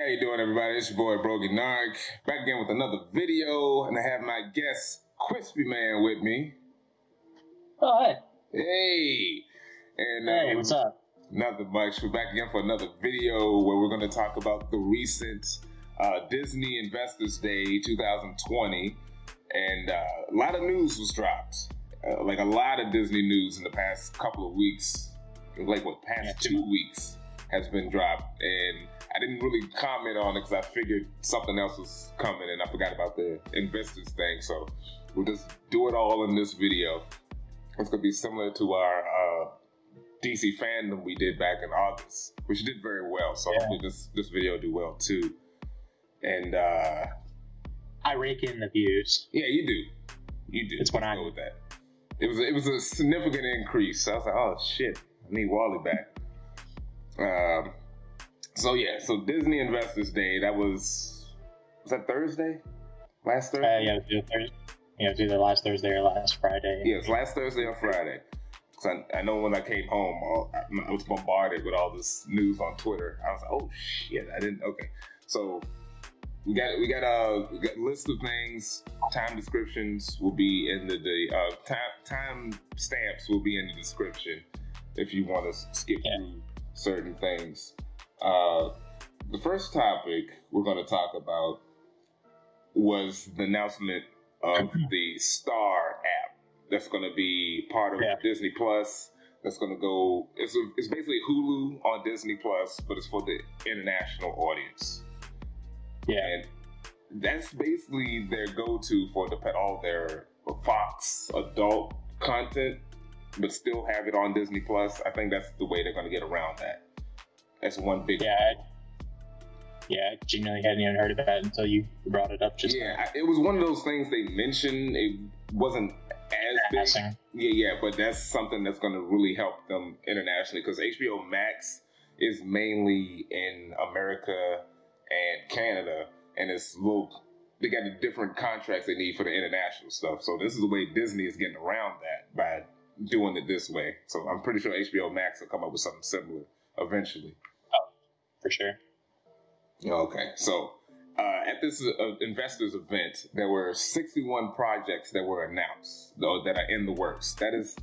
how you doing, everybody? It's your boy Brogi Naric, back again with another video, and I have my guest Crispy Man with me. Oh, hey. Hey. And hey, what's up? Nothing much. We're back again for another video where we're going to talk about the recent Disney Investors Day 2020, and a lot of news was dropped. Like a lot of Disney news in the past couple of weeks, like what, past 2 weeks has been dropped, and I didn't really comment on it because I figured something else was coming and I forgot about the investors thing. So we'll just do it all in this video. It's going to be similar to our DC fandom we did back in August, which did very well. So hopefully this video will do well too. And I rake in the views. Yeah, you do. You do. It's what I go with that. It was a significant increase. I was like, oh shit, I need Wally back. So Disney Investors Day, was that Thursday? Last Thursday? Yeah, it was either last Thursday or last Friday. Yeah, it's last Thursday or Friday. Cause I know when I came home, I was bombarded with all this news on Twitter. I was like, oh shit, I didn't. Okay, so we got a list of things. Time descriptions will be in the time stamps will be in the description if you want to skip through certain things. The first topic we're going to talk about was the announcement of the Star app that's going to be part of Disney Plus. That's going to go. It's basically Hulu on Disney Plus, but it's for the international audience. Yeah, and that's basically their go-to for all their Fox adult content, but still have it on Disney Plus. I think that's the way they're going to get around that. That's one big. I genuinely hadn't even heard of that until you brought it up just now. It was one of those things they mentioned. It wasn't as big. But that's something that's going to really help them internationally, because HBO Max is mainly in America and Canada, and they got the different contracts they need for the international stuff. So this is the way Disney is getting around that, by doing it this way. So I'm pretty sure HBO Max will come up with something similar eventually. Oh, for sure. Okay, so at this investors event, there were 61 projects that were announced, though, that are in the works. That is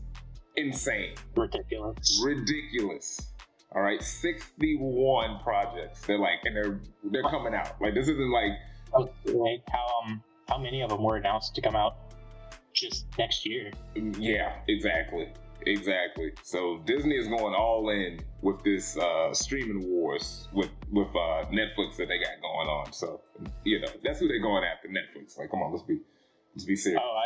insane. Ridiculous. All right, 61 projects. They're like, and they're coming out. Like, this isn't like. Okay, how many of them were announced to come out just next year? Yeah, exactly. So Disney is going all in with this streaming wars with Netflix that they got going on. So that's who they're going after, Netflix. Like, come on, let's be serious. Oh,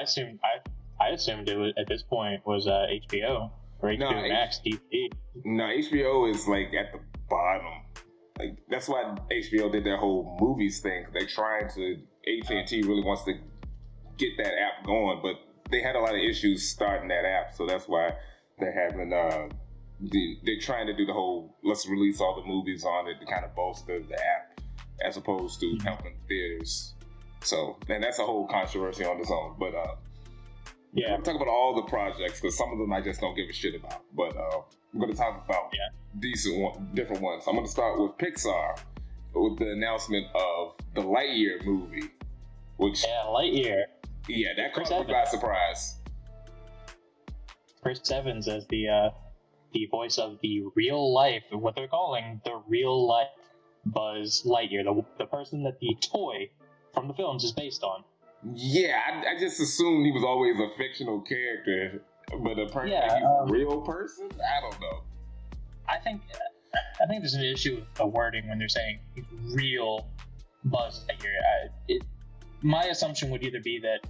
I assumed it was, at this point, was HBO or HBO Max DVD. No, HBO is like at the bottom. Like, that's why HBO did their whole movies thing. They're trying to. AT&T really wants to get that app going, but they had a lot of issues starting that app, so that's why they're having they're trying to do the whole let's release all the movies on it to kind of bolster the app as opposed to helping theaters. So, and that's a whole controversy on its own. But I'm talking about all the projects, because some of them I just don't give a shit about. But I'm going to talk about different ones. I'm going to start with Pixar with the announcement of the Lightyear movie, which Lightyear. Yeah, that caught me by surprise. Chris Evans as the voice of the real life, what they're calling the real life Buzz Lightyear, the person that the toy from the films is based on. Yeah, I just assumed he was always a fictional character, but apparently he's a real person? I don't know. I think there's an issue with the wording when they're saying real Buzz Lightyear. My assumption would either be that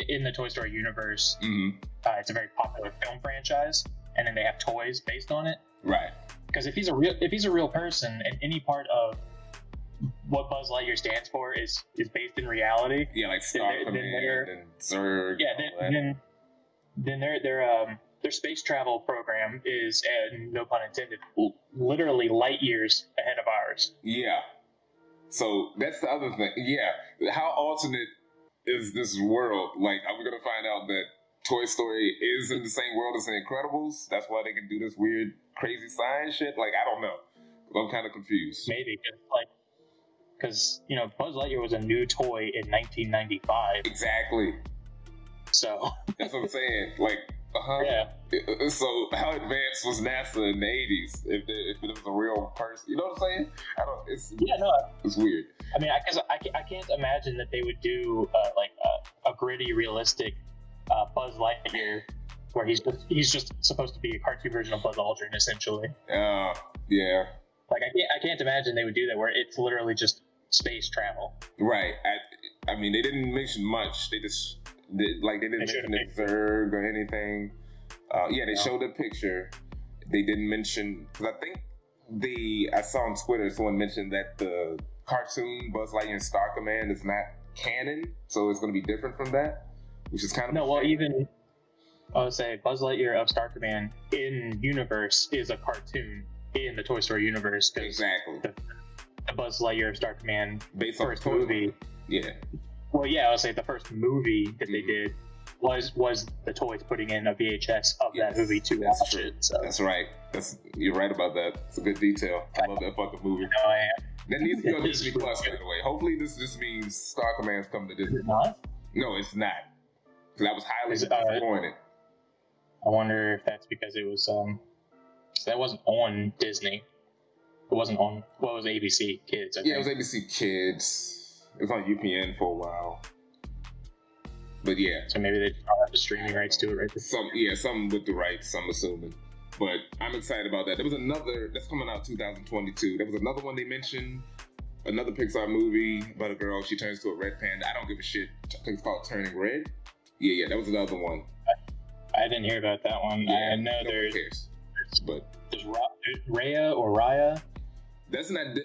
in the Toy Story universe, it's a very popular film franchise, and then they have toys based on it. Right. Because if he's a real person, and any part of what Buzz Lightyear stands for is based in reality. Yeah, like Star Command and Zurg. Yeah, then their space travel program is, no pun intended, literally light years ahead of ours. Yeah. So that's the other thing. Yeah. How alternate is this world? Like, are we going to find out that Toy Story is in the same world as The Incredibles? That's why they can do this weird, crazy science shit? Like, I don't know. I'm kind of confused. Maybe. Like, because Buzz Lightyear was a new toy in 1995. Exactly. So that's what I'm saying. Like, yeah. So how advanced was NASA in the 80s? If it was a real person, you know what I'm saying? It's weird. I mean, I can't imagine that they would do like a gritty, realistic Buzz Lightyear where he's just supposed to be a cartoon version of Buzz Aldrin, essentially. Yeah. Like I can't imagine they would do that where it's literally just space travel. Right. I mean, they didn't mention much. They didn't mention the Zerg or anything. They showed a picture. They didn't mention, because I think I saw on Twitter someone mentioned that the cartoon Buzz Lightyear and Star Command is not canon, so it's going to be different from that, which is kind of even I would say Buzz Lightyear of Star Command in universe is a cartoon in the Toy Story universe. Exactly. The Buzz Lightyear of Star Command based on first movie. Yeah. Well, yeah, I would say the first movie that they did was the toys putting in a VHS of that movie to watch it. So. That's right. You're right about that. It's a good detail. I love that fucking movie. I am. That needs to go to Disney Plus, by the way. Hopefully, this just means Star Command's coming to Disney. Is it not? No, it's not. Because I was highly disappointed. I wonder if that's because it was that wasn't on Disney. It wasn't on. What was ABC Kids? I think. It was ABC Kids. It was on UPN for a while. But yeah. So maybe they don't have the streaming rights to it, right? Some with the rights, I'm assuming. But I'm excited about that. There was another that's coming out 2022. There was another one they mentioned, another Pixar movie about a girl. She turns to a red panda. I don't give a shit. I think it's called Turning Red. Yeah, that was another one. I didn't hear about that one. Yeah, I know there's Raya or Raya. That's not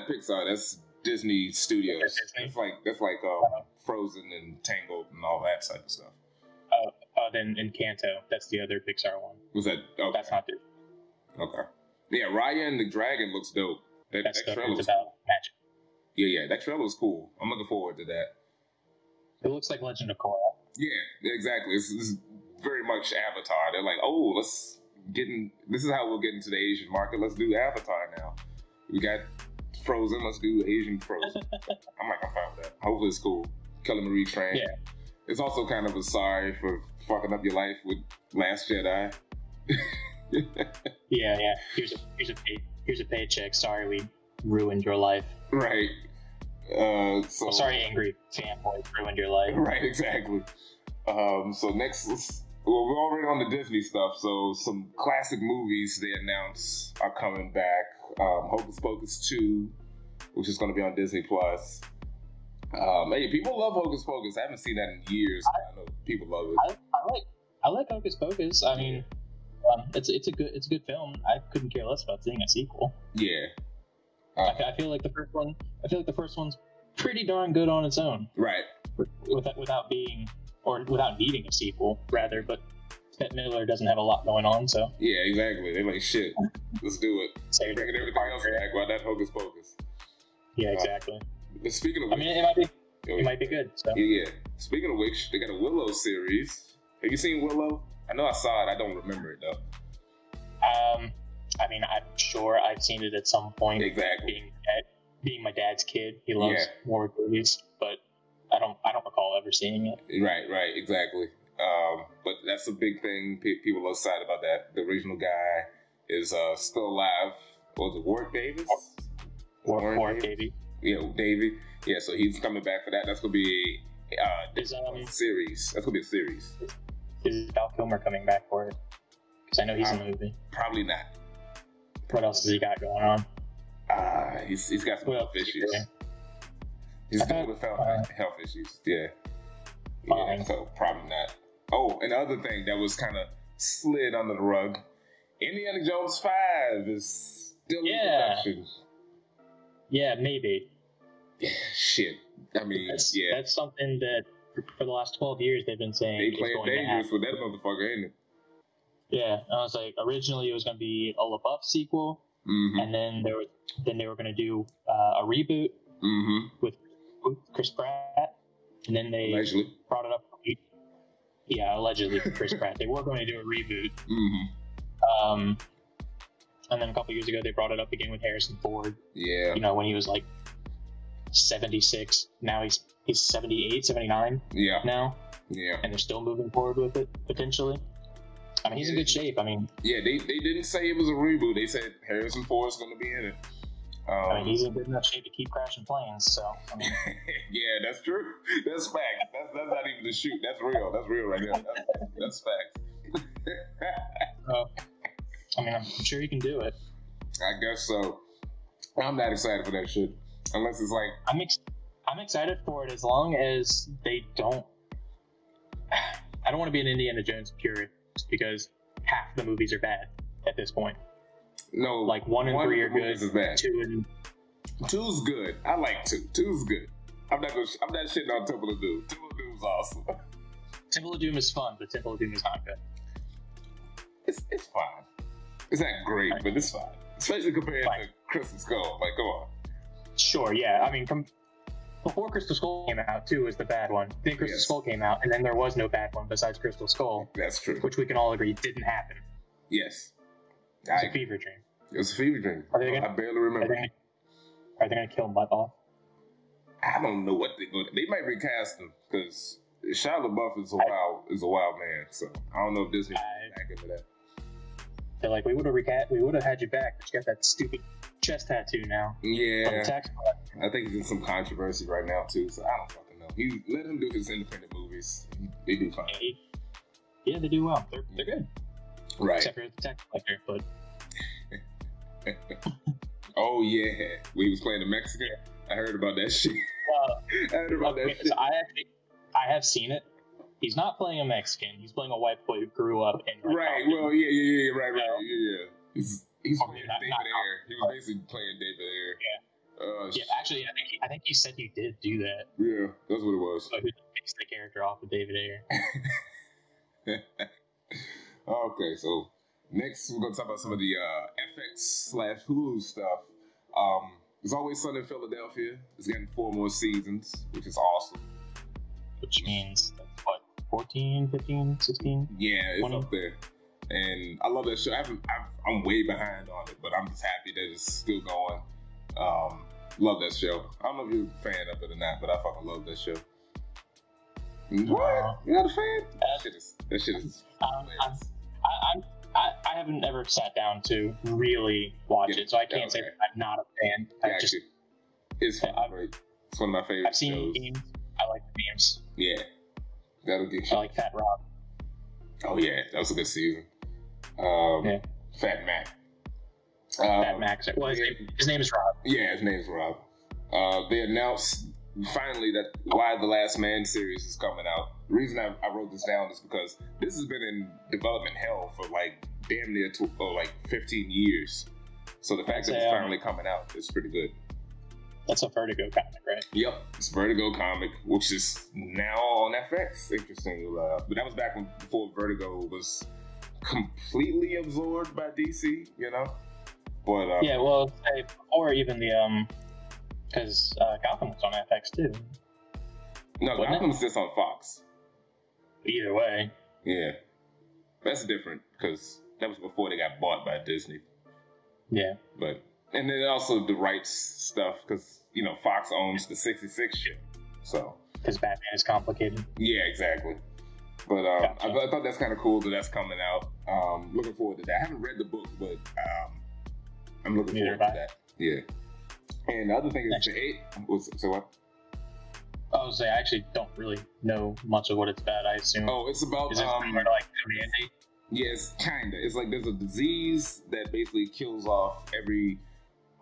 Pixar. That's Disney Studios. That's like Frozen and Tangled and all that type of stuff. Then Encanto. That's the other Pixar one. Was that? Okay. That's not Disney. Okay. Yeah, Raya and the Dragon looks dope. That trailer was about magic. Yeah, that trailer was cool. I'm looking forward to that. It looks like Legend of Korra. Yeah, exactly. It's very much Avatar. They're like, oh, this is how we'll get into the Asian market. Let's do Avatar now. We got Frozen. Let's do Asian Frozen. I'm like, I'm fine with that. Hopefully it's cool. Kelly Marie Tran. Yeah. It's also kind of a sorry for fucking up your life with Last Jedi. yeah. Here's a paycheck. Sorry, we ruined your life. Right. Sorry, angry fanboys ruined your life. Right, exactly. So next, we're already on the Disney stuff. So some classic movies they announced are coming back. Hocus Pocus 2, which is going to be on Disney Plus. Hey, people love Hocus Pocus. I haven't seen that in years. I know people love it. I like Hocus Pocus. I mean, it's a good film. I couldn't care less about seeing a sequel. Yeah. I feel like the first one's pretty darn good on its own. Right. Without needing a sequel, rather. But Bette Midler doesn't have a lot going on, so. Yeah, exactly. They're like, shit, let's do it. Bringing everything else back. Why not Hocus Pocus? Yeah, exactly. But speaking of which, it might be good. So. Yeah. Speaking of which, they got a Willow series. Have you seen Willow? I know I saw it. I don't remember it though. I mean, I'm sure I've seen it at some point. Exactly. Being my dad's kid, he loves war movies, but I don't recall ever seeing it. Right, exactly. But that's a big thing. People are excited about that. The original guy is still alive. What was it, Warwick Davis? Warwick Davis. Yeah, Davey. Yeah, so he's coming back for that. That's gonna be a series. That's gonna be a series. Is Val Kilmer coming back for it? Because I know he's in the movie. Probably not. What else has he got going on? He's got some health issues. He's dealing with health issues. Yeah. So probably not. Oh, and the other thing that was kind of slid under the rug, Indiana Jones 5 is still in production. Yeah, maybe. Yeah, shit. I mean, that's something that for the last 12 years they've been saying they playing dangerous with that motherfucker, ain't it? Yeah, I was like, originally it was going to be a LaBeouf sequel, and then they were going to do a reboot with Chris Pratt, and then they brought it up. Yeah, allegedly for Chris Pratt. They were going to do a reboot. And then a couple years ago, they brought it up again with Harrison Ford. Yeah. You know, when he was like 76. Now he's 78, 79 now. Yeah. And they're still moving forward with it, potentially. I mean, he's in good shape. I mean... Yeah, they didn't say it was a reboot. They said Harrison Ford's going to be in it. I mean, he's in good enough shape to keep crashing planes, so... I mean... Yeah, that's true. That's fact. That's not even the shoot. That's real. That's real right there. That's fact. I mean, I'm sure he can do it. I guess so. I'm not excited for that shit. Unless it's like... I'm excited for it as long as they don't... I don't want to be an Indiana Jones purist because half the movies are bad at this point. No, like 1 and 3 are good. Is bad. 2 and 2's good. I like 2. 2's good. I'm not shitting on Temple of Doom. Temple of Doom's awesome. Temple of Doom is fun, but Temple of Doom is not good. It's fine. It's not great, but it's fine. Especially compared to Crystal Skull. Like, come on. Sure, yeah. I mean, before Crystal Skull came out, 2 was the bad one. Then Crystal Skull came out, and then there was no bad one besides Crystal Skull. That's true. Which we can all agree didn't happen. Yes. It was a fever dream. It was a fever dream. I barely remember. Are they going to kill Mutt off? I don't know what they're going to... They might recast him, because Shia LaBeouf is a wild man, so I don't know if Disney is back into that. They're like, we would have had you back, but you got that stupid chest tattoo now. Yeah. I think he's in some controversy right now, too, so I don't fucking know. Let him do his independent movies. They do fine. Yeah, they do well. They're good. Right. Except for the tech collector, but... Oh, yeah. When he was playing the Mexican? I heard about that shit. I heard about that shit. So I have seen it. He's not playing a Mexican. He's playing a white boy who grew up in... Right, well, yeah, right, yeah. He's playing David Ayer. He was basically playing David Ayer. Yeah. Yeah, actually, I think he said he did do that. Yeah, that's what it was. So he mixed the character off with David Ayer. Okay, so next we're going to talk about some of the FX/Hulu stuff. There's Always Sun in Philadelphia. It's getting 4 more seasons, which is awesome. Which means, that's what, 14, 15, 16? Yeah, it's 20? up there. And I love that show. I'm way behind on it, but I'm just happy that it's still going. Love that show. I don't know if you're a fan of it or not, but I fucking love that show. What? You're not a fan? That shit is I haven't ever sat down to really watch it, so I can't say that I'm not a fan. It's fun, right? It's one of my favorite I've seen shows. memes. I like the memes. Yeah. That'll get you. I like Fat Rob. Oh, yeah. That was a good season. Fat Mac. Fat Mac. Well, his name is Rob. Yeah, his name is Rob. They announced finally that Why the Last Man series is coming out. The reason I wrote this down is because this has been in development hell for like damn near 15 years. So the fact that it's finally coming out is pretty good. That's a Vertigo comic, right? Yep, it's a Vertigo comic, which is now on FX. Interesting. But that was back before Vertigo was completely absorbed by DC, you know? But yeah, well, or even the because Gotham was on FX too. No, Gotham's just on Fox. Either way. Yeah, that's different because that was before they got bought by Disney. Yeah, and then also the rights stuff because Fox owns the 66 shit. So because Batman is complicated. Yeah, exactly. But gotcha. I thought that's kind of cool that that's coming out. Looking forward to that. I haven't read the book, but I'm looking forward to that. Yeah. And the other thing is so what? I was say I actually don't really know much of what it's about. I assume. Oh, it's about is it similar to like Command? Yes, kinda. It's like there's a disease that basically kills off every,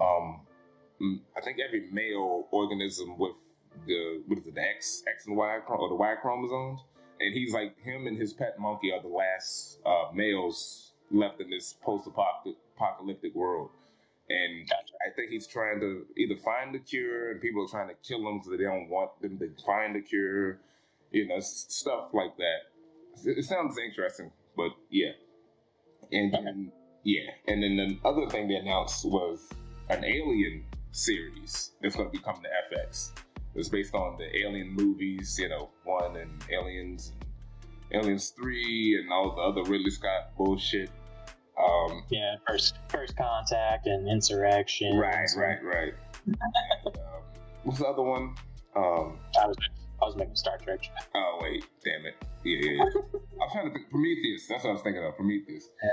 I think every male organism with the X and Y or the Y chromosomes, and he's like him and his pet monkey are the last males left in this post-apocalyptic world. And gotcha. I think he's trying to either find the cure, and people are trying to kill him so they don't want them to find the cure, stuff like that. It sounds interesting, but yeah. And then, and then the other thing they announced was an Alien series that's going to be coming to FX. It's based on the Alien movies, 1 and Aliens 3 and all the other Ridley Scott bullshit. First Contact and Insurrection. Right. And, what's the other one? I was making Star Trek. Oh wait, damn it. Yeah. I was trying to think Prometheus. That's what I was thinking of. Prometheus. Yeah.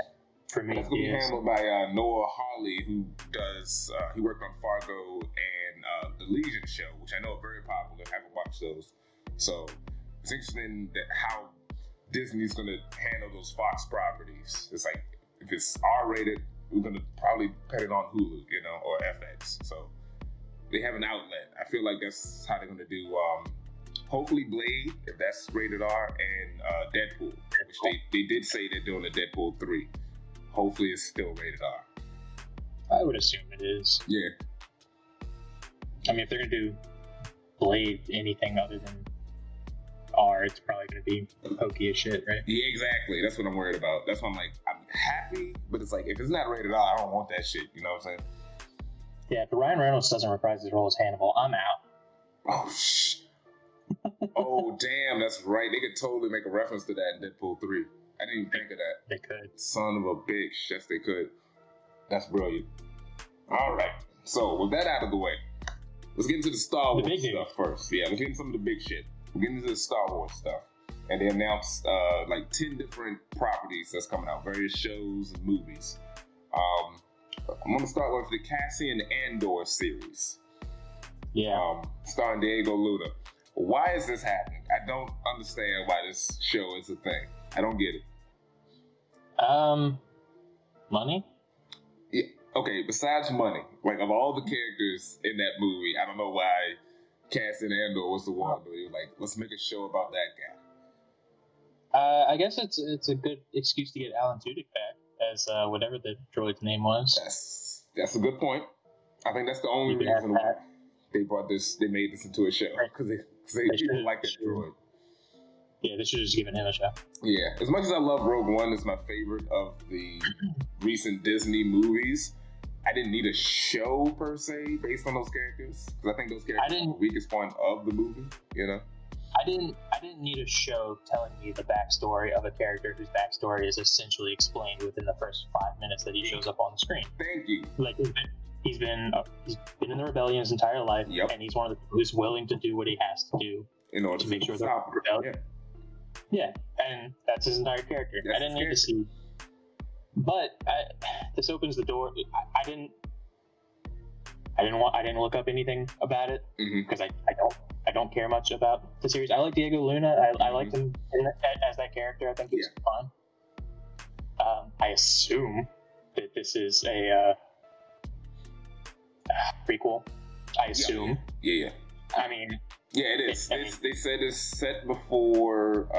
Prometheus. That's gonna be handled by Noah Hawley, who does. He worked on Fargo and the Legion show, which I know are very popular. I haven't watched those, so it's interesting that how Disney's gonna handle those Fox properties. It's like if it's R-rated, we're gonna probably put it on HULU, or FX. So they have an outlet. I feel like that's how they're gonna do. Hopefully Blade, if that's rated R, and Deadpool, which they did say they're doing a Deadpool 3. Hopefully it's still rated R. I would assume it is. Yeah. I mean, if they're gonna do Blade anything other than R, it's probably gonna be hokey as shit, right? Yeah, exactly. That's what I'm worried about. That's why I'm like, I'm happy, but it's like, if it's not rated R, I don't want that shit. You know what I'm saying? Yeah, if Ryan Reynolds doesn't reprise his role as Hannibal, I'm out. Oh, oh, damn, that's right. They could totally make a reference to that in Deadpool 3. I didn't even think of that. They could. Son of a bitch. Yes, they could. That's brilliant. All right. So, with that out of the way, let's get into the Star Wars stuff first. Yeah, let's get into some of the big shit. We'll get into the Star Wars stuff. And they announced like 10 different properties that's coming out, various shows and movies. I'm going to start with the Cassian Andor series. Yeah. Starring Diego Luna. Why is this happening? I don't understand why this show is a thing. I don't get it. Money? Yeah. Okay, besides money, like of all the characters in that movie, I don't know why Cassian Andor was the one. But he was like, let's make a show about that guy. I guess it's a good excuse to get Alan Tudyk back as whatever the droid's name was. That's a good point. I think that's the only reason why they made this into a show, because they people like that droid. Yeah, they should have just given him a show. Yeah, as much as I love Rogue One, it's my favorite of the recent Disney movies. I didn't need a show per se based on those characters, because I think those characters are the weakest point of the movie. I didn't need a show telling me the backstory of a character whose backstory is essentially explained within the first 5 minutes that he shows up on the screen. Thank you. Like he's been in the rebellion his entire life, and he's one of the people who's willing to do what he has to do in order to make sure that rebellion. Yeah, and that's his entire character. I didn't need to see, but this opens the door. I didn't look up anything about it because I don't care much about the series. I like Diego Luna. I liked him as that character. I think he's fun. I assume that this is a prequel. I assume. Yeah. I mean. Yeah, it is. They said it's set before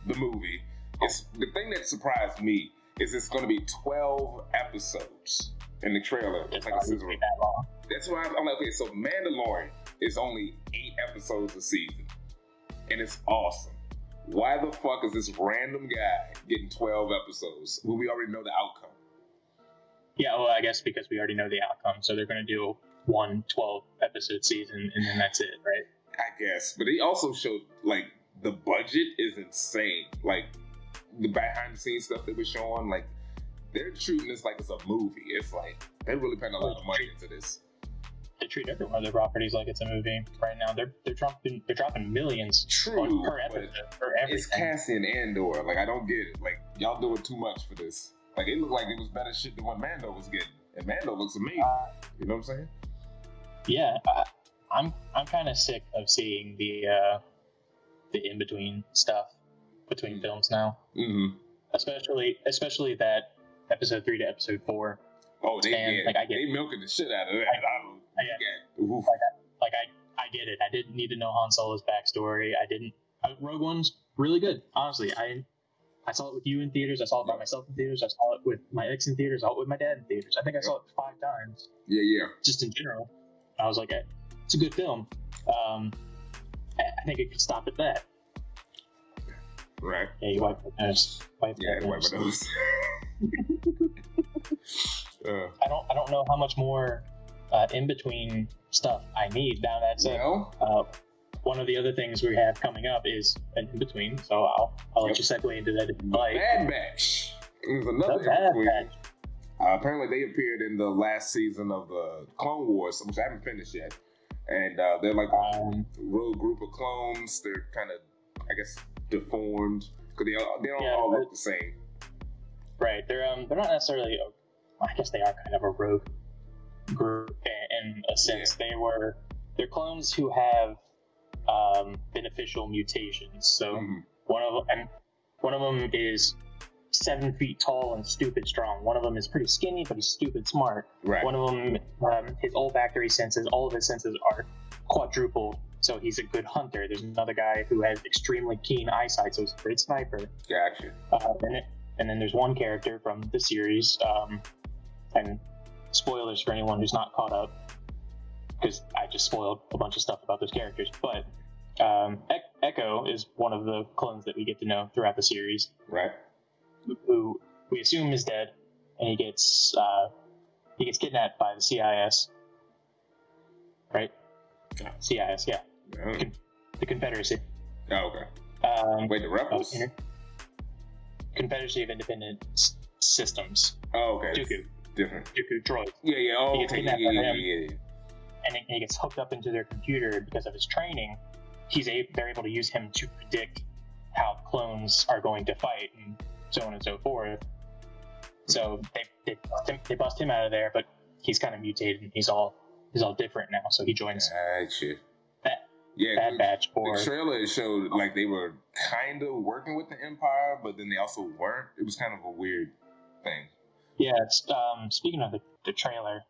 the movie. The thing that surprised me is it's going to be 12 episodes in the trailer. It's like a sizzle. That long. That's why I'm like, okay, so Mandalorian is only 8 episodes a season, and it's awesome. Why the fuck is this random guy getting 12 episodes when we already know the outcome? Yeah, well, I guess because we already know the outcome, so they're going to do one 12-episode season, and then that's it, right? I guess. But they also showed, like, the budget is insane. Like, the behind-the-scenes stuff they were showing, like, they're treating this like it's a movie. It's like, they're really putting a lot of money into this. They treat every one of their properties like it's a movie right now. They're dropping millions per episode for everything. It's Cassian Andor. Like, I don't get it. Like, y'all doing too much for this. Like, it looked like it was better shit than what Mando was getting. And Mando looks amazing. You know what I'm saying? Yeah, I'm kind of sick of seeing the in between stuff between films now. Mm-hmm. Especially that episode 3 to episode 4. Oh, they milking the shit out of that. I get it. I didn't need to know Han Solo's backstory. Rogue One's really good. Honestly, I saw it with you in theaters. I saw it by myself in theaters. I saw it with my ex in theaters. I saw it with my dad in theaters. I think I saw it 5 times. Yeah. Just in general. I was like, it's a good film. I think it could stop at that. Right. Yeah, you wipe my nose. Wipe my nose. I don't know how much more in between stuff I need. Now that said, one of the other things we have coming up is an in between. So I'll let you segue into that if you like. Bad Batch. There's another in between. Apparently, they appeared in the last season of the Clone Wars, which I haven't finished yet. And they're like a rogue group of clones. They're kind of, I guess, deformed because they don't all look the same. Right. They're not necessarily. I guess they are kind of a rogue group in a sense. Yeah. They're clones who have beneficial mutations. So one of them is 7 feet tall and stupid strong. One of them is pretty skinny, but he's stupid smart. Right. One of them, his olfactory senses, all of his senses are quadrupled, so he's a good hunter. There's another guy who has extremely keen eyesight, so he's a great sniper. Gotcha. And then there's one character from the series, and spoilers for anyone who's not caught up, because I just spoiled a bunch of stuff about those characters. But Echo is one of the clones that we get to know throughout the series. Right. Who we assume is dead, and he gets kidnapped by the CIS. Right? CIS, yeah. The Confederacy. Oh, okay. Wait, the Rebels? Confederacy of Independent Systems. Oh, okay. Dooku. Different. Dooku droid. Yeah. Oh, he gets okay. kidnapped by him, Yeah. and he gets hooked up into their computer because of his training. They're able to use him to predict how clones are going to fight and so on and so forth. So they bust him out of there, but he's kind of mutated and he's all different now. So he joins Bad Batch. Or the trailer showed like they were kind of working with the Empire, but then they also weren't. It was kind of a weird thing. Yeah. Speaking of the trailer,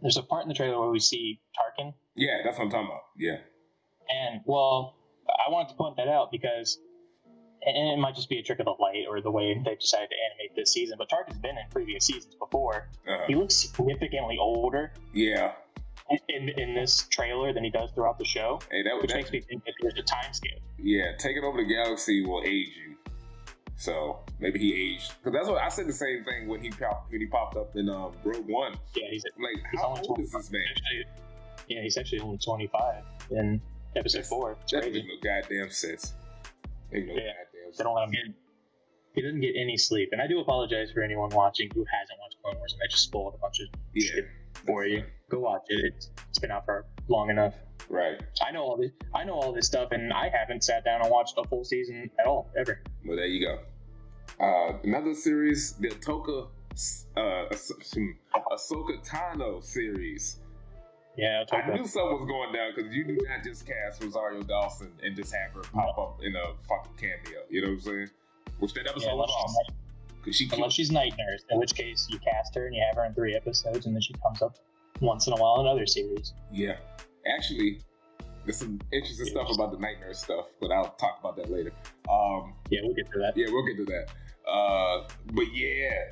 there's a part in the trailer where we see Tarkin. Yeah, that's what I'm talking about. Yeah. And well, I wanted to point that out because. And it might just be a trick of the light or the way they decided to animate this season, but Tarkin's been in previous seasons before. He looks significantly older in this trailer than he does throughout the show, which makes me think that there's a time scale. Yeah, Taking Over the Galaxy will age you. So maybe he aged. Because that's what I said the same thing when he popped up in Rogue One. Yeah, he's how old is this man? He's actually only 25 in Episode 4. It's that crazy. makes no goddamn sense. They don't let him in. He doesn't get any sleep, and I do apologize for anyone watching who hasn't watched Clone Wars, and I just spoiled a bunch of shit for you. Go watch it. It's been out for long enough. Right. I know all this stuff, and I haven't sat down and watched a full season at all ever. Well, there you go. Another series, the Ahsoka Tano series. Yeah, I knew something was going down because you do not just cast Rosario Dawson and just have her pop up in a fucking cameo. You know what I'm saying? Which that episode was awesome. Unless she's Night Nurse, in which case you cast her and you have her in 3 episodes, and then she comes up once in a while in other series. Yeah, actually, there's some interesting stuff about the Night Nurse stuff, but I'll talk about that later. Yeah, we'll get to that. Yeah, we'll get to that. But yeah,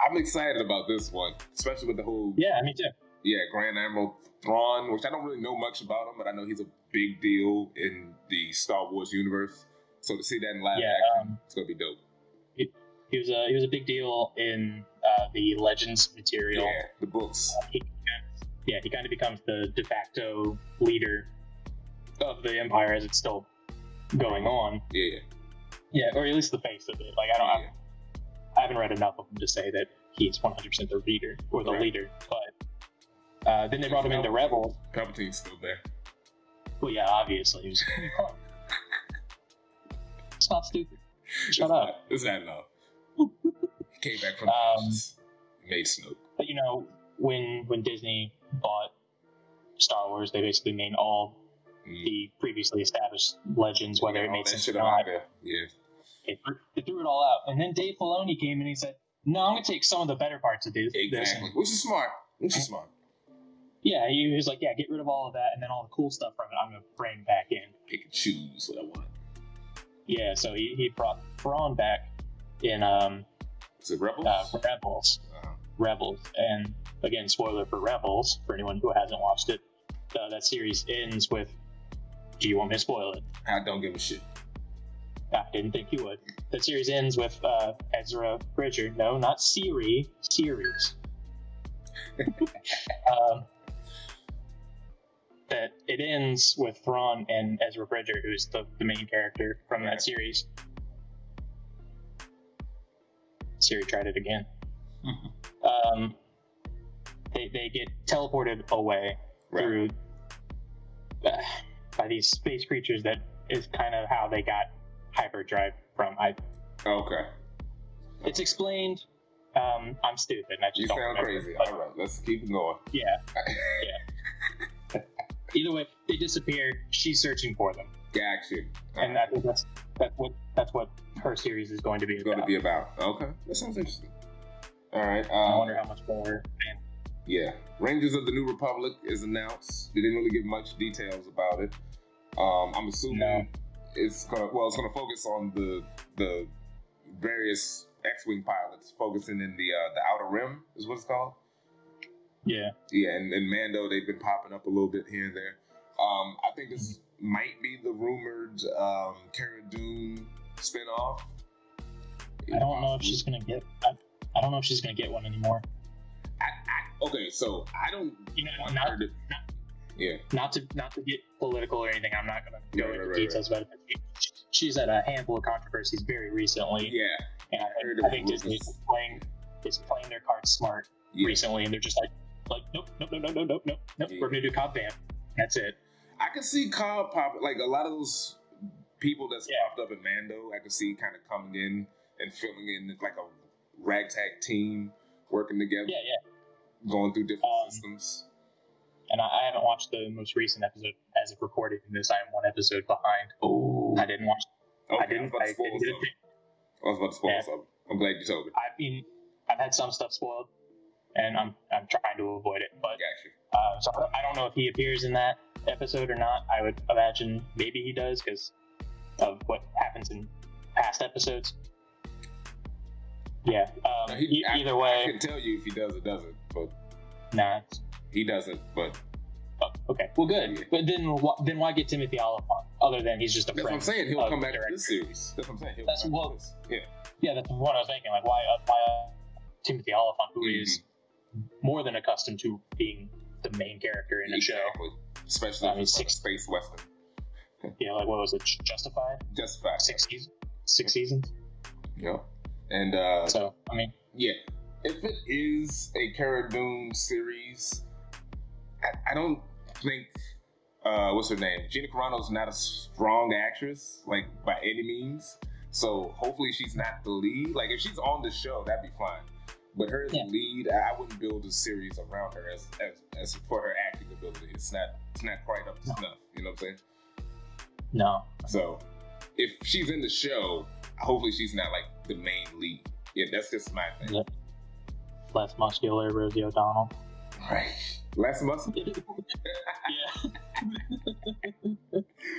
I'm excited about this one, especially with the whole. Yeah, me too. Yeah, Grand Admiral Thrawn, which I don't really know much about him, but I know he's a big deal in the Star Wars universe. So to see that in live action, it's gonna be dope. He was a big deal in the Legends material. Yeah, the books. He kind of becomes the de facto leader of the Empire as it's still going on. Yeah, or at least the face of it. Like I haven't read enough of him to say that he's 100% the leader or the leader, but. Then they brought him into Rebels. Palpatine's still there. Well, yeah, obviously. It's not stupid. Shut up. It's not enough. He came back from the ashes. Made Snoke. But when Disney bought Star Wars, they basically made all the previously established legends, whether it made sense or not. Yeah. They threw it all out. And then Dave Filoni came and he said, "No, I'm going to take some of the better parts of this." Exactly. Which is smart. Yeah, he was like, yeah, get rid of all of that, and then all the cool stuff from it, I'm going to bring back in. Pick and choose what I want. Yeah, so he brought Thrawn back in is it Rebels? Rebels. Rebels. And again, spoiler for Rebels, for anyone who hasn't watched it, that series ends with, do you want me to spoil it? I don't give a shit. I didn't think you would. That series ends with Ezra Bridger. No, not Siri. Series. That it ends with Thrawn and Ezra Bridger, who's the main character from that series. Siri tried it again. They get teleported away through by these space creatures that is kind of how they got hyperdrive from. Okay. It's explained. I'm stupid. And I just You don't sound remember, crazy. but, All right, let's keep going. Yeah. Yeah. Either way, they disappear. She's searching for them, Gotcha. and I think that's what her series is going to be It's about. going to be about. Okay, that sounds interesting. All right. I wonder how much more. Yeah, Rangers of the New Republic is announced. They didn't really give much details about it. I'm assuming it's gonna focus on the various X-wing pilots, focusing in the Outer Rim is what it's called. Yeah. Yeah, and Mando, they've been popping up a little bit here and there. I think this might be the rumored Cara Dune spinoff. I don't know if she's gonna get. I don't know if she's gonna get one anymore. Okay, so I don't. You know, yeah. Not to get political or anything. I'm not gonna go into details about it. She's had a handful of controversies very recently. Yeah. And I think Disney is playing their cards smart recently, and they're just like nope, Yeah. we're gonna do Cobb Vanth. That's it. I can see Cobb pop, like a lot of those people that's popped up in Mando. I can see kind of coming in and filling in like a ragtag team working together. Yeah. Going through different systems. And I haven't watched the most recent episode as of recording this. I am one episode behind. Oh. I didn't watch. Okay, I didn't get it. I was about to spoil something. I'm glad you told me. I mean, I've had some stuff spoiled, and I'm trying to avoid it. But so I don't know if he appears in that episode or not. I would imagine maybe he does because of what happens in past episodes. Yeah. Either way, I can tell you if he does or doesn't, but nah, he doesn't. But okay, well, good. Yeah. But then why get Timothy Olyphant other than he's just a friend? That's what I'm saying. He'll come back to this series. That's what I'm saying. He'll come back to this. Yeah, that's what I was thinking. Like, why Timothy Olyphant, who is more than accustomed to being the main character in a show, especially if it's like a space western. Yeah, like what was it? Justified. 6 seasons. 6 seasons. Yeah. And so I mean, yeah, if it is a Cara Dune series, I don't think what's her name? Gina Carano's not a strong actress, like by any means. So hopefully she's not the lead. Like if she's on the show, that'd be fine. But her as the lead, I wouldn't build a series around her as for her acting ability. It's not quite up to snuff. You know what I'm saying? No. So if she's in the show, hopefully she's not like the main lead. Yeah, that's just my thing. Yep. Less muscular Rosie O'Donnell. Right. Less muscular? Yeah.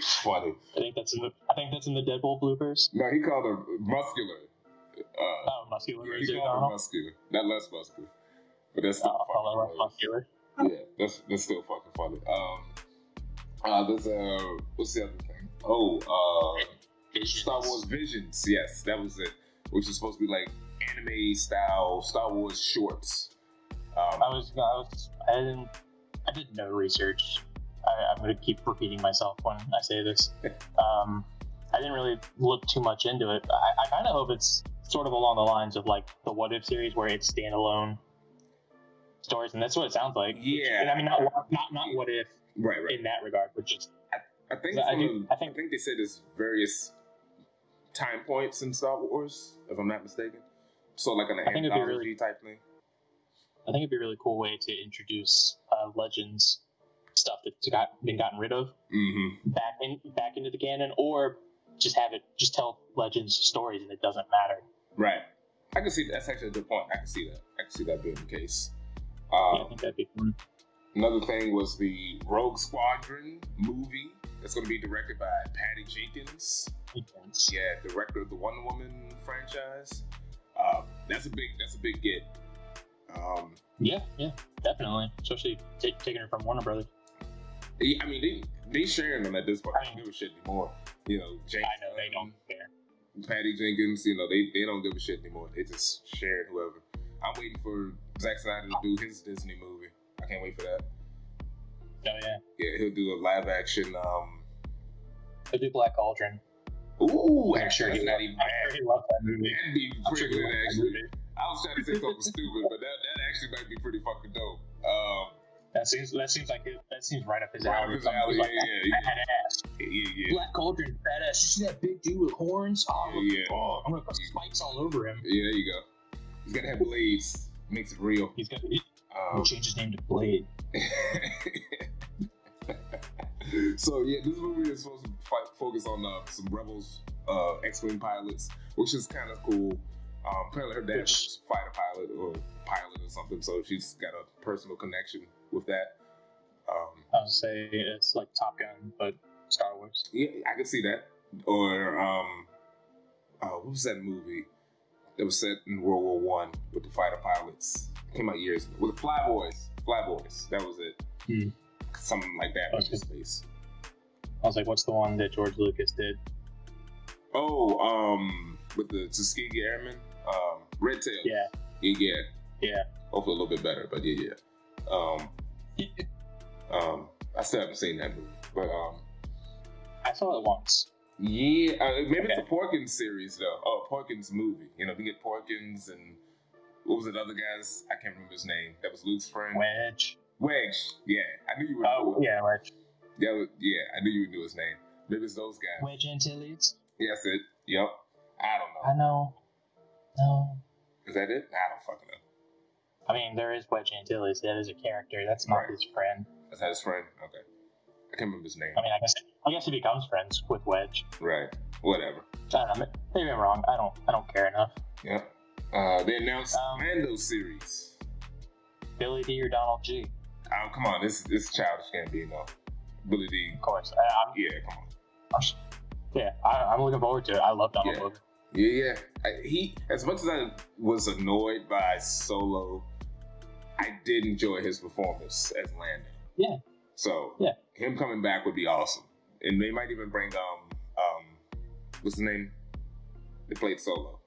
Funny. I think that's in the Deadpool bloopers. No, he called her muscular. Muscular Yeah, Rosie he O'Donnell. called her muscular. Not less muscular. But that's still fucking less muscular. Yeah, that's still fucking funny. There's what's the other thing? Visions. Star Wars Visions. Yes, that was it. Which is supposed to be like anime style Star Wars shorts. I did no research. I'm going to keep repeating myself when I say this. I didn't really look too much into it. I kind of hope it's sort of along the lines of like the What If series, where it's standalone stories, and that's what it sounds like. Yeah. And I mean, not What If, right. in that regard, but just. I think they said there's various time points in Star Wars, if I'm not mistaken. So like an anthology type thing. I think it'd be a really cool way to introduce Legends stuff that's been gotten rid of back into the canon, or just tell Legends stories and it doesn't matter. Right. I can see that. That's actually a good point. I can see that being the case. I think that'd be fun. Another thing was the Rogue Squadron movie. It's going to be directed by Patty Jenkins. Yeah, director of the Wonder Woman franchise. That's a big get. Yeah, definitely. Especially taking her from Warner Brothers. I mean, they sharing them at this point. I don't give a shit anymore. You know, James. I know they don't care. Patty Jenkins, you know, they don't give a shit anymore. They just share whoever. I'm waiting for Zack Snyder to do his Disney movie. I can't wait for that. Oh yeah. Yeah, he'll do a live action. He'll do Black Cauldron. Ooh, I'm sure that's not even bad. I'm sure he loves that movie. That'd be pretty good, actually. I was trying to say something stupid, but that actually might be pretty fucking dope. That seems right up his Right alley. up his alley, Like, yeah. badass. Yeah. Black Cauldron, badass. You see that big dude with horns? Oh, Yeah. oh, I'm gonna put spikes all over him. Yeah, there you go. He's gotta have blades. Makes it real. He's gonna change his name to Blade. So yeah, this movie is supposed to focus on some Rebels X-Wing pilots, which is kind of cool. Apparently her dad was a fighter pilot or something, so she's got a personal connection with that. I would say it's like Top Gun, but Star Wars. Yeah, I could see that. Or what was that movie that was set in World War One with the fighter pilots? It came out years ago. With the Fly Boys. That was it. Something like that in space. I was like, what's the one that George Lucas did? Oh, with the Tuskegee Airmen, Red Tail. Yeah. Hopefully a little bit better, but yeah. I still haven't seen that movie, but I saw it once. Yeah, maybe it's the Porkins series though. Oh, Porkins movie. You know, we get Porkins and what was it? Other guys? I can't remember his name. That was Luke's friend. Wedge. Yeah, I knew you would. Yeah, Wedge. Yeah, I knew you would know his name. Maybe it's those guys. Wedge Antilles. Yeah, that's it. Yep. I don't know. I know. No. Is that it? I don't fucking know. I mean, there is Wedge Antilles. That is a character. That's not his friend. That's not his friend? Okay. I can't remember his name. I mean, I guess he becomes friends with Wedge. Right. Whatever. I don't know. Maybe I'm wrong. I don't care enough. Yep. They announced Lando Series. Billy D or Donald G? Oh, come on. This childish can't be no. Billy D. Of course. Yeah, come on. Yeah, I'm looking forward to it. I love Donald Glover. Yeah. He, as much as I was annoyed by Solo, I did enjoy his performance as Lando. Yeah. So him coming back would be awesome, and they might even bring what's his name? They played Solo.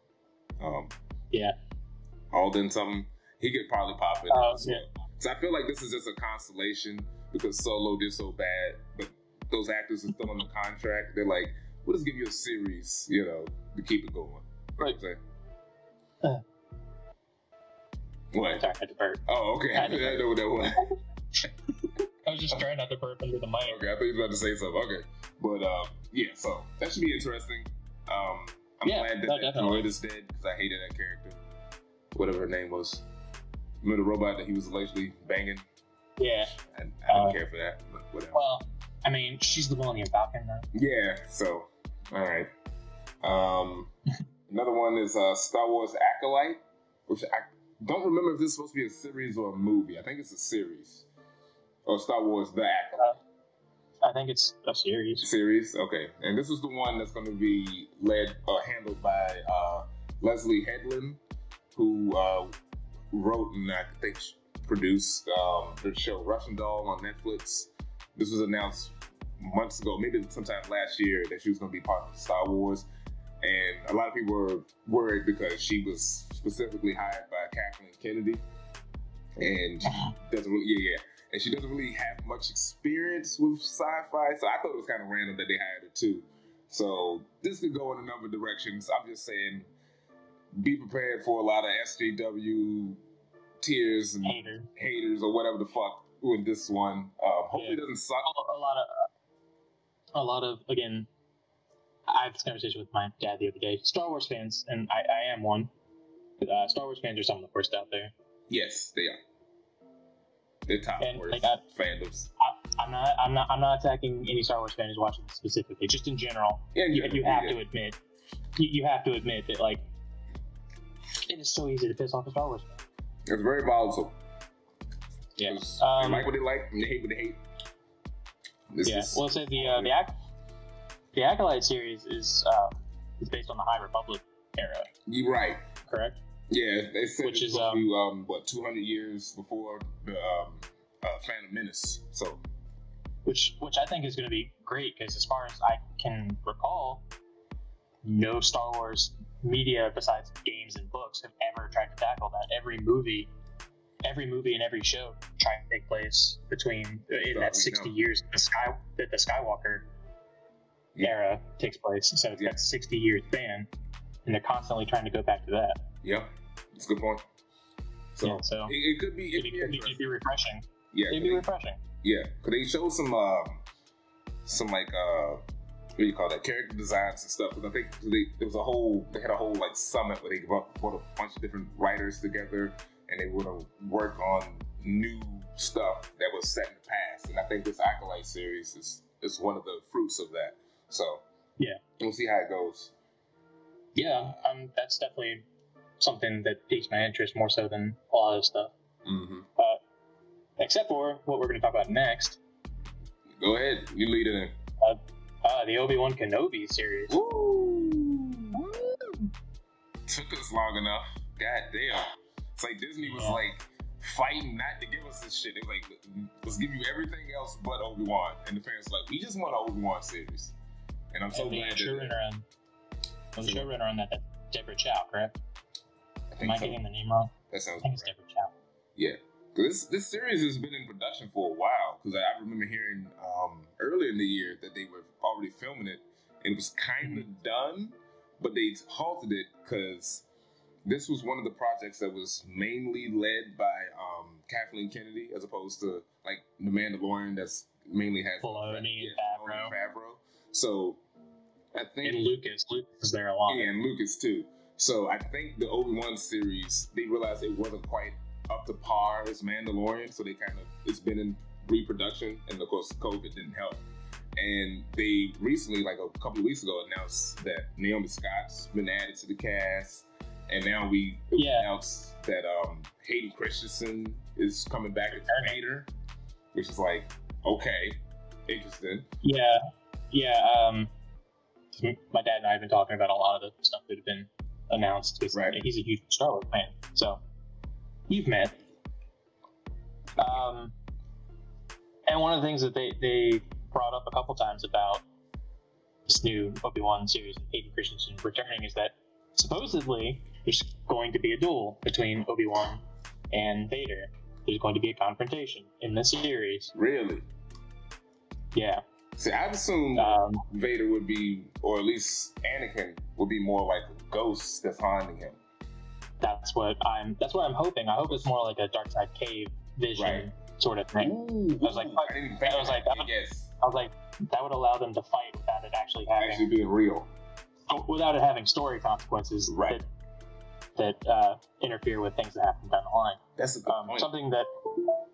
Alden something. He could probably pop in as well. So I feel like this is just a constellation because Solo did so bad, but those actors are still on the contract. They're like, we'll just give you a series, you know, to keep it going. You know what I'm saying? What? Sorry, I had to burp. Oh, okay. I didn't know what that was. I was just trying not to burp under the mic. Okay, I thought you were about to say something. Okay. But, yeah, so that should be interesting. I'm glad that droid is dead because I hated that character. Whatever her name was. Remember the robot that he was allegedly banging? Yeah. I didn't care for that, but whatever. Well, I mean, she's the Millennium Falcon, though. Yeah, so, alright. Another one is Star Wars ACOLYTE, which I don't remember if this is supposed to be a series or a movie. I think it's a series. Or Star Wars The ACOLYTE. I think it's a series. Series? Okay. And this is the one that's going to be led or handled by Leslie Headland, who wrote and I think produced the show Russian Doll on Netflix. This was announced months ago, maybe sometime last year, that she was going to be part of Star Wars. And a lot of people were worried because she was specifically hired by Kathleen Kennedy. And she doesn't really, and she doesn't really have much experience with sci-fi. So I thought it was kind of random that they hired her too. So this could go in a number of directions. I'm just saying, be prepared for a lot of SJW tears and haters or whatever the fuck with this one. Hopefully it doesn't suck. A lot of, again, I had this conversation with my dad the other day. Star Wars fans, and I am one, but Star Wars fans are some of the worst out there. Yes, they are. They're top worst fandoms. I'm not attacking any Star Wars fan who's watching this specifically. Just in general, you have to admit, you have to admit that like it is so easy to piss off a Star Wars fan. It's very volatile. Yeah, they like what they like, and they hate what they hate. Well, say the ACOLYTE series is based on the High Republic era. You're right. Correct? Yeah, they said it's supposed to be 200 years before the Phantom Menace. So, which I think is going to be great because as far as I can recall, no Star Wars media besides games and books have ever tried to tackle that. Every movie and every show trying to take place between in that 60 years that the Skywalker era takes place. So it's that 60 year span, and they're constantly trying to go back to that. Yeah, that's a good point. So, so it could be it'd be refreshing. Yeah, it'd be refreshing. Yeah, because they showed some like what do you call that, character designs and stuff. Because I think they had a whole like summit where they brought a bunch of different writers together, and they would work on new stuff that was set in the past. And I think this ACOLYTE series is one of the fruits of that. So yeah, we'll see how it goes. Yeah, that's definitely something that piques my interest more so than a lot of stuff. Mm-hmm. Except for what we're going to talk about next. Go ahead, you lead it in. The Obi Wan Kenobi series. Woo! Took us long enough. God damn. It's like Disney was like fighting not to give us this shit. They were like, let's give you everything else but Obi-Wan. And the fans were like, we just want an Obi-Wan series. And I'm so glad that the showrunner on that's Deborah Chow, correct? Am I getting the name wrong? That sounds I think it's Deborah Chow. Yeah. This series has been in production for a while, because I remember hearing earlier in the year that they were already filming it, and it was kind of done, but they halted it because this was one of the projects that was mainly led by Kathleen Kennedy, as opposed to like The Mandalorian, that's mainly has Filoni and Favreau. So I think Lucas is there a lot. Yeah, and Lucas too. So I think the Obi-Wan series, they realized it wasn't quite up to par as Mandalorian, so they it's been in reproduction, and of course COVID didn't help. And they recently, like a couple of weeks ago, announced that Naomi Scott's been added to the cast, and now we announced that Hayden Christensen is coming back as Vader, which is like, okay, interesting. Yeah. My dad and I have been talking about a lot of the stuff that had been announced. Right. He's a huge Star Wars fan, so you've met. And one of the things that they brought up a couple times about this new Obi-Wan series, Hayden Christensen returning, is that supposedly there's going to be a duel between Obi-Wan and Vader. There's going to be a confrontation in the series. Really? Yeah. See, I'd assume Vader would be, or at least Anakin would be more like a ghost that's haunting him. That's what I'm hoping. I hope it's more like a Dark Side Cave vision sort of thing. I was like, that would allow them to fight without it actually being real, without it having story consequences that interfere with things that happen down the line. That's a good point.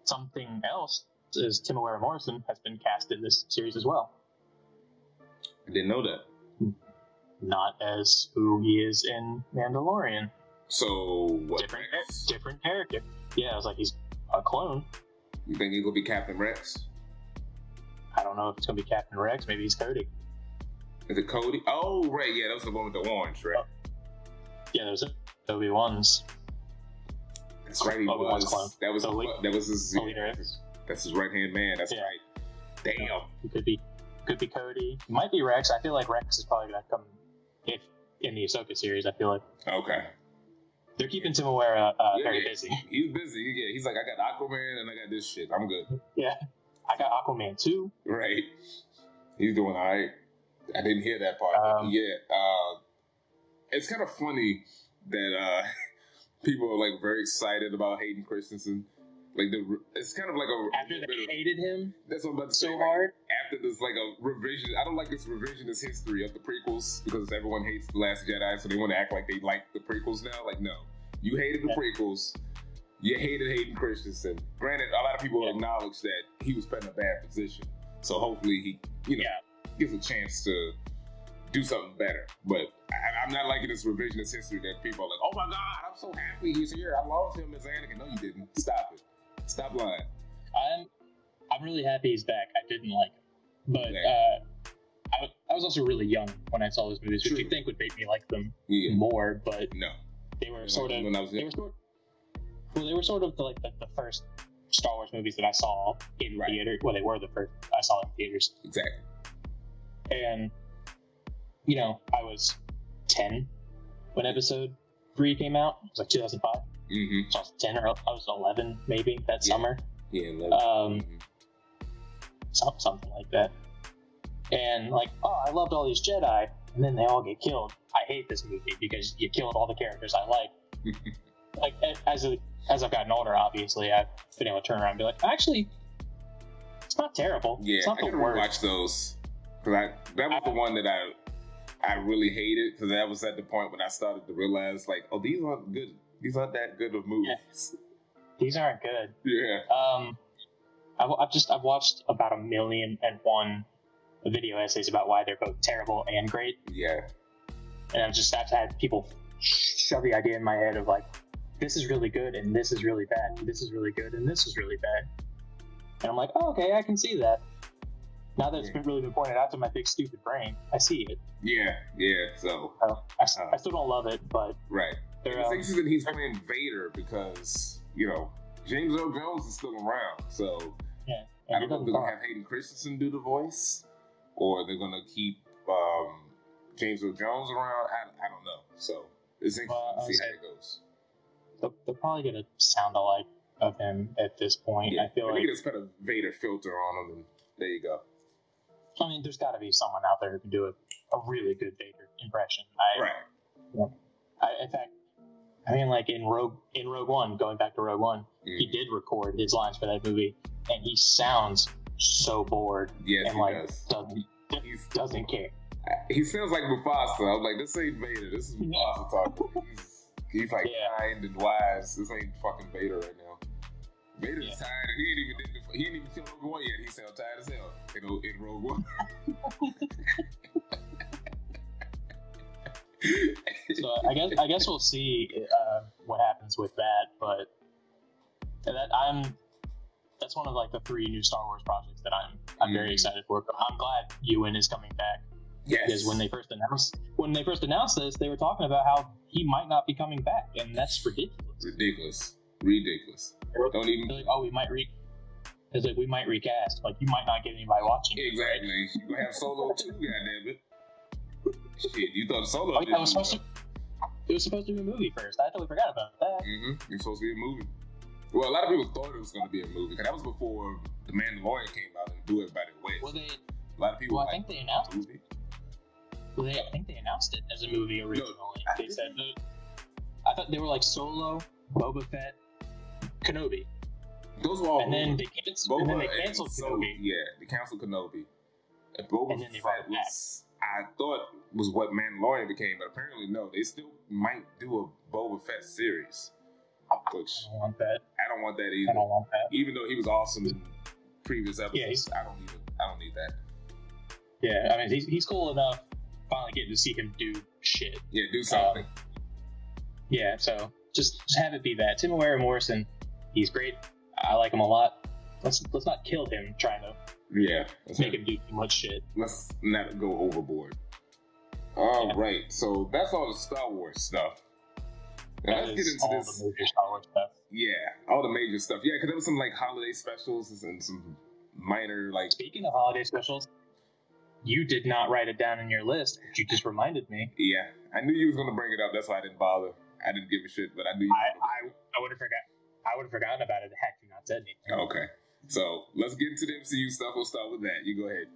Something else is Temuera Morrison has been cast in this series as well. I didn't know that. Not as who he is in Mandalorian. So what? Different character. Yeah, I was like, he's a clone. You think he's gonna be Captain Rex? I don't know if it's gonna be Captain Rex. Maybe he's Cody. Is it Cody? Oh, right. Yeah, that was the one with the orange, right? Yeah, those are Obi-Wan's. That's right. Obi-Wan's clone. That was his. Leader. That's his right hand man. That's right. Damn. He could be Cody. He might be Rex. I feel like Rex is probably gonna come if in the Ahsoka series. I feel like. Okay. They're keeping Temuera very busy. He's busy. Yeah, he's like, I got Aquaman and I got this shit. I'm good. Yeah, I got Aquaman too. Right. He's doing all right. I didn't hear that part. It's kind of funny that people are like very excited about Hayden Christensen. Like it's kind of like after they hated him. That's what I'm about to say. So hard. After this, like a revision. I don't like this revisionist history of the prequels because everyone hates The Last Jedi, so they want to act like they like the prequels now. Like, no, you hated the prequels. You hated Hayden Christensen. Granted, a lot of people acknowledge that he was put in a bad position. So hopefully he, gives a chance to do something better. But I'm not liking this revisionist history that people are like, oh my God, I'm so happy he's here. I love him as Anakin. No, you didn't. Stop it. Stop lying. I'm really happy he's back. I didn't like him, but I was also really young when I saw those movies, which you think would make me like them more. But no, they were sort of the first Star Wars movies that I saw in theater. Well, they were the first I saw in theaters. Exactly. And I was 10 when Episode 3 came out. It was like 2005. Mm-hmm. So I was 10 or I was 11 maybe that summer. Yeah, 11. Something like that. And like, I loved all these Jedi, and then they all get killed. I hate this movie because you killed all the characters I like. like as I've gotten older, obviously I've been able to turn around and be like, actually, it's not terrible. Yeah, it's not I gotta rewatch those because that was the one that I really hated because that was at the point when I started to realize like, oh, these aren't good. These aren't that good of movies. Yeah. These aren't good. Yeah. I've watched about 1,000,001 video essays about why they're both terrible and great. Yeah. And I've had people shove the idea in my head of like, this is really good and this is really bad. This is really good and this is really bad. And I'm like, oh, okay, I can see that. Now that it's been pointed out to my big stupid brain, I see it. Yeah. So I still don't love it, but right. It's interesting that he's playing Vader because James Earl Jones is still around. So yeah, I don't know if they're gonna have Hayden Christensen do the voice, or they're gonna keep James Earl Jones around. I don't know. So it's interesting to see how it goes. They're probably gonna sound alike of him at this point. Yeah. I feel like just put a Vader filter on him, and there you go. I mean, there's got to be someone out there who can do a really good Vader impression. In fact, I mean, like in Rogue One, going back to Rogue One, he did record his lines for that movie, and he sounds so bored. Yes, and he doesn't care. He sounds like Mufasa. I'm like, this ain't Vader. This is Mufasa talking. He's like kind and wise. This ain't fucking Vader right now. Vader's tired. He ain't even killed Rogue One yet. He sounds tired as hell in Rogue One. So I guess we'll see what happens with that. But that's one of like the 3 new Star Wars projects that I'm very excited for. I'm glad Ewan is coming back. Yes. Because when they first announced this, they were talking about how he might not be coming back, and that's ridiculous. Ridiculous. Don't even. They're like, oh, we might recast. Like, you might not get anybody watching. Exactly. You're gonna have Solo too, goddammit. Shit, you thought Solo? Oh, yeah, it was supposed to be a movie first. I totally forgot about that. It was supposed to be a movie. Well, a lot of people thought it was going to be a movie because that was before The Mandalorian came out and blew everybody away. Well, a lot of people. I think they announced it. Well, I think they announced it as a movie originally. No, they said I thought they were like Solo, Boba Fett, Kenobi. Those were all. And then they canceled Kenobi. Yeah, they canceled Kenobi. And Boba Fett was, I thought, was what Mandalorian became, but apparently no. They still might do a Boba Fett series. Which I don't want that. I don't want that either. I don't want that. Even though he was awesome in previous episodes, Yeah, I don't need that. Yeah, I mean he's cool enough. Finally getting to see him do shit. Yeah, do something. Yeah, so just have it be that. Tim Morrison, he's great. I like him a lot. Let's not kill him trying to make him do too much shit. Let's not go overboard. All right, so that's all the Star Wars stuff. Now let's get into all the major Star Wars stuff. Yeah, all the major stuff. Yeah, because there was some like holiday specials and some minor like. Speaking of holiday specials, you did not write it down in your list, but you just reminded me. Yeah, I knew you was gonna bring it up. That's why I didn't bother. I didn't give a shit, but I knew. I would have forgotten. I would have forgotten about it had you not said anything. Okay, so let's get into the MCU stuff. We'll start with that. You go ahead.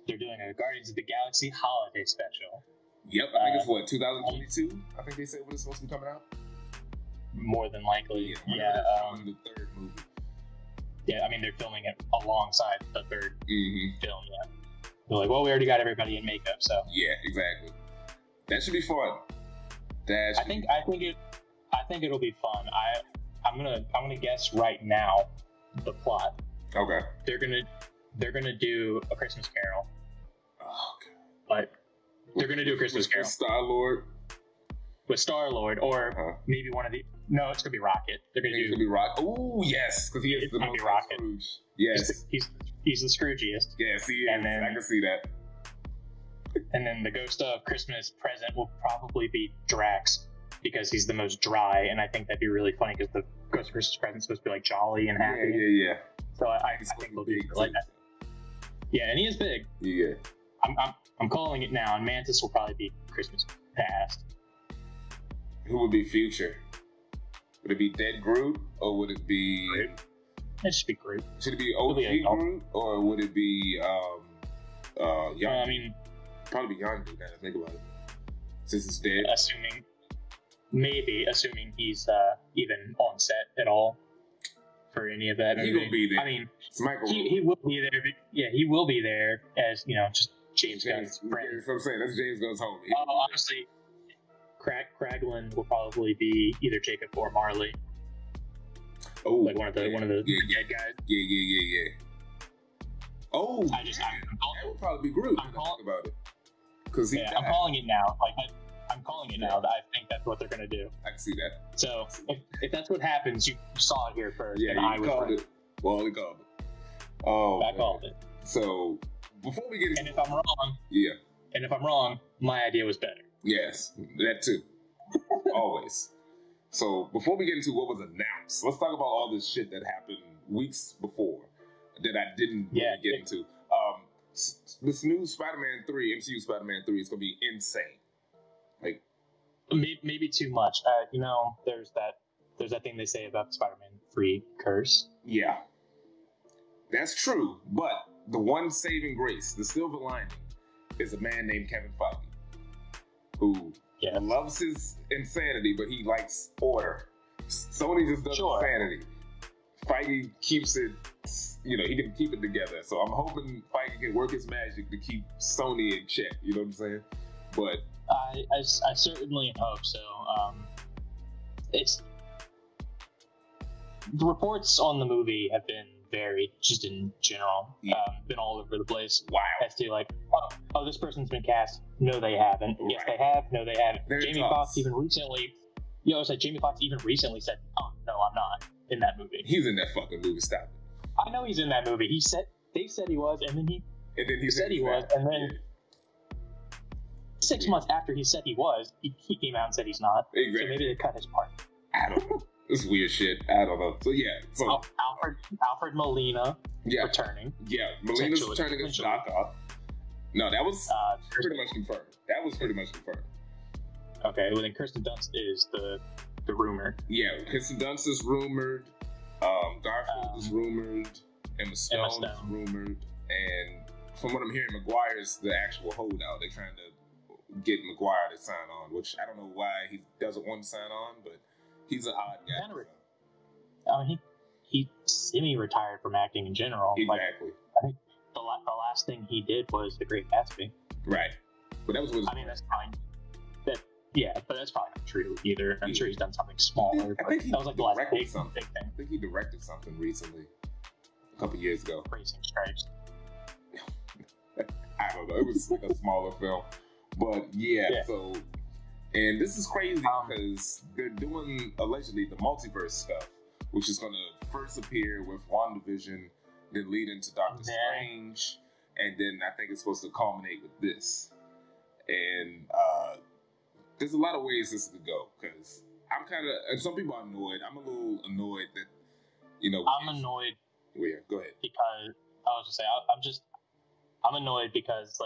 They're doing a Guardians of the Galaxy holiday special. Yep, I think it's what 2022. I think they said when it's supposed to be coming out. More than likely, yeah. The third movie. Yeah, I mean they're filming it alongside the third film. Yeah, they're like, well, we already got everybody in makeup, so. Yeah, exactly. That should be fun. I think it'll be fun. I'm gonna guess right now the plot. Okay. They're gonna do a Christmas Carol. Oh, okay. But they're gonna do a Christmas Carol. With Star-Lord, or maybe one of the. No, it's gonna be Rocket. They're gonna do. It's gonna be Rocket. Oh yes, because he is the most Rocket. Scrooge. Yes, he's the Scroogiest. Yes, he is. And I can see that. And then the Ghost of Christmas Present will probably be Drax because he's the most dry, and I think that'd be really funny because the Ghost of Christmas Present is supposed to be like jolly and happy. Yeah. So I think they'll do like that. Yeah, and he is big. Yeah. I'm calling it now, and Mantis will probably be Christmas Past. Who would be Future? Would it be Dead Groot, or would it be? It should be Groot. Should it be OG Groot, or would it be Young? I mean, probably be Young Groot. Now that I think about it, since it's dead. maybe, assuming he's even on set at all for any of that. He gonna be there. I mean, Michael. he will be there. But yeah, he will be there as just James Gunn's friend. Yeah, that's what I'm saying. That's James Gunn's homie. Honestly, Kraglin will probably be either Jacob or Marley. Oh, like one of the dead guys. Yeah. Oh, that would probably be Groot. I'm calling about it because I'm calling it now. I'm calling it now. That I think that's what they're gonna do. I can see that. So if that's what happens, you saw it here first. Yeah, and I was called right. it. Well, he called it. Oh, I called it. So before we get into and if I'm wrong, and if I'm wrong, my idea was better. Yes, that too. Always. So before we get into what was announced, let's talk about all this shit that happened weeks before that I didn't really get into. This new Spider-Man 3, MCU Spider-Man 3 is going to be insane. Like, maybe too much. There's that thing they say about Spider-Man 3 curse. Yeah, that's true. But the one saving grace, the silver lining, is a man named Kevin Feige, who loves his insanity, but he likes order. Sony just does insanity. Feige keeps it, he can keep it together. So I'm hoping Feige can work his magic to keep Sony in check. You know what I'm saying? But I certainly hope so. The reports on the movie have been varied, just in general. Been all over the place. Wow. As to this person's been cast. No, they haven't. Right. Yes, they have. No, they haven't. Jamie Foxx even recently. Jamie Foxx even recently said, "Oh no, I'm not in that movie." He's in that fucking movie. Stop it. I know he's in that movie. They said he was, and then he said he was, and then 6 months after he said he was, he came out and said he's not. Exactly. So maybe they cut his part. I don't know. This weird shit. I don't know. So Alfred Molina returning. Yeah, Molina's returning as Doc Ock. No, that was pretty much confirmed. Okay, well then Kirsten Dunst is the rumor. Yeah, Kirsten Dunst is rumored. Garfield is rumored. Emma Stone is rumored. And from what I'm hearing, McGuire's the actual holdout. They're trying to get McGuire to sign on, which I don't know why he doesn't want to sign on, but he's an odd guy. He semi-retired from acting in general. Exactly. I think the last thing he did was The Great Gatsby. Right. But that was with that's fine. But that's probably not true either. I'm sure he's done something smaller. I think that was like the last big thing. I think he directed something recently, a couple years ago. Racing Stripes. I don't know. It was like a smaller film, but so. And this is crazy because they're doing allegedly the multiverse stuff, which is going to first appear with WandaVision, then lead into Doctor Strange, and then I think it's supposed to culminate with this. And there's a lot of ways this could go because I'm kind of, and some people are annoyed. I'm a little annoyed that, I'm annoyed. Yeah, go ahead. Because I was going to say, I'm annoyed because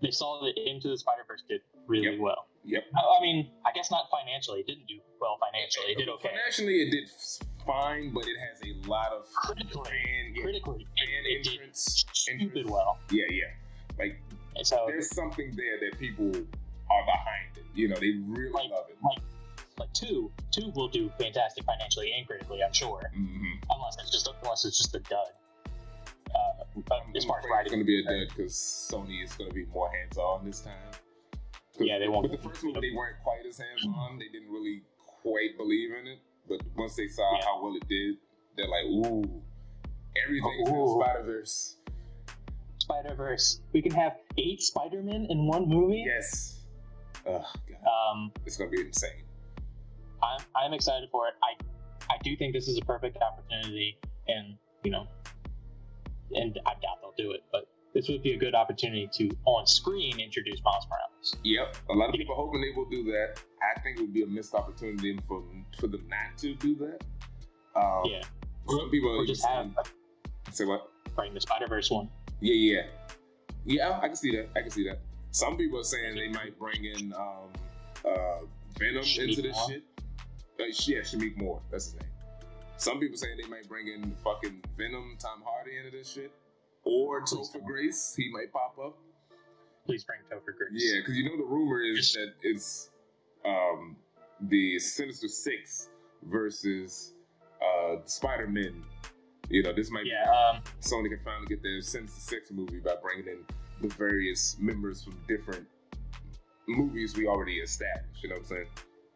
they saw that Into the Spider-Verse did really well. Yep. I mean, I guess not financially. It didn't do well financially. It did okay. Financially, it did fine, but it has a lot of critically, it did stupid interest. Well. Yeah. Like, so there's something there that people are behind it. They really love it. Like two will do fantastic financially and critically, I'm sure. Mm-hmm. Unless it's just a dud. As far as writing, it's going to be a dud because Sony is going to be more hands-on this time. Yeah, they won't. But the first movie, they weren't quite as hands-on. They didn't really quite believe in it. But once they saw how well it did, they're like, ooh, everything's in Spider-Verse. Spider-Verse. We can have 8 Spider-Men in one movie? Yes. Oh, God. It's going to be insane. I'm excited for it. I do think this is a perfect opportunity, and, and I doubt they'll do it, but this would be a good opportunity to, on screen, introduce Miles Morales. Yep. A lot of people hoping they will do that. I think it would be a missed opportunity for them not to do that. Some people or just have... Say what? Bring the Spider-Verse one. Yeah, I can see that. Some people are saying they might bring in Venom into this shit. Shameik Moore. That's his name. Some people saying they might bring in fucking Venom, Tom Hardy into this shit. Or Topher Grace, he might pop up. Please bring Topher Grace. Yeah, because the rumor is that it's the Sinister Six versus Spider-Man. You know, this might be Sony can finally get their Sinister Six movie by bringing in the various members from different movies we already established. You know what I'm saying?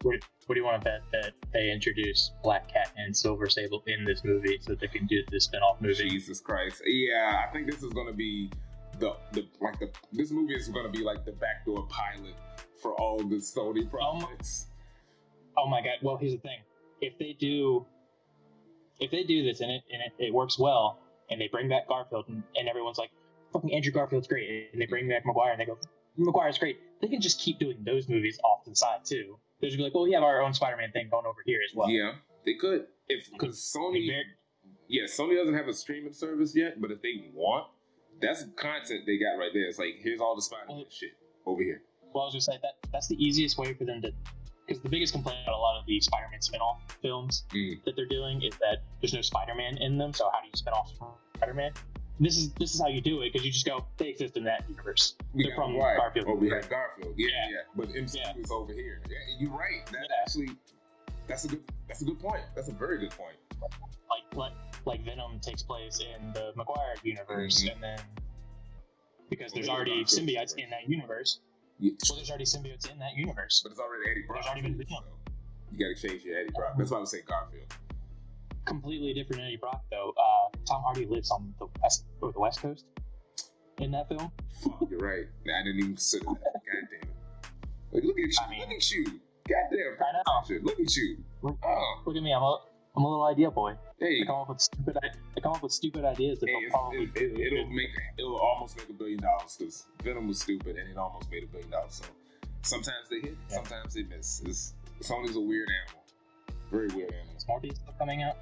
What do you want to bet that they introduce Black Cat and Silver Sable in this movie so that they can do the spin-off movie? Jesus Christ! Yeah, I think this is going to be this movie is going to be like the backdoor pilot for all the Sony projects. Oh my God! Well, here's the thing: if they do this and it works well, and they bring back Garfield, and everyone's like, "Fucking Andrew Garfield's great," and they bring back Maguire, and they go, "Maguire's great," they can just keep doing those movies off to the side too. They'll just be like, "Well, we have our own Spider-Man thing going over here as well." Yeah, they could because Sony doesn't have a streaming service yet, but if they want, that's content they got right there. It's like, here's all the Spider-Man shit over here. Well, I was gonna say that's the easiest way for them to, because the biggest complaint about a lot of the Spider-Man spin-off films that they're doing is that there's no Spider-Man in them. So how do you spin off Spider-Man? This is how you do it, because you just go, they exist in that universe. They're from Garfield. Oh, we have Garfield. Yeah. But MCU is over here. Yeah, you're right. That's a good point. That's a very good point. Like Venom takes place in the Maguire universe, and then because there's already symbiotes in that universe. Yeah. Well, there's already symbiotes in that univerence. But it's already Eddie Brock. There's already been so you got to change your Eddie Brock. That's why I would say Garfield. Completely different Eddie Brock, though. Tom Hardy lives on the West Coast in that film. Fuck, you're right. I didn't even consider that. God damn it. Like, look at you. Look at you. God damn. I know. Look at you. Look at me. I'm a little idea boy. Hey. I come up with stupid ideas that it'll almost make $1 billion because Venom was stupid and it almost made $1 billion. So sometimes they hit, sometimes they miss. Sony's a weird animal. Very weird animal. Is Morbius still coming out?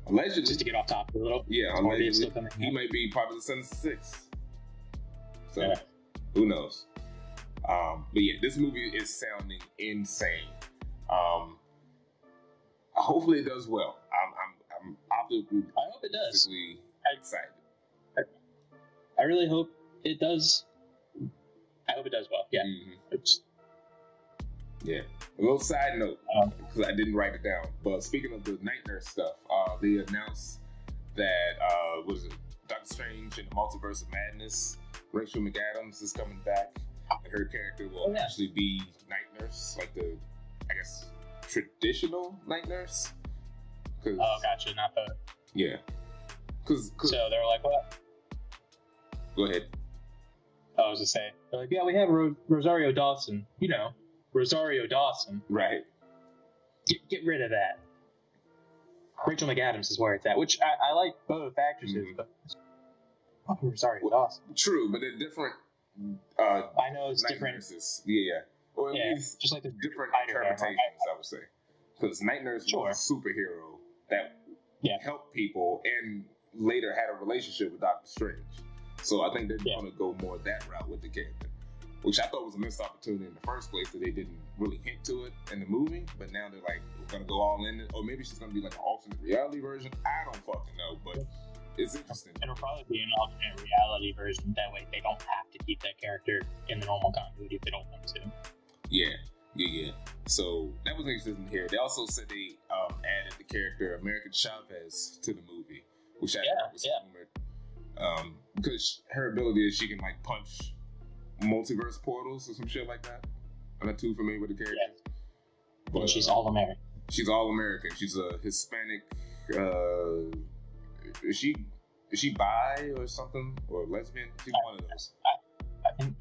Allegedly. Just to get off topic a little. Yeah, allegedly. He might be part of the Sinister Six. So, who knows? But yeah, this movie is sounding insane. Hopefully it does well. I'm optimistically I hope it does. Excited. I really hope it does. I hope it does well. Yeah. Yeah. A little side note, because I didn't write it down. But speaking of the Night Nurse stuff, they announced that Doctor Strange in the Multiverse of Madness, Rachel McAdams is coming back, and her character will actually be Night Nurse, like the, I guess, traditional Night Nurse. Gotcha. Not the. Yeah. Cause so they're like, what? Go ahead. I was just saying, they're like, yeah, we have Rosario Dawson. You know, Rosario Dawson. Right. Get rid of that. Rachel McAdams is where it's at, which I like both actresses, but fucking Rosario Dawson. True, but they're different. I know it's different. Nurses. Yeah. Or at least just like the different interpretations, I would say. Because Night Nurse was a superhero that helped people and later had a relationship with Doctor Strange. So I think they're going to go more that route with the character, which I thought was a missed opportunity in the first place, that they didn't really hint to it in the movie. But now they're like, we're going to go all in it. Or maybe she's going to be like an alternate reality version. I don't fucking know, but it's interesting. It'll probably be an alternate reality version. That way they don't have to keep that character in the normal continuity if they don't want to. Yeah. So that was interesting here. They also said they added the character American Chavez to the movie, which I was rumored. Because her ability is she can like punch multiverse portals or some shit like that. I'm not too familiar with the character. Yeah. But she's all American. She's all American. She's a Hispanic. Is she bi or something, or lesbian? She's one of those. I think.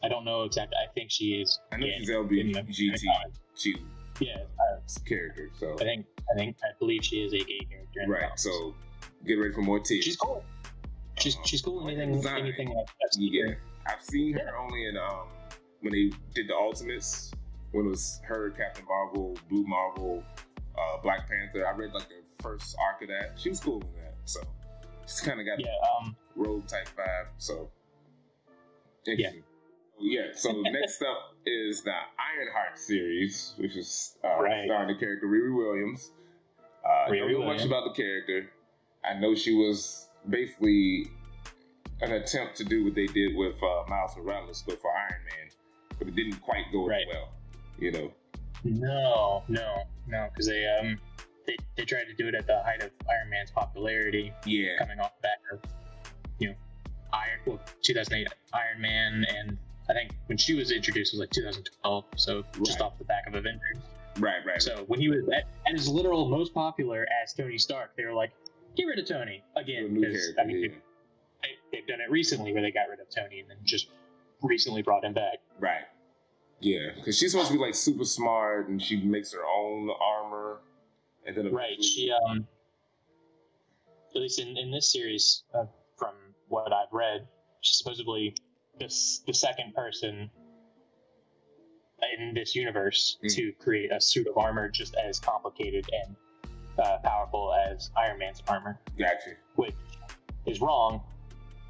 I don't know exactly. I think she is. I know she's LGBTQ. Character. So I believe she is a gay character. Right. So get ready for more tears. She's cool. She's cool. Anything like that. Yeah. I've seen her only in when they did the Ultimates, when it was her, Captain Marvel, Blue Marvel, Black Panther. I read like the first arc of that. She was cool in that. So she's kind of got a rogue type vibe. So interesting. So next up is the IRONHEART series, which is starring the character Riri Williams. I don't know much about the character. I know she was basically an attempt to do what they did with Miles Morales, but for Iron Man, but it didn't quite go as well. You know. No, because they tried to do it at the height of Iron Man's popularity. Yeah. Coming off the back of 2008 Iron Man, and I think when she was introduced it was like 2012, so just off the back of Avengers. Right. So when he was at his literal most popular as Tony Stark, they were like, get rid of Tony again, because I mean they've done it recently where they got rid of Tony and then just recently brought him back. Right. Yeah, because she's supposed to be like super smart and she makes her own armor, and then she at least in this series, from what I've read, she's supposedly the second person in this universe to create a suit of armor just as complicated and powerful as Iron Man's armor. Gotcha. Which is wrong,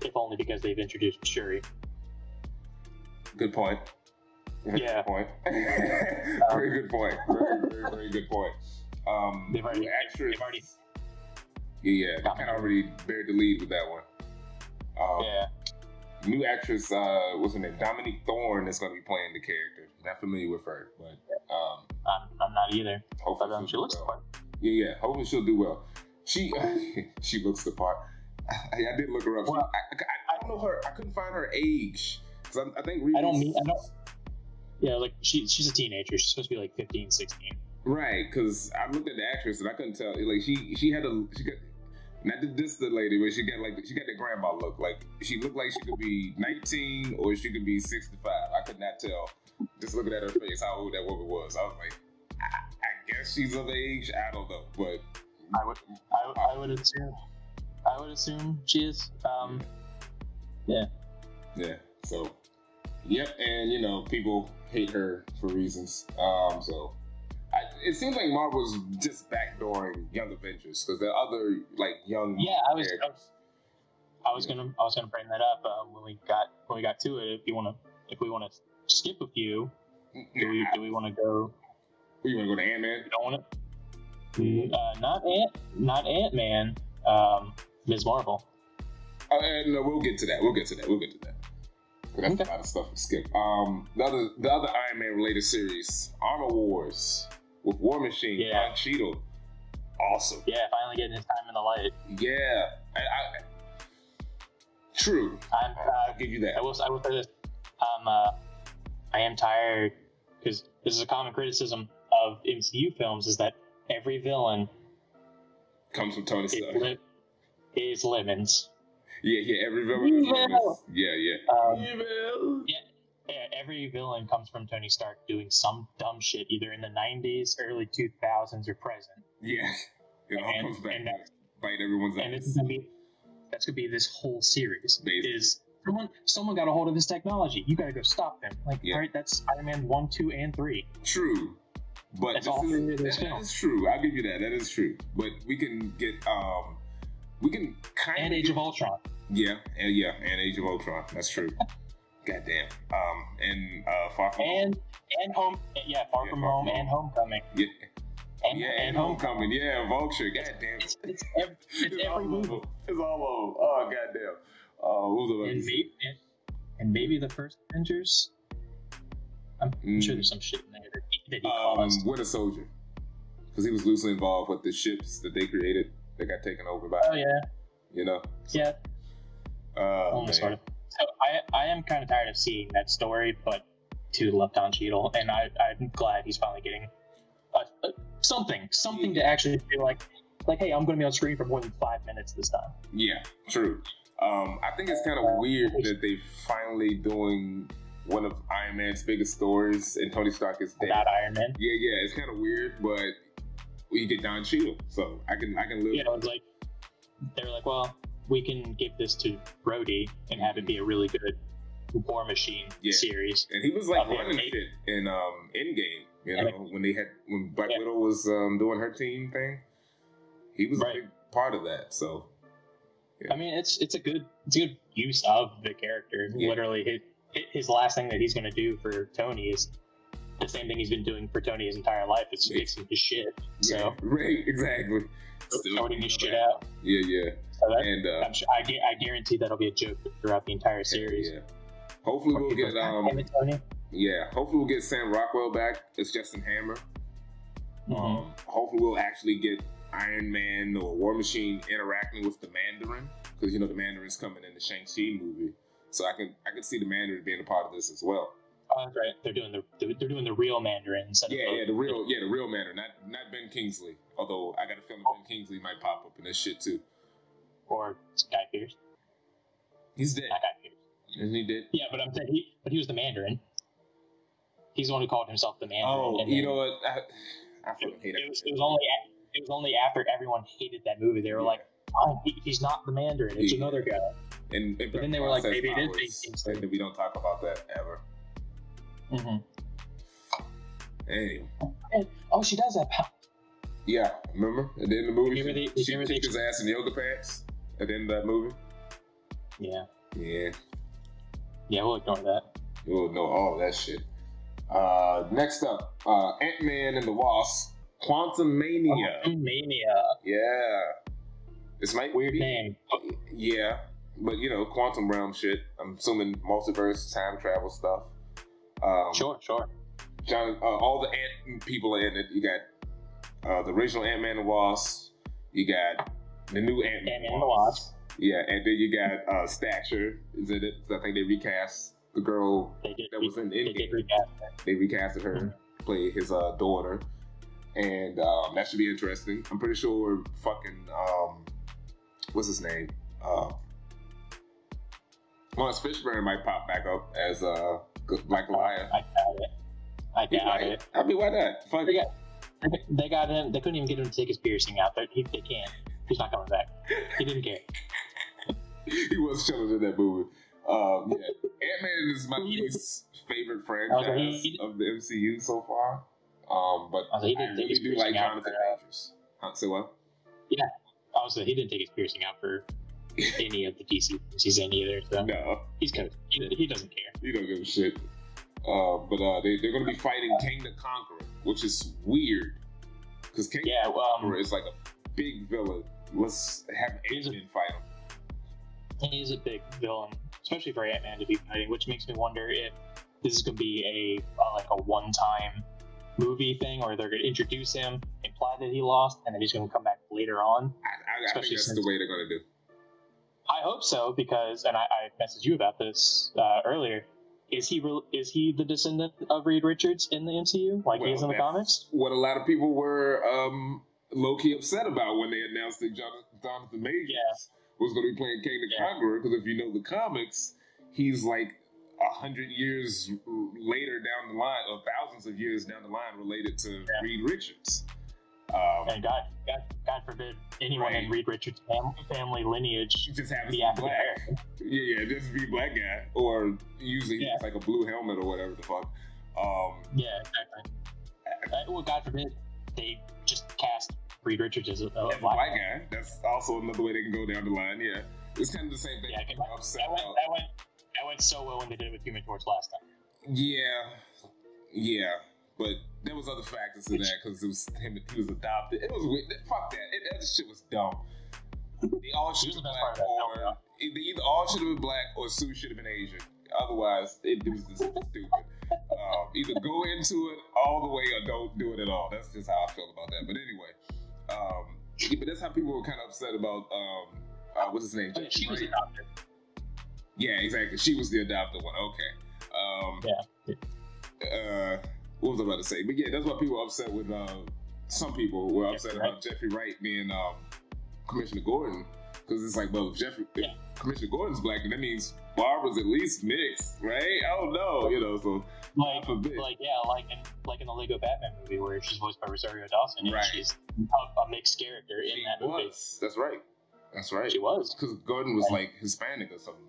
if only because they've introduced Shuri. Good point. Yeah. Good point. Very good point. Very good point. They've already. Yeah, they kind of already buried the lead with that one. New actress, what's her name? Dominique Thorne is going to be playing the character. Not familiar with her, but I'm not either. Hopefully she looks the part. Yeah. Hopefully she'll do well. She looks the part. I did look her up. Well, I don't know her. I couldn't find her age. I think I don't. Yeah, like she's a teenager. She's supposed to be like 15, 16. Right, because I looked at the actress and I couldn't tell. Like she got not to diss the lady, but she got the grandma look. Like she looked like she could be 19 or she could be 65. I could not tell. Just looking at her face, how old that woman was. I was like, I guess she's of age. I don't know, but I would assume she is. Yeah. So, yep, and people hate her for reasons. So. It seems like Marvel's just backdooring Young Avengers because the other young. Yeah, I was gonna bring that up when we got to it. If we want to skip a few, do we want to go? You want to go to Ant-Man? You don't want to. Not Ant-Man. Ms. Marvel. No, we'll get to that. That's a lot of stuff to skip. The other Iron Man related series, Armor Wars. With War Machine, Don Cheadle. Awesome. Yeah, finally getting his time in the light. Yeah. True. I'll give you that. I will say this. I am tired, because this is a common criticism of MCU films, is that every villain comes from Tony Stark. Is lemons. Yeah, every villain is lemons. Every villain comes from Tony Stark doing some dumb shit, either in the 90s, early 2000s, or present. Yeah. It all comes back to bite everyone's ass. And that's gonna be this whole series. Basically. Is someone got a hold of this technology. You gotta go stop them. Alright, that's Iron Man 1, 2, and 3. True. But that's all three of those films. That is true. I'll give you that. That is true. But we can get we can kind of And Age of Ultron. Yeah, and Age of Ultron. That's true. Goddamn. And Far From Home. And Home. Yeah, Far From Home and Homecoming. Yeah. And Homecoming. Yeah, Vulture. Goddamn. It's every movie. It's all over. Oh, goddamn. What was and maybe the first Avengers. I'm sure there's some shit in there that he caused. Winter Soldier. Because he was loosely involved with the ships that they created that got taken over by. Oh, yeah. So, yeah. Almost sort of. So I am kind of tired of seeing that story, but to love Don Cheadle, and I'm glad he's finally getting something to actually be like, hey, I'm going to be on screen for more than 5 minutes this time. Yeah, true. I think it's kind of weird that they're finally doing one of Iron Man's biggest stories, and Tony Stark is dead. Without Iron Man. Yeah, it's kind of weird, but we get Don Cheadle, so I can live. It's like they were like, well, we can give this to Brody and have it be a really good War Machine series. And he was running shit in Endgame, when Black Widow was doing her team thing. He was a big part of that. So I mean, it's a good use of the character. Literally, his last thing that he's going to do for Tony is the same thing he's been doing for Tony his entire life. It's fixing his shit. So right, exactly. Sorting his shit out. Yeah. So I guarantee that'll be a joke throughout the entire series. Yeah. Hopefully we'll get Tony. Yeah, hopefully we'll get Sam Rockwell back as Justin Hammer. Hopefully we'll actually get Iron Man or War Machine interacting with the Mandarin, because you know the Mandarin's coming in the Shang-Chi movie, so I can see the Mandarin being a part of this as well. Oh, that's right. They're doing the real Mandarin instead of the real Mandarin, not Ben Kingsley. Although I got a feeling Ben Kingsley might pop up in this shit too. Or Guy Pearce. He's dead. Not Guy Pearce. Isn't he dead? Yeah, but I'm saying he was the Mandarin. He's the one who called himself the Mandarin. Oh, you know what? I fucking hate it. It was only after everyone hated that movie they were like, oh, he's not the Mandarin. It's another guy. And but then they were like, maybe it is Kingsley. And we don't talk about that ever. Anyway. Oh, she does that. Yeah, remember? At the end of the movie, she kicked his ass in yoga pants at the end of that movie. Yeah. Yeah. Yeah, we'll ignore that. We'll know all of that shit. Next up, Ant-Man and the Wasp, Quantumania. Yeah. This might weird be, name. Yeah, but you know, quantum realm shit. I'm assuming multiverse, time travel stuff. Sure. John, all the Ant people are in it. You got the original Ant-Man and the Wasp. You got the new Ant-Man and the Wasp. Yeah, and then you got Stature is in it. So I think they recast the girl that was in Endgame. They recasted her to play his daughter, and that should be interesting. I'm pretty sure fucking what's his name? Lawrence Fishburne might pop back up as like Raya. I doubt it. I mean, why not? Fuck. They got him. They couldn't even get him to take his piercing out. They can't. He's not coming back. He didn't care. He was chilling in that movie. Yeah, Ant-Man is my least favorite franchise of the MCU so far. But I really do like Jonathan Majors. Say what? Yeah, also he didn't take his piercing out for any of the DC he's in either. So no, he's good. He doesn't care. He don't give a shit. But they're going to be fighting King the Conqueror, which is weird because King the Conqueror is like a big villain. Let's have Ant-Man fight him. He's a big villain, especially for Ant-Man to be fighting, which makes me wonder if this is going to be a one-time movie thing, or they're going to introduce him, imply that he lost, and then he's going to come back later on. I think that's the way they're going to do. I hope so, because, and I messaged you about this earlier, is he the descendant of Reed Richards in the MCU, like he is in the comics? What a lot of people were low-key upset about when they announced that Jonathan Majors was going to be playing King the Conqueror, because if you know the comics, he's like 100 years later down the line, or thousands of years down the line, related to Reed Richards. And God forbid anyone in Reed Richards' family lineage just have to be be black. Yeah, just be black guy, or usually he has like a blue helmet or whatever the fuck. Yeah, exactly. Well, God forbid they just cast Reed Richards as a black guy. That's also another way they can go down the line. Yeah, it's kind of the same thing. Yeah, that went so well when they did it with Human Torch last time. Yeah, but there was other factors to that, because it was him. He was adopted. It was weird. Fuck that. That shit was dumb. They all should have been black, or they either all should have been black, or Sue should have been Asian. Otherwise, it was just stupid. Either go into it all the way or don't do it at all. That's just how I feel about that. But anyway, but that's how people were kind of upset about what's his name? She was adopted. Yeah, exactly. She was the adopted one. Okay. What was I about to say? But yeah, that's why people were upset with. Some people were upset about Jeffrey Wright being Commissioner Gordon, because it's like, well, if Commissioner Gordon's black, then that means Barbara's at least mixed, right? I don't know, so like in the Lego Batman movie, where she's voiced by Rosario Dawson, and she's a mixed character in that movie. That's right. She was, because Gordon was like Hispanic or something.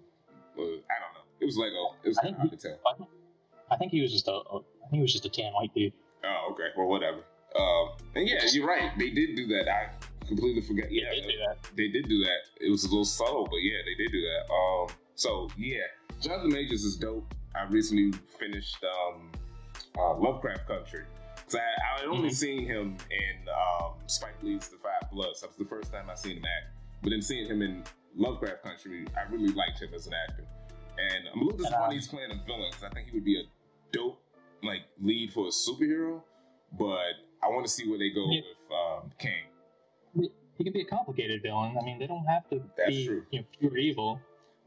I don't know. It was kind of hard to tell. I think he was just a tan white dude. Oh, okay. Well, whatever. And yeah, you're right. They did do that. I completely forgot. Yeah, they did do that. They did do that. It was a little subtle, but yeah, they did do that. So yeah, Jonathan Majors is dope. I recently finished Lovecraft Country. So I had only seen him in Spike Lee's The Five Bloods. That was the first time I seen him act. But then seeing him in Lovecraft Country, I really liked him as an actor. And I'm a little disappointed he's playing a villain, because I think he would be dope like lead for a superhero, but I want to see where they go with Kang. He could be a complicated villain. I mean, they don't have to be pure evil.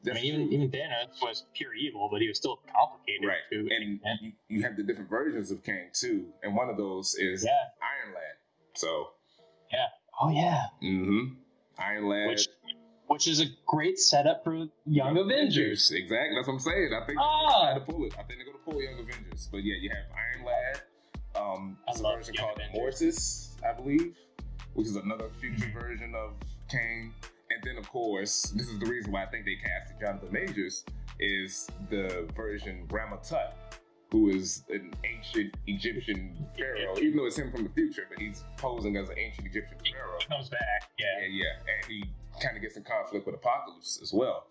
That's I mean, even Thanos was pure evil, but he was still complicated. Right. Too. And you have the different versions of Kang too, and one of those is Iron Lad. So. Yeah. Oh yeah. Mm-hmm. Iron Lad. Which is a great setup for Young Avengers. Exactly. That's what I'm saying. I think they're going to pull it. I think they're going to pull Young Avengers. But yeah, you have Iron Lad. There's a version called Mortis, I believe, which is another future version of Kang. And then, of course, this is the reason why I think they casted Jonathan Majors, is the version Ramatut, who is an ancient Egyptian pharaoh, even though it's him from the future, but he's posing as an ancient Egyptian pharaoh. He comes back, Yeah. And he kind of gets in conflict with Apocalypse as well.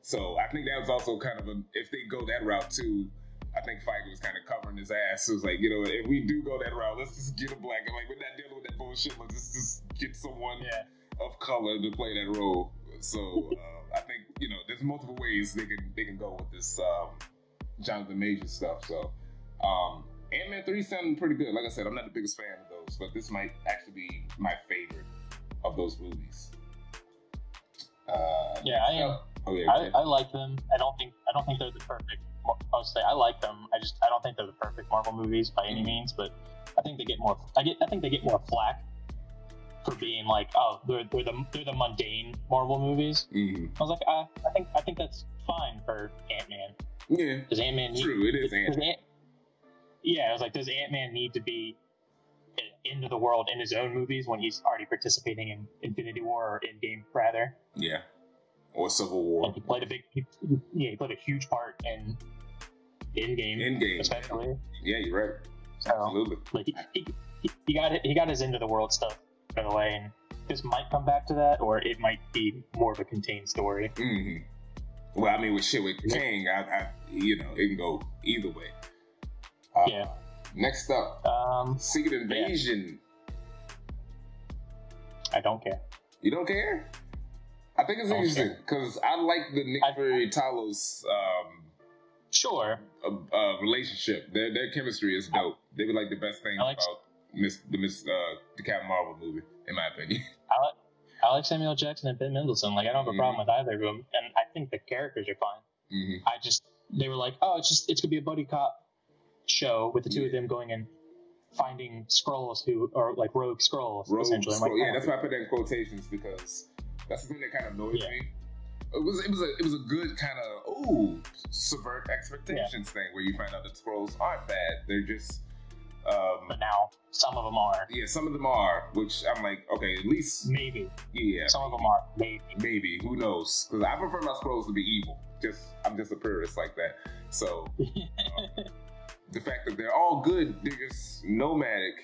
So I think that was also kind of if they go that route too, I think Feige was kind of covering his ass. It was like, if we do go that route, let's just get a black. I'm like, we're not dealing with that bullshit. Let's just get someone of color to play that role. So I think there's multiple ways they can go with this Jonathan Majors stuff. So Ant-Man 3 sounded pretty good. Like I said, I'm not the biggest fan of those, but this might actually be my favorite of those movies. I like them. I don't think they're the perfect. I would say I like them. I don't think they're the perfect Marvel movies by any means, but I think they get more. I think they get more flack for being like, they're the mundane Marvel movies. Mm-hmm. I was like, I think that's fine for Ant-Man. Yeah, does Ant-Man true? It is Ant-Man. I was like, does Ant-Man need to be into the world in his own movies when he's already participating in Infinity War or Endgame rather? Yeah, or Civil War. And he played a huge part in Endgame, especially. Yeah, you're right. So, absolutely. Like he got his into the world stuff out of the way, and this might come back to that, or it might be more of a contained story. Mm-hmm. Well, I mean, with Kang, it can go either way. Next up, Secret Invasion. I don't care. You don't care? I think it's interesting because I like the Nick Fury Talos relationship. Their chemistry is dope. They were like the best thing about the Captain Marvel movie, in my opinion. I like Samuel Jackson and Ben Mendelsohn. Like, I don't have a problem with either of them, and I think the characters are fine. Mm-hmm. They were like, it's gonna be a buddy cop show with the two of them going and finding Skrulls who are like rogue Skrulls, essentially. That's why I put that in quotations, because that's the thing that kind of annoys me. It was a good kind of subvert expectations thing where you find out that Skrulls aren't bad. They're just but now some of them are. Yeah, some of them are, which I'm like, okay, at least maybe. Yeah, some of them are. Maybe. Who knows? Because I prefer my Skrulls to be evil. I'm just a purist like that. So the fact that they're all good, they're just nomadic,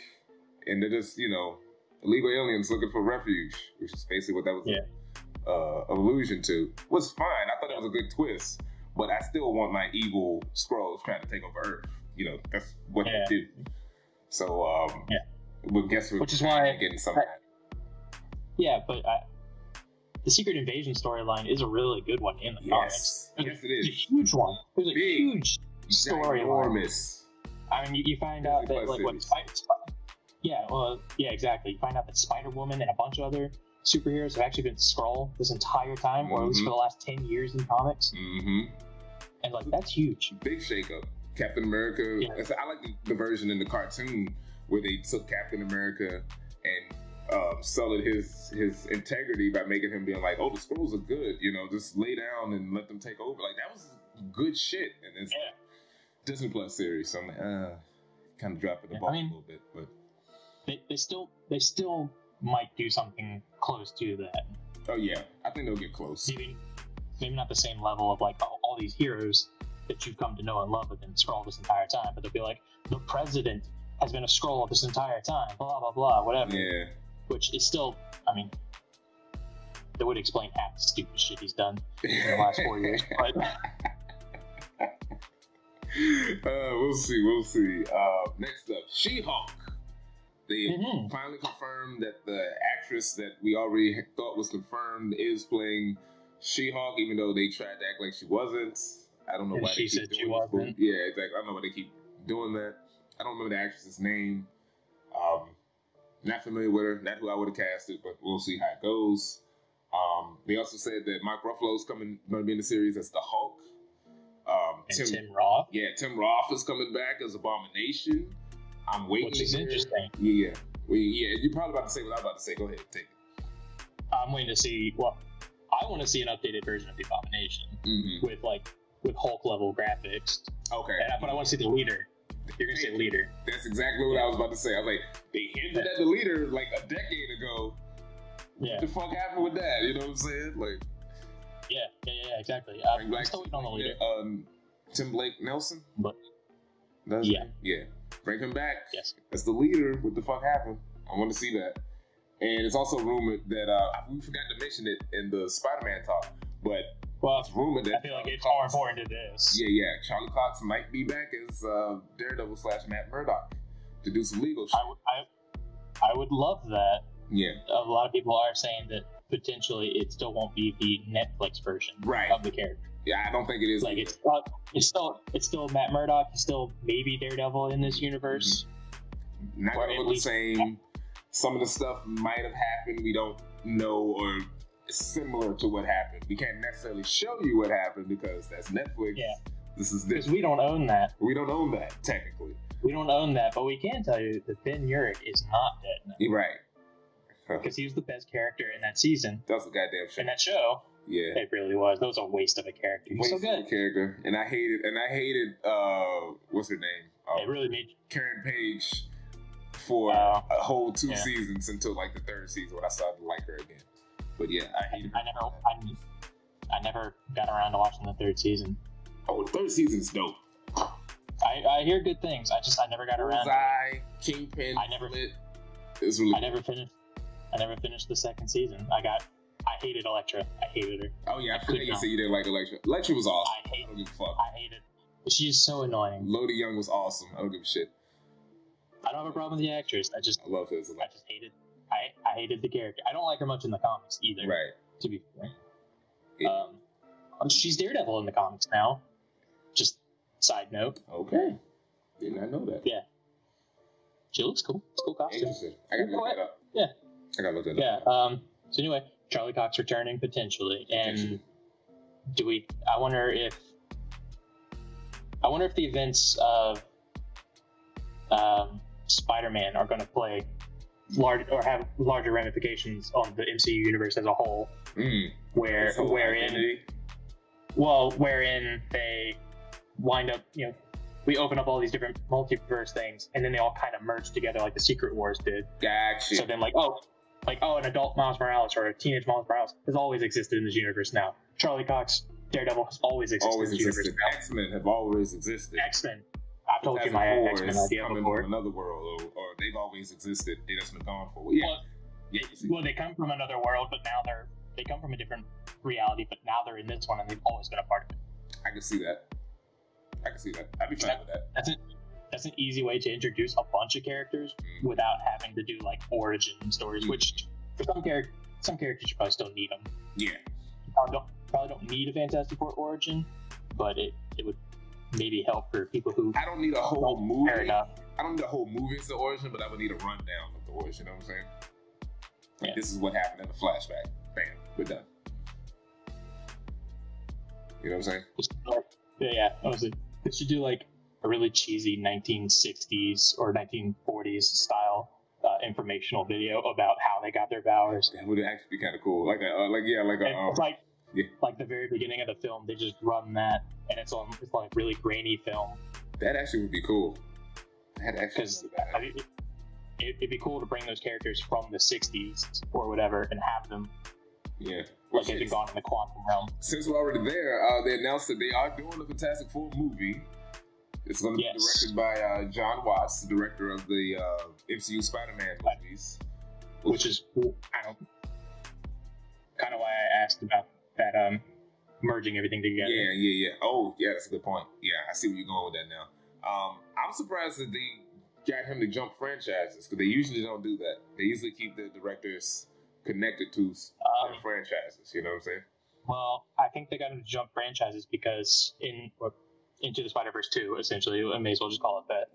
and they're just illegal aliens looking for refuge, which is basically what that was an allusion to, was fine. I thought that was a good twist, but I still want my evil Skrulls trying to take over Earth. That's what they do. So, we'll guess which is why getting some of that. Yeah, but the Secret Invasion storyline is a really good one in the comics. Yes, it is. It's a huge one. There's a huge storyline. Enormous. I mean, you find out that exactly. You find out that Spider-Woman and a bunch of other superheroes have actually been Skrull this entire time, or at least for the last 10 years in comics. Mm-hmm. And that's huge. Big shakeup. Captain America. I like the version in the cartoon where they took Captain America and sullied his integrity by making him being like, the Skrulls are good, just lay down and let them take over. Like, that was good shit. And it's Disney Plus series, so I'm like, kind of dropping the ball a little bit, but they still might do something close to that. Oh yeah, I think they'll get close. Maybe not the same level of like all these heroes that you've come to know and love have been Skrull this entire time, but they'll be like, the president has been a Skrull this entire time, blah blah blah, whatever. Yeah. Which is still, I mean, that would explain half the stupid shit he's done in the last 4 years. But we'll see. Next up, She-Hulk. They finally confirmed that the actress that we already thought was confirmed is playing She-Hulk, even though they tried to act like she wasn't. I don't know And why she they keep said she doing this. wasn't. Yeah, exactly. I don't know why they keep doing that. I don't remember the actress's name. Not familiar with her. Not who I would have casted, but we'll see how it goes. They also said that Mark Ruffalo's going to be in the series as the Hulk. Tim Roth. Yeah, Tim Roth is coming back as Abomination. I'm waiting. Which is interesting. Yeah. You're probably about to say what I'm about to say. Go ahead, take it. I'm waiting to see. Well, I want to see an updated version of the Abomination with Hulk level graphics. Okay. But I want to see the leader. You're gonna say leader. That's exactly what I was about to say. I was like, they hinted at the leader like a decade ago. Yeah. What the fuck happened with that? You know what I'm saying? Like. Yeah, exactly. I'm still waiting on the leader. Tim Blake Nelson. But yeah. Bring him back. Yes. As the leader. What the fuck happened? I want to see that. And it's also rumored that we forgot to mention it in the Spider-Man talk, but it's rumored that I feel like it's more important to this. Yeah. Charlie Cox might be back as Daredevil / Matt Murdock to do some legal shit. I would love that. Yeah. A lot of people are saying that potentially it still won't be the Netflix version of the character. Yeah, I don't think it is. Like it's still Matt Murdock. He's still maybe Daredevil in this universe. Not gonna look the same. Some of the stuff might have happened. We don't know, or it's similar to what happened. We can't necessarily show you what happened because that's Netflix. Yeah. This is because we don't own that. We don't own that technically. We don't own that, but we can tell you that Ben Urich is not dead now. You're right. Because he was the best character in that season. That was a goddamn show. In that show. Yeah. It really was. That was a waste of a character. He's so good. Of a character. And I hated what's her name? It really made Karen Page for a whole 2 seasons until like the 3rd season when I started to like her again. But yeah, I hated her. I never got around to watching the 3rd season. Oh, the 3rd season's dope. I hear good things. I never got around to it. Kingpin. I never finished the 2nd season. I hated Elektra. I hated her. Oh yeah, I forgot you said you didn't like Elektra. Elektra was awesome. I don't give a fuck. I hate it. She's so annoying. Lodi Young was awesome. I don't give a shit. I don't have a problem with the actress. I love her. I just hated. I hated the character. I don't like her much in the comics either. Right. To be fair. She's Daredevil in the comics now. Just side note. Okay. Did not know that. Yeah. She looks cool. It's a cool costume. Interesting. I gotta look that up. Yeah. I gotta look that up. Yeah. So anyway, Charlie Cox returning potentially, and I wonder if the events of Spider-Man are going to play have larger ramifications on the MCU universe as a whole. Wherein they wind up, we open up all these different multiverse things, and then they all kind of merge together like the Secret Wars did. Gotcha. So then, an adult Miles Morales or a teenage Miles Morales has always existed in this universe now. Charlie Cox, Daredevil has always existed in this universe now. X-Men have always existed. X-Men. I've told you my X-Men idea before. From another world, or they've always existed. They just been gone for. Well, they come from another world, but now they come from a different reality, but now they're in this one, and they've always been a part of it. I can see that. I'd be fine with that. That's an easy way to introduce a bunch of characters without having to do like origin stories, which for some characters you probably still need them. Yeah. You probably don't need a Fantastic Four origin, but it would maybe help for people who. I don't need a whole movie. I don't need a whole movie as the origin, but I would need a rundown of the origin. You know what I'm saying? Like this is what happened in the flashback. Bam, we're done. You know what I'm saying? Yeah. They should do like a really cheesy 1960s or 1940s style informational video about how they got their powers. That would actually be kind of cool. Like the very beginning of the film, they just run that, and it's like really grainy film. That actually would be cool. It'd be cool to bring those characters from the 60s or whatever and have them. Yeah. Like they've been gone in the quantum realm. Since we're already there, they announced that they are doing a Fantastic Four movie. It's going to be directed by John Watts, the director of the MCU Spider-Man movies. Which is kind of why I asked about that merging everything together. Yeah. Oh, yeah, that's a good point. Yeah, I see where you're going with that now. I'm surprised that they got him to jump franchises, because they usually don't do that. They usually keep the directors connected to franchises, you know what I'm saying? Well, I think they got him to jump franchises because Into the Spider-Verse 2, essentially, I may as well just call it that.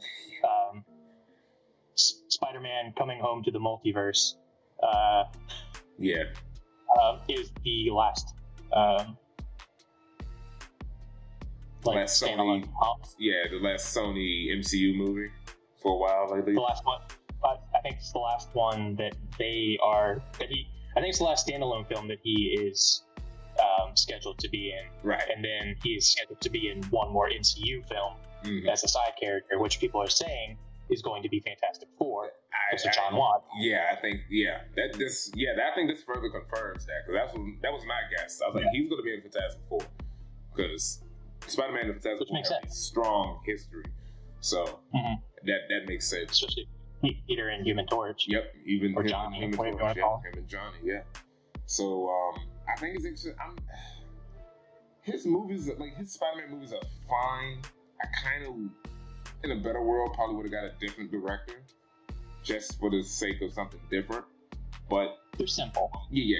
Spider-Man coming home to the multiverse. Is the last. Last Sony, the last Sony MCU movie for a while lately. The last one, I think it's the last one that they are. I think it's the last standalone film that he is scheduled to be in. Right. And then he is scheduled to be in one more MCU film as a side character, which people are saying is going to be Fantastic Four. John Watt. I think this further confirms that, because that was my guess. I was like, he's going to be in Fantastic Four because Spider-Man and Fantastic Four have a strong history, so that makes sense. Especially Peter and Human Torch. Yep, even or Johnny, Human Torch, him and Johnny. Yeah. So I think it's interesting. His movies, like his Spider-Man movies, are fine. I kind of, in a better world, probably would have got a different director, just for the sake of something different. But they're simple. Yeah.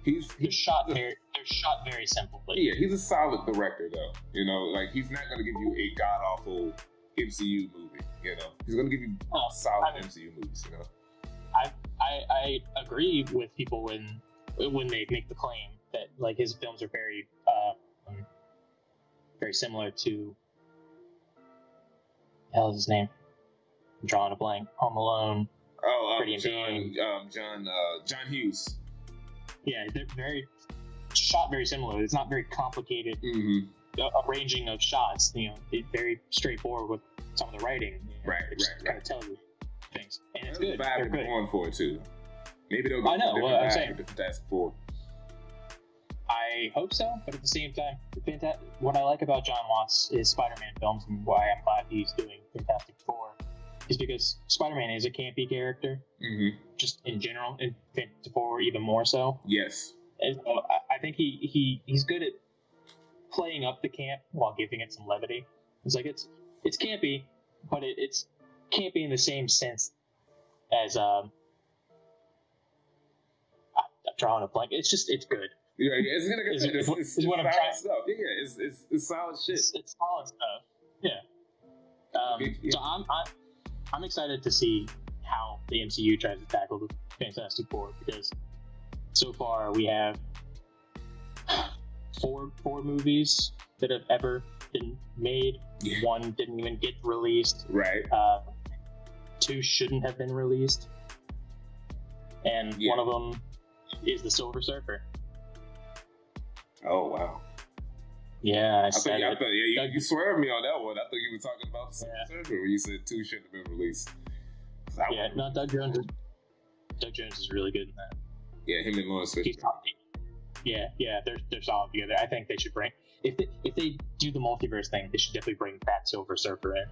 They're shot very simply. Yeah, he's a solid director though. You know, like he's not gonna give you a god awful MCU movie. You know, he's gonna give you solid MCU movies. You know, I agree with people when they make the claim that like his films are very very similar to, hell is his name? I'm drawing a blank. Home Alone. John Hughes. Yeah, they're shot very similar. It's not very complicated arranging of shots. You know, it's very straightforward with some of the writing. Right. Kind of tell you things, and it's good. They're going for it too. Maybe they'll go I know. for Well, I'm saying the Fantastic Four. I hope so, but at the same time, what I like about John Watts' Spider-Man films, and why I'm glad he's doing Fantastic Four, is because Spider-Man is a campy character, just in general, and Fantastic Four even more so. Yes. And so I think he's good at playing up the camp while giving it some levity. It's like it's campy, but it's campy in the same sense as I'm drawing a blank. It's good. Yeah, it's gonna get it's what I'm trying. Stuff. Yeah, it's solid shit. It's solid stuff. Yeah. So I'm excited to see how the MCU tries to tackle the Fantastic Four, because so far we have four movies that have ever been made. Yeah. One didn't even get released. Right. Two shouldn't have been released, and one of them is the Silver Surfer. Oh wow! Yeah, you swerved me on that one. I thought you were talking about the Surfer when you said two shouldn't have been released. No, Doug Jones is really good in that. Yeah, him and Lawrence Fishburne. They're solid together. I think they should bring, if they do the multiverse thing, they should definitely bring that Silver Surfer in.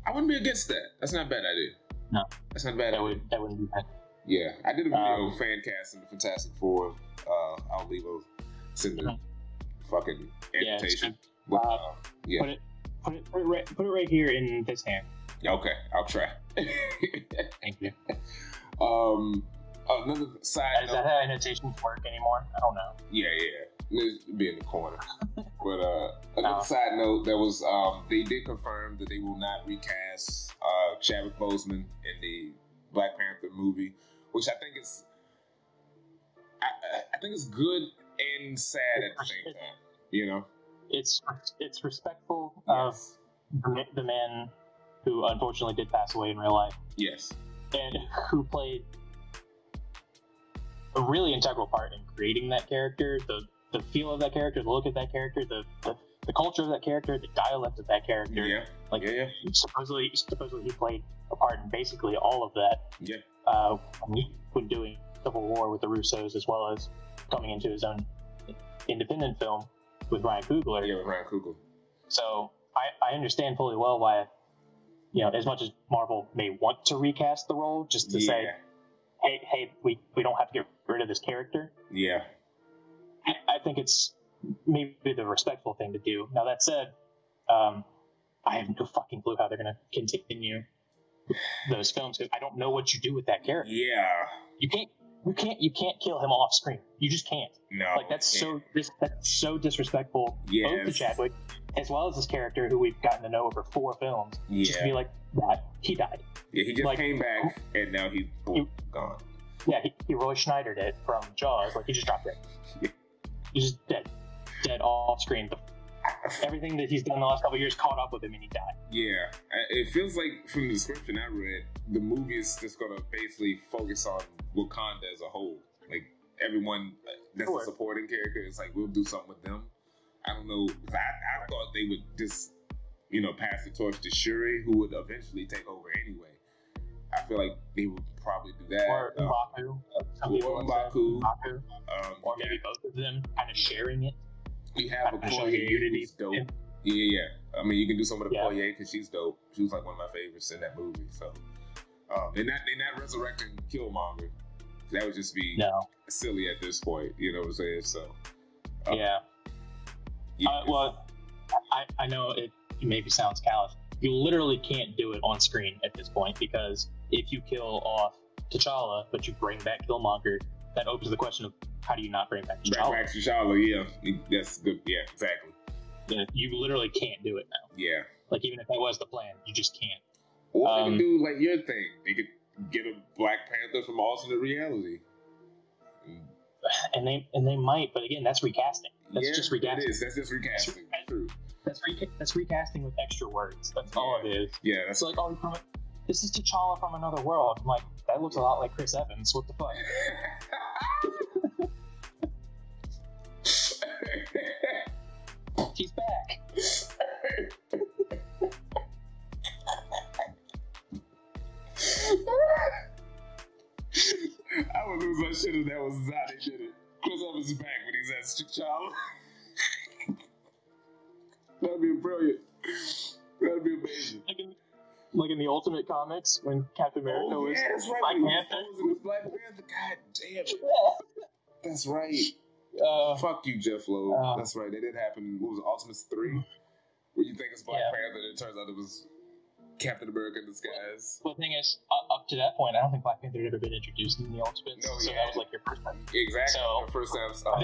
I wouldn't be against that. That's not a bad idea. No, that's not a bad idea. That wouldn't be bad. Yeah, I did a video fan casting the Fantastic Four. I'll leave a fucking annotation. Put it right here in this hand. Okay, I'll try. Thank you. Another side note. Is that how annotations work anymore? I don't know. Yeah. It'd be in the corner. But another side note, that was they did confirm that they will not recast Chadwick Boseman in the Black Panther movie, which I think is good and sad at the same time. You know, it's respectful of the man who unfortunately did pass away in real life. Yes, and who played a really integral part in creating that character, the feel of that character, the look of that character, the culture of that character, the dialect of that character. Yeah. Supposedly he played a part in basically all of that. Yeah. When doing Civil War with the Russos, as well as coming into his own independent film with Ryan Coogler. Yeah, with Ryan Coogler. So I understand fully well why, as much as Marvel may want to recast the role, just to say, hey, we don't have to get rid of this character. Yeah. I think it's maybe the respectful thing to do. Now, that said, I have no fucking clue how they're going to continue those films, because I don't know what you do with that character. Yeah. You can't. you can't kill him off screen. You just can't. No, like that's so disrespectful. Yes. Both to Chadwick as well as his character, who we've gotten to know over 4 films. Yeah. Just to be like, that he died. Yeah, he just came back and now he's gone. Yeah, he Roy Schneidered it from Jaws. Like he just dropped it. Yeah. He's just dead off screen. Everything that he's done the last couple of years caught up with him, and he died. Yeah, it feels like from the description I read, the movie is just gonna basically focus on Wakanda as a whole. Like everyone that's a supporting character, it's like we'll do something with them. I don't know. I thought they would just, pass the torch to Shuri, who would eventually take over anyway. I feel like they would probably do that. Or M'Baku. Or maybe both of them kind of sharing it. We have Okoye, who's dope. Yeah. I mean, you can do some of the Okoye because she's dope. She was like one of my favorites in that movie. So, they're not resurrecting Killmonger. That would just be silly at this point. You know what I'm saying? So, well, I know it maybe sounds callous. You literally can't do it on screen at this point, because if you kill off T'Challa but you bring back Killmonger, that opens the question of how do you not bring back T'Challa? Bring back T'Challa, yeah, that's good. Yeah, exactly. Yeah, you literally can't do it now. Yeah, like even if that was the plan, you just can't. Or they can do like your thing. They could get a Black Panther from alternate reality. And they might, but again, that's recasting. That's just recasting. It is. That's just recasting. True. That's recasting with extra words. That's all it is. Yeah, that's like, this is T'Challa from another world. I'm like, that looks a lot like Chris Evans. What the fuck? He's back. I would lose my shit if that was how they did it. Chris Evans is back when he's at T'Challa. That'd be brilliant. That'd be amazing. Like in the Ultimate Comics, when Captain America was Black Panther. God damn it. That's right. Fuck you, Jeff Lowe. That's right. It did happen. What was it, Ultimates 3? Where you think it's Black Panther, and it turns out it was Captain America in disguise. Well, the thing is, up to that point, I don't think Black Panther had ever been introduced in the Ultimates. No, so that was like your first time. Exactly. So, your first time. But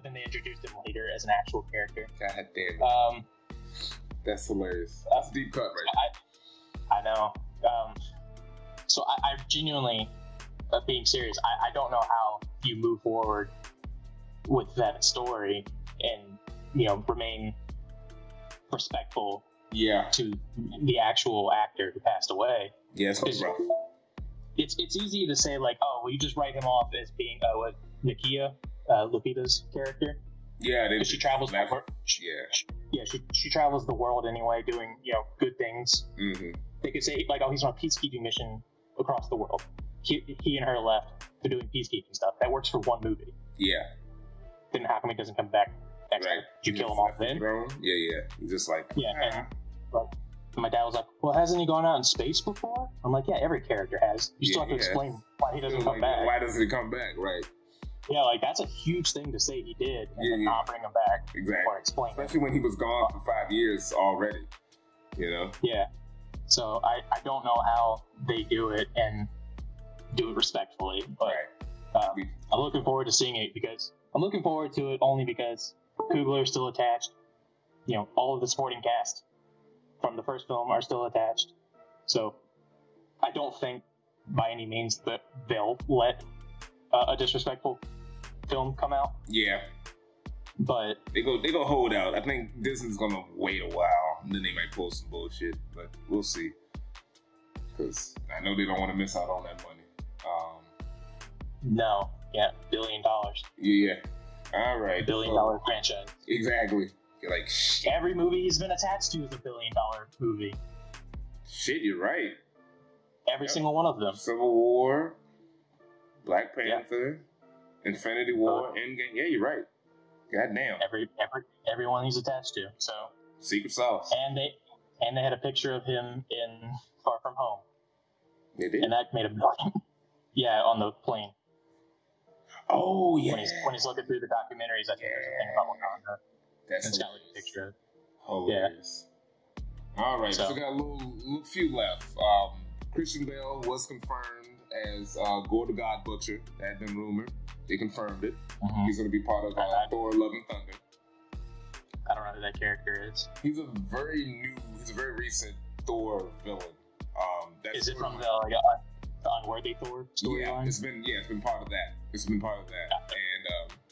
then they introduced him later as an actual character. God damn it. That's hilarious. That's a deep cut, right? I know. So I genuinely, being serious, I don't know how you move forward with that story and remain respectful to the actual actor who passed away. Yeah, it's rough. It's easy to say like, oh, well, you just write him off as being Nakia, Lupita's character. Yeah, because she travels the world. She travels the world anyway, doing good things. Mm-hmm. They could say like, oh, he's on a peacekeeping mission across the world. He and her left to doing peacekeeping stuff. That works for one movie. Yeah. Then how come he doesn't come back next time? Did you kill him off then? Yeah. He's just like And my dad was like, well, hasn't he gone out in space before? I'm like, yeah, every character has. You still have to explain why he doesn't come back. Why doesn't he come back? Right. Yeah, like that's a huge thing to say he did and then not bring him back. Exactly. Or explain Especially when he was gone for 5 years already. Yeah. So I don't know how they do it and do it respectfully, but I'm looking forward to seeing it only because Coogler is still attached. All of the supporting cast from the first film are still attached. So I don't think by any means that they'll let a disrespectful film come out. Yeah. But they go hold out. I think Disney's gonna wait a while, and then they might pull some bullshit. But we'll see, because I know they don't want to miss out on that money. No, $1 billion. Yeah. All right. $1 billion franchise. Exactly. You're like shit. Every movie he's been attached to is $1 billion movie. Shit, you're right. Every single one of them. Civil War, Black Panther, Infinity War, Endgame. Yeah, you're right. God damn. Everyone he's attached to. So secret sauce. And they had a picture of him in Far From Home. They did. And that made $1 billion. Yeah, on the plane. Oh yeah. When he's looking through the documentaries, I think there's a thing about Wakanda. That's got like a picture of. Hilarious. Yeah. All right, so we got a little few left. Christian Bale was confirmed as Gore the God Butcher. That had been rumored. They confirmed it. Mm-hmm. He's going to be part of Thor: Love and Thunder. I don't know who that character is. He's a very recent Thor villain. Is it from the Unworthy Thor storyline? Yeah, it's been part of that. And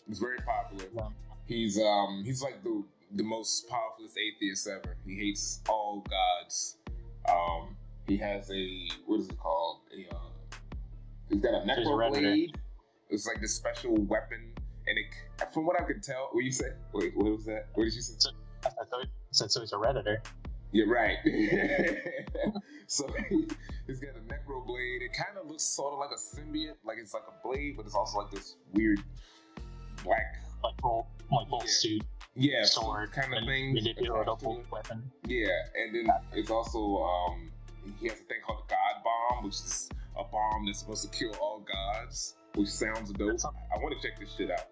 it's very popular. Yeah. He's like the most powerfulest atheist ever. He hates all gods. He has what is it called? He's got a necroblade. It's like this special weapon, and from what I could tell, what you say? Wait, what was that? What did you say? So he's a Redditor. You're right. So he's got a necroblade. It kind of looks sort of like a symbiote, like it's like a blade, but it's also like this weird black, full suit, sword kind of thing. Manipulable weapon. Yeah, and then it's also he has a thing called the God Bomb, which is a bomb that's supposed to kill all gods, which sounds dope. I want to check this shit out.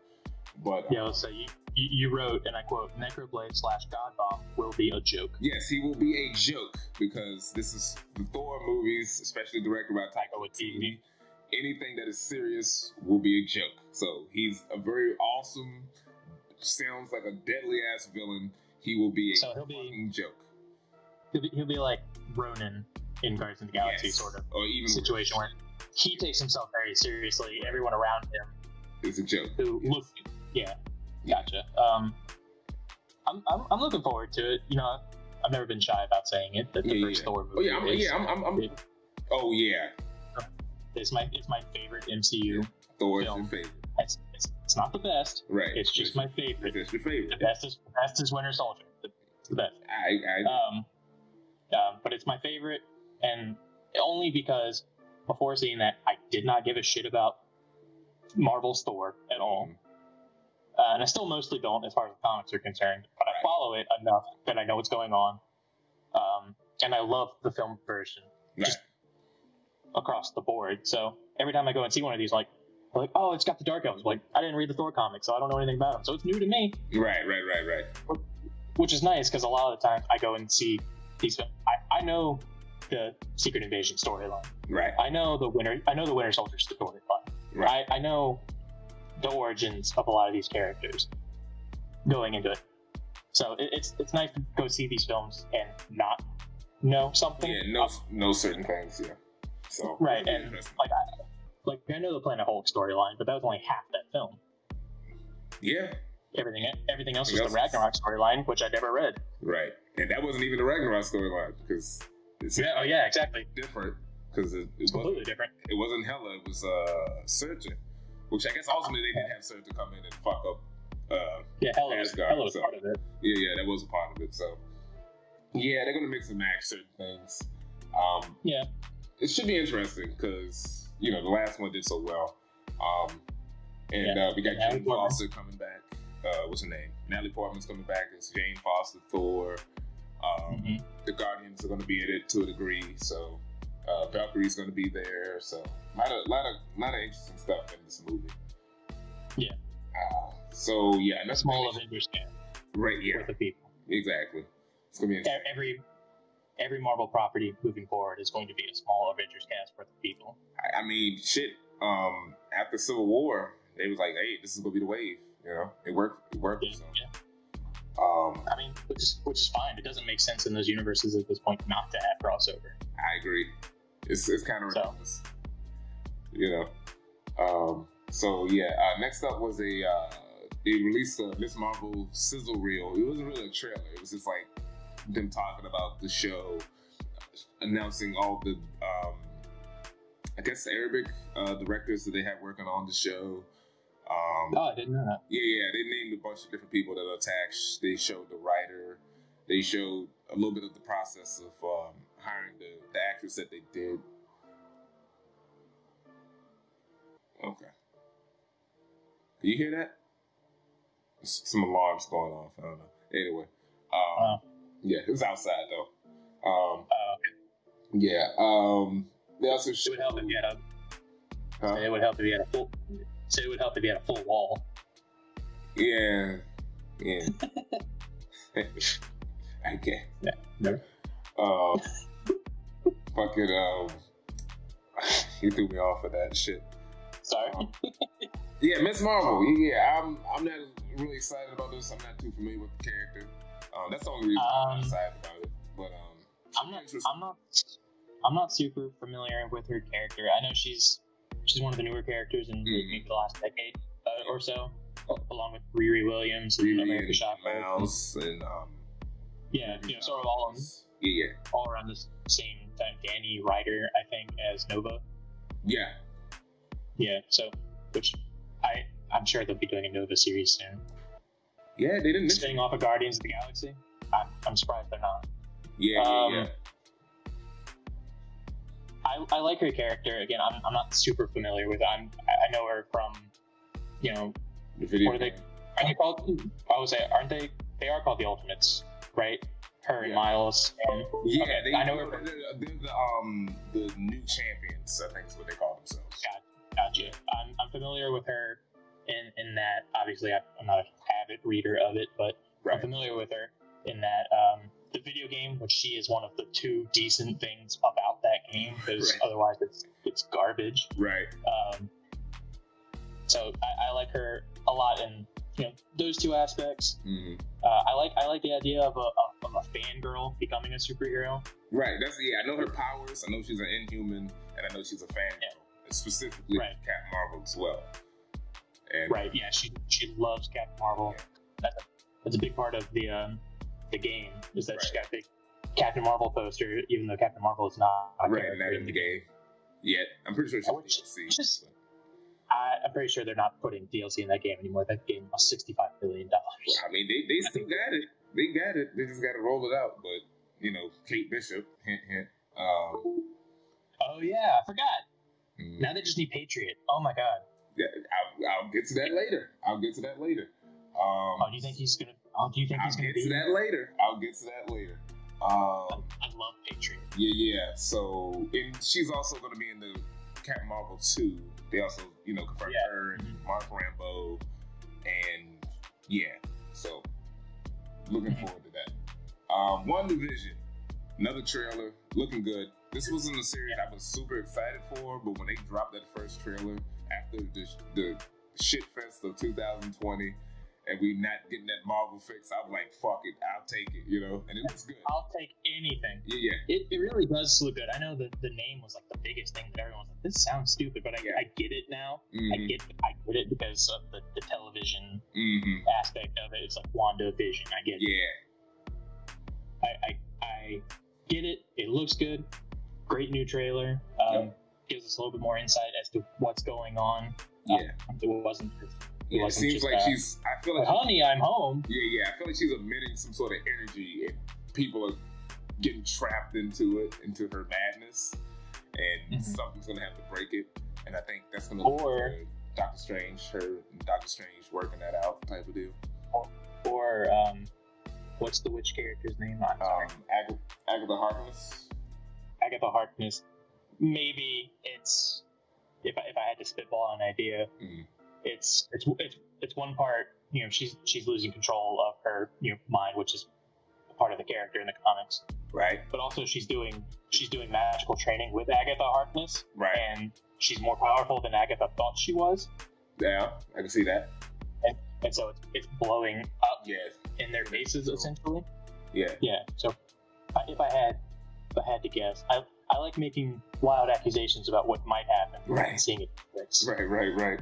But so you wrote, and I quote, "Necroblade / God Bomb will be a joke." Yes, he will be a joke because this is the Thor movies, especially directed by Taika Waititi. Anything that is serious will be a joke. So he's a very awesome, sounds like a deadly ass villain. He will be a fucking joke. He'll be like Ronan in Guardians of the Galaxy, sort of, or even situation where he takes himself very seriously. Everyone around him is a joke. Gotcha. I'm looking forward to it. You know, I've never been shy about saying it. That the first Thor movie. It's my favorite MCU. Thor's your favorite. It's not the best. Right. It's just my favorite. It's your favorite. The best is Winter Soldier. It's the best. But it's my favorite, and only because before seeing that, I did not give a shit about Marvel's Thor at all. And I still mostly don't as far as the comics are concerned, but I follow it enough that I know what's going on. And I love the film version just across the board. So every time I go and see one of these, like, oh, it's got the Dark Elves. Like, I didn't read the Thor comics, so I don't know anything about them. So it's new to me. Right. Which is nice, because a lot of the times I go and see these films. I know the Secret Invasion storyline. Right. I know the Winter Soldier storyline. Right. I know the origins of a lot of these characters going into it. So it's nice to go see these films and not know something. Yeah, know certain things, yeah. So right, and I know the Planet Hulk storyline, but that was only half that film. Yeah. Everything else was the Ragnarok storyline, which I never read. Right. And that wasn't even the Ragnarok storyline, because it's exactly different. Because it's completely different. It wasn't Hela, it was Surtur. Which I guess ultimately they didn't have Surtur come in and fuck up Hela was part of it. Yeah, that was a part of it. So yeah, they're gonna mix and match certain things. It should be interesting because the last one did so well. We got Jane Foster coming back. What's her name? Natalie Portman's coming back as Jane Foster, Thor. The Guardians are going to be in it to a degree. So Valkyrie's going to be there. So a lot of interesting stuff in this movie. Yeah. That's small Avengers cast. Right. Yeah. With the people. Exactly. It's going to be every Marvel property moving forward is going to be a small Avengers cast for the people. I mean, shit. After Civil War, they was like, "Hey, this is gonna be the wave." It worked. I mean, which is fine. It doesn't make sense in those universes at this point not to have crossover. I agree. It's kind of ridiculous. Next up was they released a Miss Marvel sizzle reel. It wasn't really a trailer. It was just like them talking about the show, announcing all the I guess the Arabic directors that they had working on the show. I didn't know that. Yeah, they named a bunch of different people that are attached. They showed the writer. They showed a little bit of the process of hiring the actress that they did. Okay. Can you hear that? Some alarms going off. I don't know. Anyway. Yeah, it was outside though. Yeah. They also showed. It would help if you had a. It would help if you had a full. So it would help if you had a full wall. Yeah. I can't. Yeah. No. He threw me off of that shit. Sorry. Yeah, Miss Marvel. Yeah, I'm not really excited about this. I'm not too familiar with the character. That's the only reason I'm excited about it. But I'm not super familiar with her character. I know she's one of the newer characters in maybe the last decade or so, along with Riri Williams and America Chavez. Mouse and sort of all around the same time. Danny Ryder, I think, as Nova. Yeah. Yeah. So, which I'm sure they'll be doing a Nova series soon. Yeah, they didn't spinning off of Guardians of the Galaxy. I'm surprised they're not. Yeah. I like her character. Again, I'm not super familiar with it. I know her from, the video. Are they called? I would say, aren't they? They are called the Ultimates, right? Her and Miles. And, I know her. They're the new champions. I think is what they call themselves. Gotcha. I'm familiar with her in that. Obviously, I'm not an avid reader of it, but I'm familiar with her in that. The video game, which she is one of the two decent things about that game, because otherwise it's garbage. Right. So I like her a lot in those two aspects. Mm-hmm. I like the idea of a fangirl becoming a superhero. Right. I know her powers. I know she's an Inhuman, and I know she's a fangirl, specifically Captain Marvel as well. And, Yeah. She loves Captain Marvel. Yeah. That's a big part of the game, is that she's got a big Captain Marvel poster, even though Captain Marvel is not not in the game yet. I'm pretty sure she's DLC. I'm pretty sure they're not putting DLC in that game anymore. That game was $65 billion. Well, I mean, they still got it. They got it. They just got to roll it out. But Kate Bishop, hint, hint. Oh yeah, I forgot. Now they just need Patriot. Oh my god. Yeah, I'll get to that later. Do you think he's gonna? I'll get to that later. I love Patriot. Yeah. So, and she's also going to be in the Captain Marvel 2. They also, confirmed her and Mark Rambeau, and so looking forward to that. WANDA-VISION, another trailer, looking good. This wasn't a series I was super excited for, but when they dropped that first trailer after the shit fest of 2020, and we not getting that Marvel fix, I was like, fuck it, I'll take it, and it looks good. I'll take anything. Yeah. It really does look good. I know that the name was like the biggest thing that everyone was like, this sounds stupid, but I get it now. Mm-hmm. I get it because of the television aspect of it. It's like WANDA-VISION. I get it. Yeah. I get it. It looks good. Great new trailer. Gives us a little bit more insight as to what's going on. It wasn't. It seems like she's. I feel like, honey, I'm home. Yeah. I feel like she's emitting some sort of energy, and people are getting trapped into her madness, and something's gonna have to break it. And I think that's gonna lead to Doctor Strange working that out, type of deal. Or what's the witch character's name? Agatha Harkness. Agatha Harkness. Maybe it's if I had to spitball an idea. It's one part, she's losing control of her mind, which is part of the character in the comics, right? But also she's doing magical training with Agatha Harkness, right? And she's more powerful than Agatha thought she was. Yeah, I can see that. And so it's blowing up in their faces essentially. Yeah. So if I had to guess, I like making wild accusations about what might happen, and seeing it fix. Right.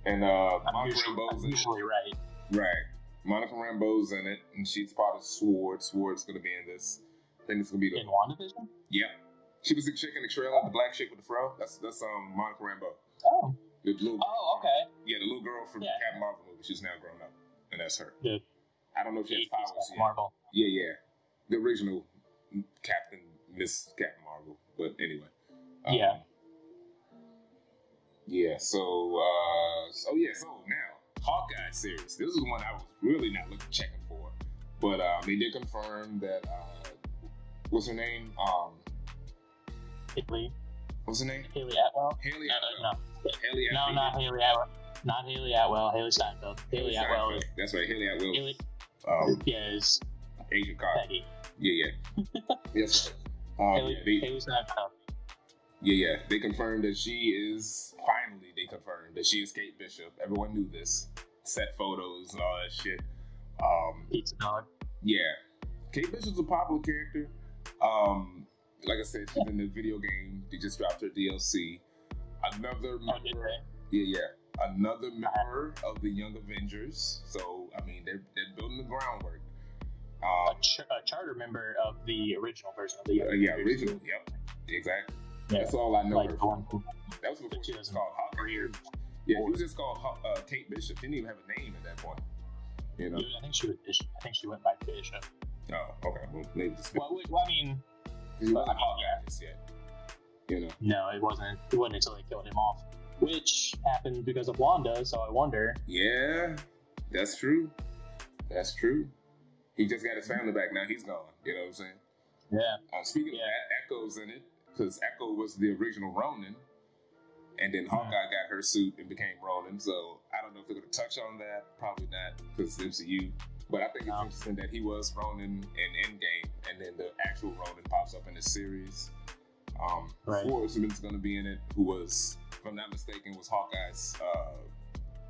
And Monica Rambeau's usually right. Right. Monica Rambeau's in it, and she's part of Sword. Sword's going to be in this. I think it's going to be in WANDA-VISION? Yeah. She was the chick in the trailer, the black chick with the fro. That's Monica Rambeau. Oh. The little, okay. Yeah, the little girl from the Captain Marvel movie. She's now grown up, and that's her. I don't know if she has powers yet. Marvel. Yeah. The original Miss Captain Marvel. But anyway. So now HAWKEYE series. This is one I was really not checking for, but they did confirm that what's her name? Haley. What's her name? Haley Atwell. Haley Atwell. No. Haley Atwell. No, not Haley Atwell. Not Haley Atwell. Haley Steinfeld. Haley Atwell. That's right. Haley Atwell. Haley. Is Agent Carter. Peggy. Yeah. Yes. Haley Steinfeld. Yeah. They confirmed that they confirmed that she is Kate Bishop. Everyone knew this. Set photos and all that shit. Pizza dog. Yeah. Kate Bishop's a popular character. Like I said, she's in the video game. They just dropped her DLC. Another member. Another member of the Young Avengers. So, I mean, they're building the groundwork. A charter member of the original version of the Young Avengers. Original. Yep. Exactly. Yeah. That's all I know. Like her from. That was before she was called HAWKEYE. Yeah, she was just called Kate Bishop. She didn't even have a name at that point. You know? I think she was Bishop. I think she went by Bishop. Oh, okay. Well, maybe well, I mean, he wasn't Hawkeye just yet. You know? No, it wasn't. It wasn't until they killed him off, which happened because of Wanda. So I wonder. Yeah, that's true. That's true. He just got his family back. Now he's gone. You know what I'm saying? Yeah. Speaking of that, Echo's in it because Echo was the original Ronin, and then Hawkeye got her suit and became Ronin. So I don't know if they're going to touch on that. Probably not because it's MCU. But I think it's interesting that he was Ronin in Endgame, and then the actual Ronin pops up in the series. Swordsman's going to be in it, who was, if I'm not mistaken, was Hawkeye's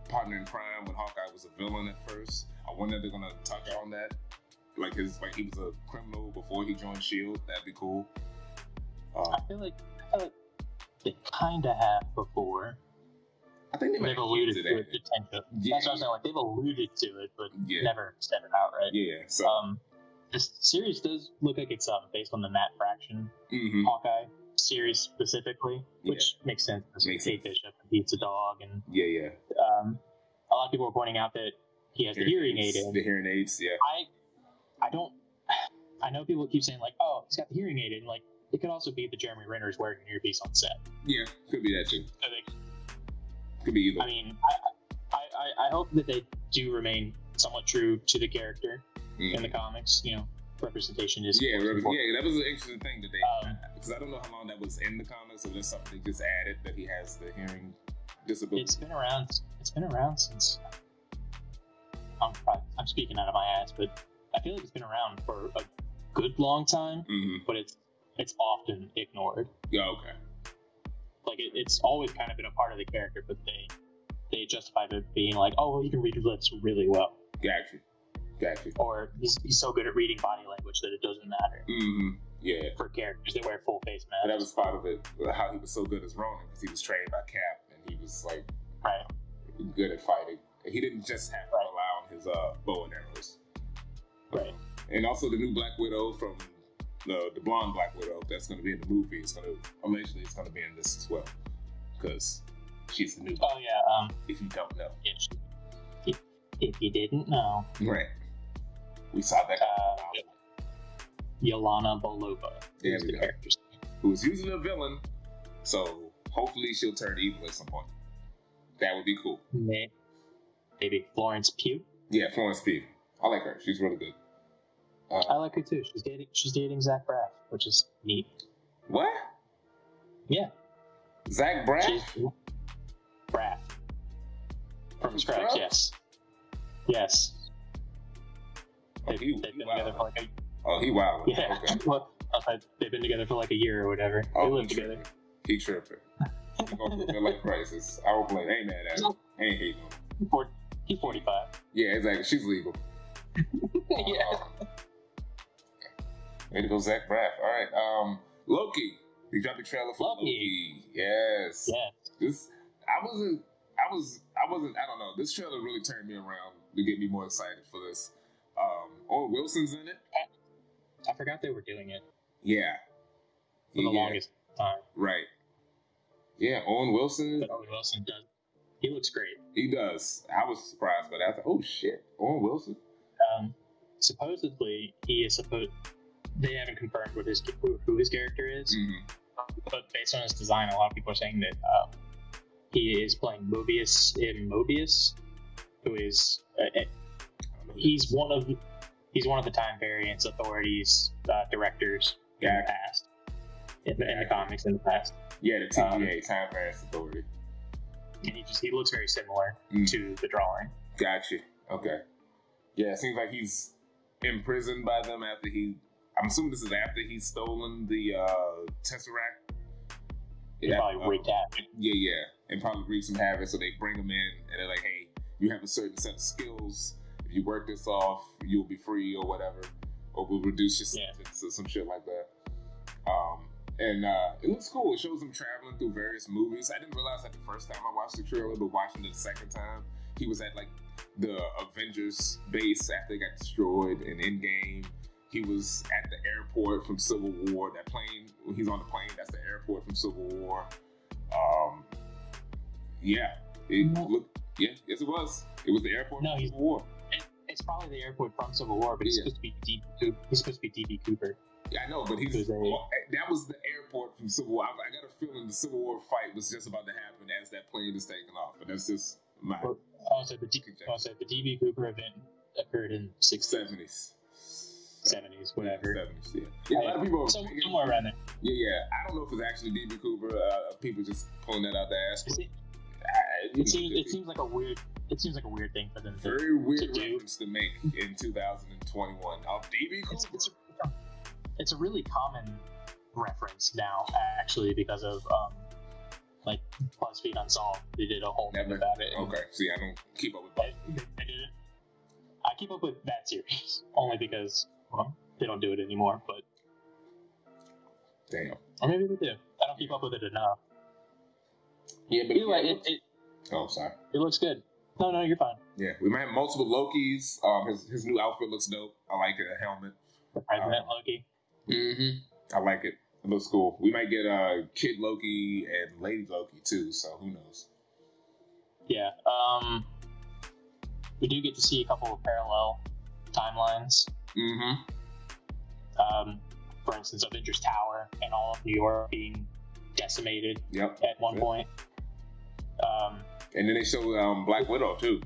partner in crime when Hawkeye was a villain at first. I wonder if they're going to touch on that. Like he was a criminal before he joined S.H.I.E.L.D. That'd be cool. I feel like they kind of have before. I think they've alluded to it potentially. Yeah. That's what I'm saying. Like they've alluded to it, but never said it outright. Yeah. So this series does look like it's based on the Matt Fraction Hawkeye series specifically, which makes sense. Kate Bishop and Pizza Dog, and a lot of people are pointing out that he has the hearing aid in. The hearing aids, yeah. I know people keep saying like, oh, he's got the hearing aid in. Like it could also be the Jeremy Renner's wearing an earpiece on set. Yeah, could be that too. So could be either. I mean, I hope that they do remain somewhat true to the character in the comics. You know, representation is that was an interesting thing that they because I don't know how long that was in the comics, or there's something they just added that he has the hearing disability. It's been around since I'm speaking out of my ass, but I feel like it's been around for a good long time, but it's often ignored. Yeah, okay. Like it's always kind of been a part of the character, but they justify it being like, oh, well, you can read your lips really well. Gotcha. Or he's so good at reading body language that it doesn't matter. Yeah. For characters that wear full face masks. And that was part of it, how he was so good as Ronin, because he was trained by Cap, and he was like good at fighting. He didn't just have to rely on his bow and arrows. Right. And also the new Black Widow from the blonde Black Widow that's going to be in the movie. It's going to be in this as well, because she's the new. Oh yeah. If you don't know. If you didn't know. Right. We saw that. Yelena Belova is the character. Who's usually a villain, so hopefully she'll turn evil at some point. That would be cool. Maybe Florence Pugh. Yeah, Florence Pugh. I like her. She's really good. I like her too. She's dating Zach Braff, which is neat. What? Yeah. Zach Braff? Braff. From Scrubs, yes. Yes. They've been together for like a... Oh, he wild. Yeah. Okay. Well, they've been together for like a year or whatever. They live together. He tripping. He going through a midlife crisis. I don't blame. Ain't mad at him. Ain't hating him. He's 45. Yeah, exactly. She's legal. Yeah. Way to go, Zach Braff. All right. Loki. He dropped the trailer for Loki. Yes. Yeah. I don't know. This trailer really turned me around to get me more excited for this. Owen Wilson's in it. I forgot they were doing it. Yeah. For the longest time. Right. Yeah, Owen Wilson. But Owen Wilson does. He looks great. He does. I was surprised by that. I thought, oh shit, Owen Wilson. Supposedly, he is supposed. They haven't confirmed who his character is, but based on his design, a lot of people are saying that he is playing Mobius in Mobius, who is he's one of the Time Variance Authority's directors in the past, in the comics in the past. Yeah, the TVA, Time Variance Authority. And he looks very similar to the drawing. Gotcha. Okay. Yeah, it seems like he's imprisoned by them after I'm assuming this is after he's stolen the Tesseract They probably wreaked havoc. Yeah, and probably wreak some havoc. So they bring them in, and they're like, "Hey, you have a certain set of skills. If you work this off, you'll be free, or whatever, or we'll reduce your sentence or some shit like that." And it looks cool. It shows him traveling through various movies. I didn't realize that the first time I watched the trailer, but watching it the second time, he was at like the Avengers base after they got destroyed in Endgame. He was at the airport from Civil War. That plane, when he's on the plane, that's the airport from Civil War. Yes, it was. It was the airport from Civil War. It's probably the airport from Civil War, but he's supposed to be DB Cooper. Yeah, I know, but that was the airport from Civil War. I got a feeling the Civil War fight was just about to happen as that plane is taking off, but that's just my. Also, the DB Cooper event occurred in 70s, whatever. 70s, yeah. A lot of people somewhere around there. Yeah. I don't know if it's actually DB Cooper. People just pulling that out their ass. It seems like a weird thing for them to very weird to reference to make in 2021. DB Cooper. It's a really common reference now, actually, because of like BuzzFeed Unsolved. They did a whole thing about it. Okay, see, I don't keep up with BuzzFeed. They did it. I keep up with that series only because they don't do it anymore. But damn, or maybe they do. I don't keep up with it enough. Yeah, but anyway, oh, sorry. It looks good. No, you're fine. Yeah, we might have multiple Lokis. His new outfit looks dope. I like it. A helmet. The President Loki. I like it. It looks cool. We might get Kid Loki and Lady Loki too, so who knows? Yeah. We do get to see a couple of parallel timelines. For instance, Avengers Tower and all of New York being decimated at one point. And then they show Black Widow too.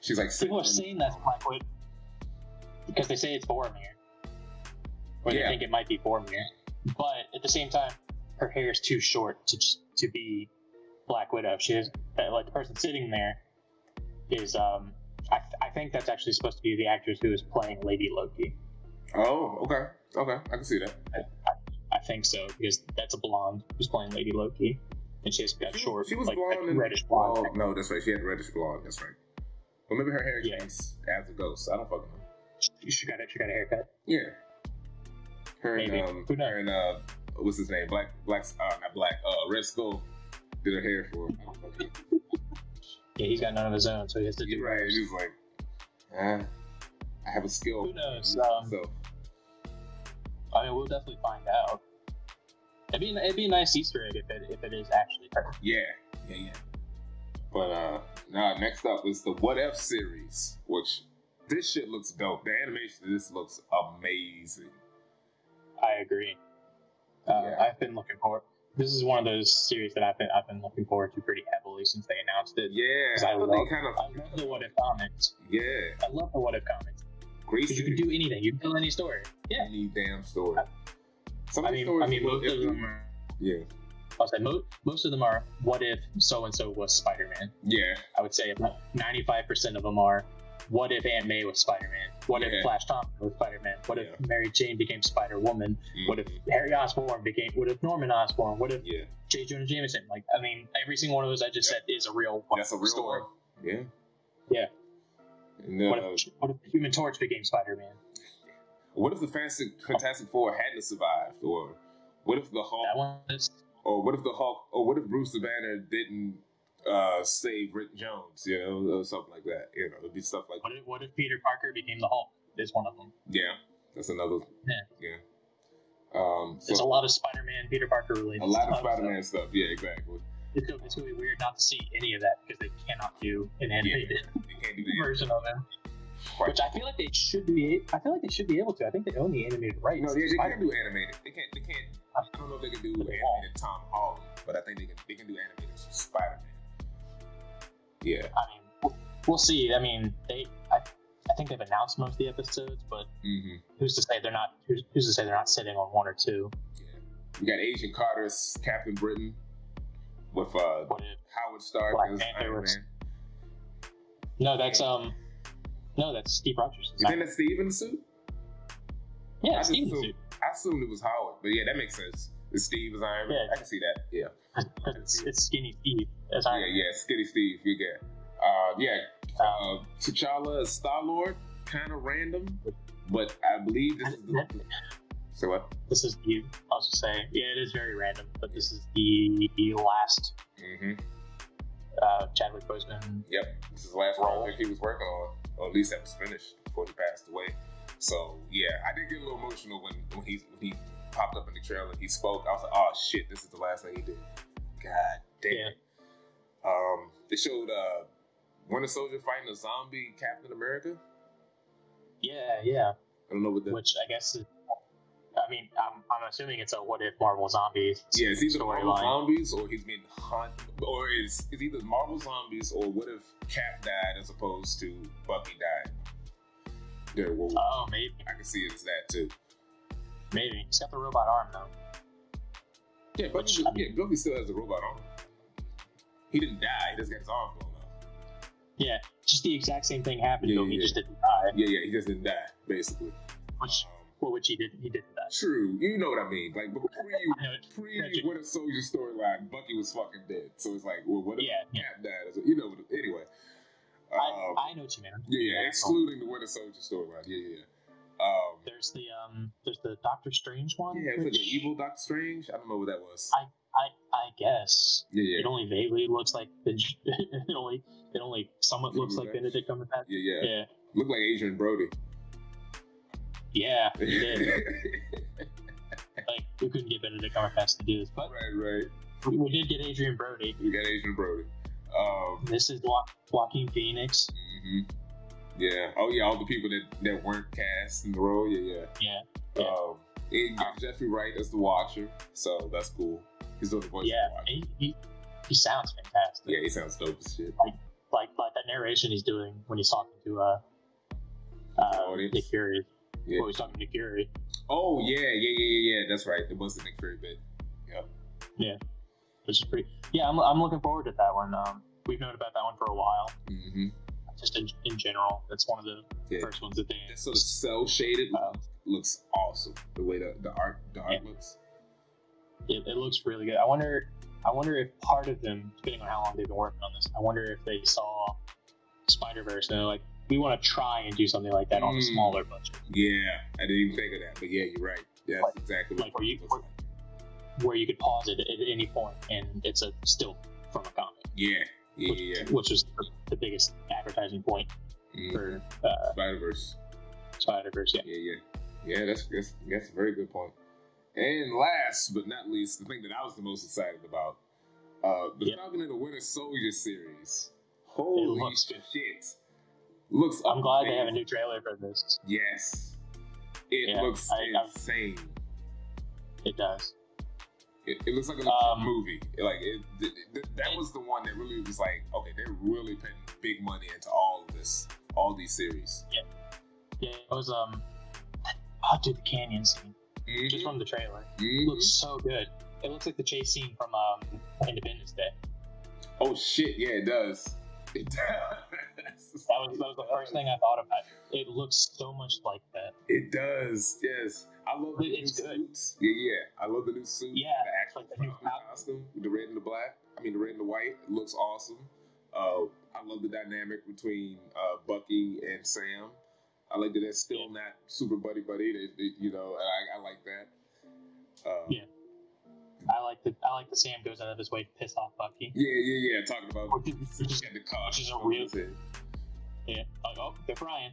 She's like people are saying that's Black Widow because they say it's Boromir. Or they think it might be Boromir. But at the same time, her hair is too short to be Black Widow. She is like the person sitting there is I think that's actually supposed to be the actress who is playing Lady Loki. Oh, okay, I can see that. I think so because that's a blonde who's playing Lady Loki, and she has got short. She was like, blonde and reddish blonde. Oh no, that's right. She had reddish blonde. That's right. Well, maybe her hair changes as it goes. I don't fucking know. She got a haircut. Yeah. Her maybe. And what's his name? Red Skull did her hair for her. I don't fucking know. Yeah, he's got none of his own, so he has to do. Right. He's like, I have a skill. Who knows? So. I mean, we'll definitely find out. It'd be a nice Easter egg if it is actually her. Yeah. But now next up is the What If series, which this shit looks dope. The animation of this looks amazing. I agree. I've been looking forward. This is one of those series that I've been looking forward to pretty heavily since they announced it. Yeah, I love the What If comics. Yeah, I love the What If comics. Great. Because you can do anything. You can tell any story. Yeah. Any damn story. Most of them are. Yeah. I'll say most of them are what if so and so was Spider-Man. Yeah. I would say about 95% of them are what if Aunt May was Spider-Man. What if Flash Thompson was Spider-Man. What if Mary Jane became Spider-Woman. What if Harry Osborn became. What if Norman Osborn. What if J. Jonah Jameson. Like, I mean, every single one of those I just said is a real That's a real story. One. Yeah. And, what if the Human Torch became Spider-Man? What if the Fantastic Four hadn't survived? Or what if the Hulk? That one is... Or what if the Hulk? Or what if Bruce the Banner didn't save Rick Jones? You know, or something like that. You know, it'd be stuff like. What if Peter Parker became the Hulk? Is one of them. Yeah, that's another. Yeah. There's a lot of Spider-Man, Peter Parker related. A lot of Spider-Man stuff. Yeah, exactly. It's gonna be weird not to see any of that because they cannot do an animated version of him. Right. Which I feel like they should be. I feel like they should be able to. I think they own the animated rights. No, they can do animated. They can't. I don't know if they can do animated Tom Holland, but I think they can do animated Spider-Man. Yeah. I mean, we'll see. I mean, I think they've announced most of the episodes, but who's to say they're not? Who's to say they're not sitting on one or two? Yeah. We got Agent Carter's Captain Britain with Howard Stark as Iron Man. No, that's Steve Rogers. You think that's Steve in the suit? Yeah, Steve in the suit. I assumed it was Howard, but yeah, that makes sense. It's Steve as Iron Man. Yeah. I can see that. Yeah. It's Skinny Steve as Iron Man. Yeah, Skinny Steve. T'Challa as Star-Lord, kind of random, but I believe this is the... So what? This is the... I was just saying, yeah, it is very random, but this is the last Chadwick Boseman. Yep, this is the last project he was working on, or at least that was finished before he passed away. So yeah, I did get a little emotional when he popped up in the trailer and he spoke. I was like, oh shit, this is the last thing he did. God damn. Yeah. They showed Winter Soldier fighting a zombie Captain America. Yeah. I don't know what that. Which I guess is, I mean, I'm assuming it's a what if Marvel Zombies. Yeah, it's either Marvel Zombies or he's being hunted, or it's either Marvel Zombies or what if Cap died as opposed to Bucky died. Yeah, well, oh, maybe. I can see it as that too. Maybe. He's got the robot arm though. Yeah, Bucky still has the robot arm. He didn't die. He just got his arm blown off. Yeah, just the exact same thing happened to him. He just didn't die. Yeah, he just didn't die, basically. Which he didn't die. True, you know what I mean. Like pre Winter Soldier storyline, Bucky was fucking dead. So it's like, well, what if Cap died? You know, anyway. I know what you mean. Yeah, excluding the Winter Soldier storyline. Yeah. There's the Doctor Strange one. Yeah, it's like the evil Doctor Strange. I don't know what that was. I guess. Yeah. It only vaguely looks like it only somewhat looks like Benedict Cumberbatch. Yeah. Looked like Adrian Brody. Yeah, he did. Like, we couldn't get Benedict Cumberbatch to do this, but right. We did get Adrian Brody. We got Adrian Brody. This is Joaquin Phoenix. Mm-hmm. Yeah. Oh yeah, all the people that weren't cast in the role. Yeah. And Jeffrey Wright as the Watcher, so that's cool. He's doing the voice. Yeah, he sounds fantastic. Yeah, he sounds dope as shit. Like that narration he's doing when he's talking to Nick Fury. Yeah. Well, he's talking to Nick Fury. Oh yeah. That's right. It was the Nick Fury bit. Yep. Yeah, which is pretty. Yeah, I'm looking forward to that one. We've known about that one for a while. Mm-hmm. Just in general, that's one of the first ones that they. That sort of cell shaded looks awesome. The way the art looks. It looks really good. I wonder if part of them, depending on how long they've been working on this, I wonder if they saw Spider-Verse and they're like, we want to try and do something like that on a smaller budget. Yeah, I didn't even think of that, but yeah, you're right. Yeah, that's exactly like where you could pause it at any point and it's a still from a comic. Yeah. Which is the biggest advertising point for Spider-Verse. Yeah, that's a very good point. And last but not least, the thing that I was the most excited about, the Falcon and the Winter Soldier series. Holy shit. Looks I'm glad they have a new trailer for this. Yes. It looks insane. It does. It looks like a movie. That was the one that really was like, okay, they're really putting big money into all these series. Yeah, it was dude, the canyon scene, just from the trailer, looks so good. It looks like the chase scene from Independence Day. Oh shit, yeah, it does. It does. That was the first thing I thought about. It looks so much like that. It does, yes. I love the new suits. Yeah. I love the new suit. Yeah, the actual new costume with the red and the black. I mean, the red and the white. It looks awesome. I love the dynamic between Bucky and Sam. I like that they're still not super buddy. I like that. I like the Sam goes out of his way to piss off Bucky. Yeah. Talking about just getting the car. Which is a real. Yeah. Like, oh, they're frying.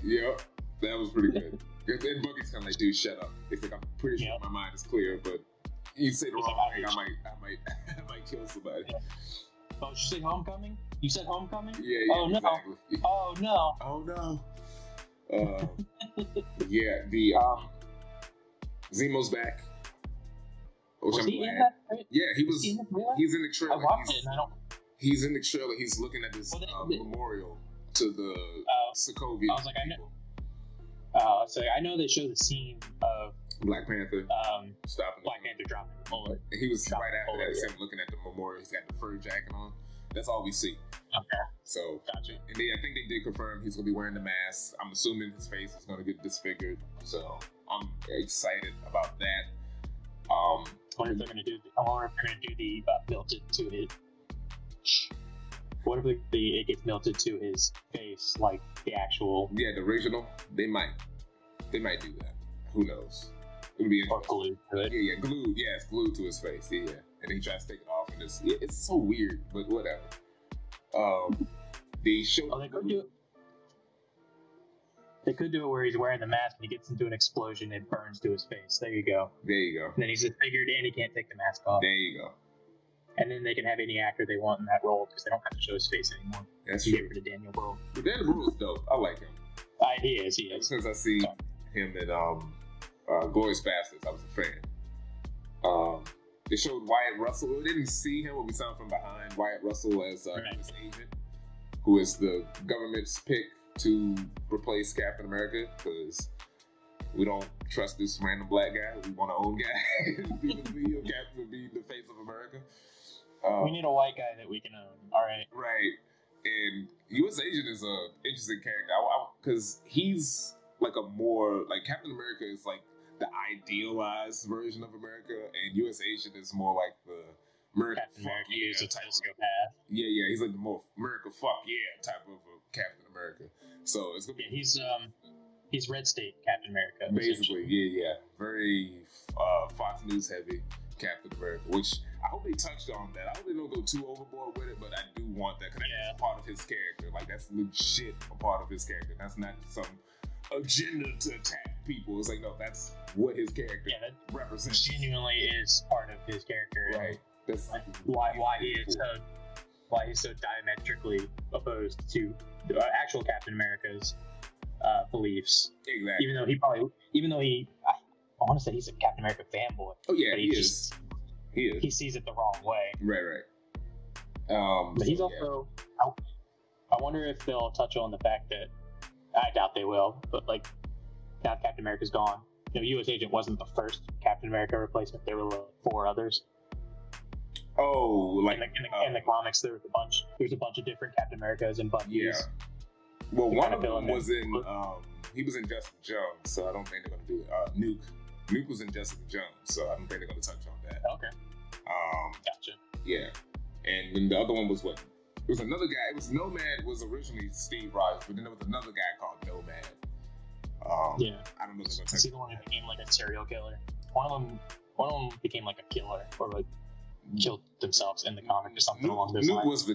Yep. That was pretty good. And Bucky's kind of like, dude, shut up. It's like, I'm pretty sure my mind is clear, but you say the wrong thing, I might kill somebody. Yeah. Oh, did you say homecoming? You said homecoming? Yeah. Oh no. Exactly. Oh no. The Zemo's back. Was he in that? Yeah, he was. He's in the trailer. I watched it, and I don't. He's in the trailer. He's looking at this memorial to the Sokovia. I was like, people. I know they show the scene of Black Panther stopping. Black Panther dropping the bullet. And he was right after that. Him looking at the memorial. He's got the fur jacket on. That's all we see. Okay. So, gotcha. And I think they did confirm he's going to be wearing the mask. I'm assuming his face is going to get disfigured. So, I'm excited about that. I wonder if they're gonna do. I wonder if they're gonna do the melted to his. What if it gets melted to his face like the actual? Yeah, the original. They might do that. Who knows? It'll be or glued to it. Yeah, glued. Yeah, it's glued to his face. Yeah, and he tries to take it off, and it's so weird, but whatever. They showed. Oh, they could do it. They could do it where he's wearing the mask and he gets into an explosion and it burns to his face. There you go. There you go. And then he's disfigured and he can't take the mask off. There you go. And then they can have any actor they want in that role because they don't have to show his face anymore. That's true. true. Get rid of Daniel Brühl. But Daniel Brühl is dope. I like him. He is. Since I see him in Glorious Bastards, I was a fan. They showed Wyatt Russell. We didn't see him, but we saw him from behind. Wyatt Russell as his agent, who is the government's pick to replace Captain America, because we don't trust this random black guy. We want our own guy. Captain to be the face of America. We need a white guy that we can own. All right. Right. And U.S. Agent is a interesting character because he's like a more like Captain America is like the idealized version of America, and U.S. Agent is more like the America Captain America is a psychopath. Yeah, he's like the more America fuck yeah type of Captain America. So it's gonna be he's Red State Captain America. Basically, yeah. Very Fox News heavy Captain America, which I hope they touched on that. I hope they don't go too overboard with it, but I do want that because that's part of his character. Like that's legit a part of his character. That's not some agenda to attack people. It's like no, that's what his character represents. Genuinely is part of his character. Right. That's why he's so diametrically opposed to the actual Captain America's beliefs. Exactly. Even though I want to say he's a Captain America fanboy. Oh yeah, he is. He sees it the wrong way. Right. But he's also. Yeah. I wonder if they'll touch on the fact that I doubt they will, but like now Captain America's gone. U.S. Agent wasn't the first Captain America replacement. There were like 4 others. Oh, like in the comics, there's a bunch of different Captain Americas and Bucky's. Yeah. Well, one of them was in. He was in Jessica Jones, so I don't think they're going to do it. Nuke was in Jessica Jones, so I don't think they're going to touch on that. Okay. Gotcha. Yeah, and then the other one was what? It was another guy. It was Nomad. Was originally Steve Rogers, but then there was another guy called Nomad. Yeah. I don't know. Is he the one who became like a serial killer? One of them became like a killer, or like killed themselves in the comic or something along those lines. Nuke was the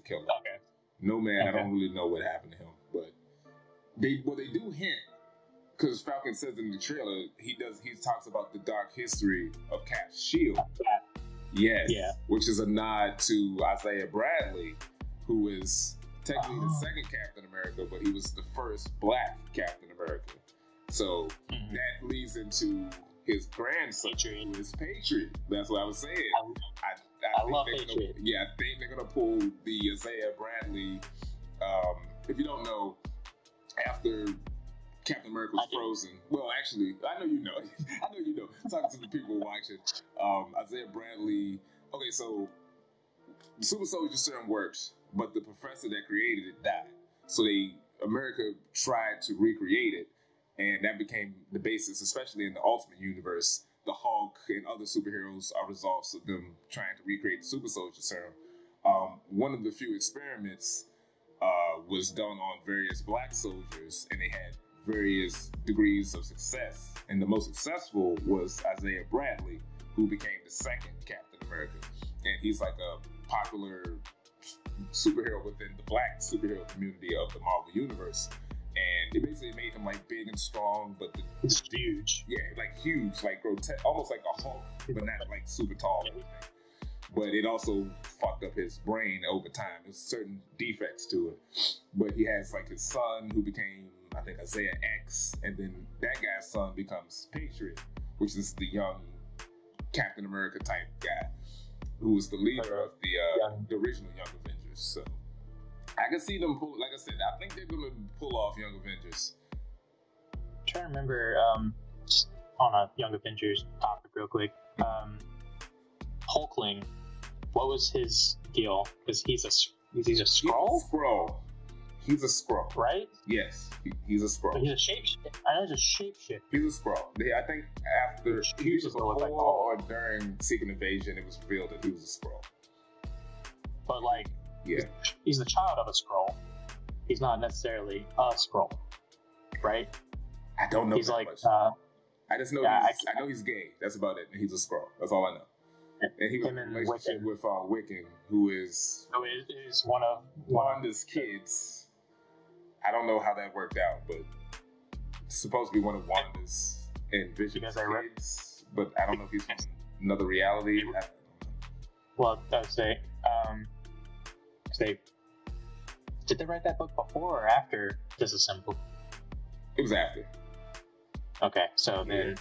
killer. Okay. Nomad, I don't really know what happened to him, but they do hint, because Falcon says in the trailer he talks about the dark history of Cap's shield. Yes. Yeah. Which is a nod to Isaiah Bradley, who is technically the second Captain America, but he was the first black Captain America. So that leads into his grandson, who is Patriot. That's what I was saying. I love Patriot. I think they're gonna pull the Isaiah Bradley. If you don't know, after Captain America was frozen. Well, actually, I know you know. Talking to the people watching, Isaiah Bradley. Okay, so the Super Soldier Serum works, but the professor that created it died. So America tried to recreate it, and that became the basis, especially in the Ultimate Universe. The Hulk and other superheroes are results of them trying to recreate the Super Soldier Serum. One of the few experiments was done on various black soldiers, and they had various degrees of success. And the most successful was Isaiah Bradley, who became the second Captain America. And he's like a popular superhero within the black superhero community of the Marvel Universe. And it basically made him like big and strong, but it's huge. Yeah, like huge, like grotesque, almost like a Hulk, but not like super tall or anything. But it also fucked up his brain over time. There's certain defects to it. But he has like his son who became, I think, Isaiah X, and then that guy's son becomes Patriot, which is the young Captain America type guy, who was the leader of the original Young Avengers. So I can see them pull. Like I said, I think they're gonna pull off Young Avengers. I'm trying to remember, just on a Young Avengers topic, real quick. Hulkling, what was his deal? Because he's a Skrull. He's a Skrull. right? Yes, he's a Skrull. But he's a shapeshifter. I know he's a shapeshifter. He's a Skrull. I think after he was before or during Secret Invasion, it was revealed that he was a Skrull. But like, yeah, he's the child of a Skrull. He's not necessarily a Skrull, right? I don't know. He's that like, much. I just know. yeah, I know he's gay. That's about it. And he's a Skrull. That's all I know. And he was in a relationship with Wiccan, who is one of Wanda's kids. I don't know how that worked out, but it's supposed to be one of Wanda's and Vision's kids. But I don't know if he's from another reality. Well, I'd say, did they write that book before or after Disassembled? It was after. Okay, so then,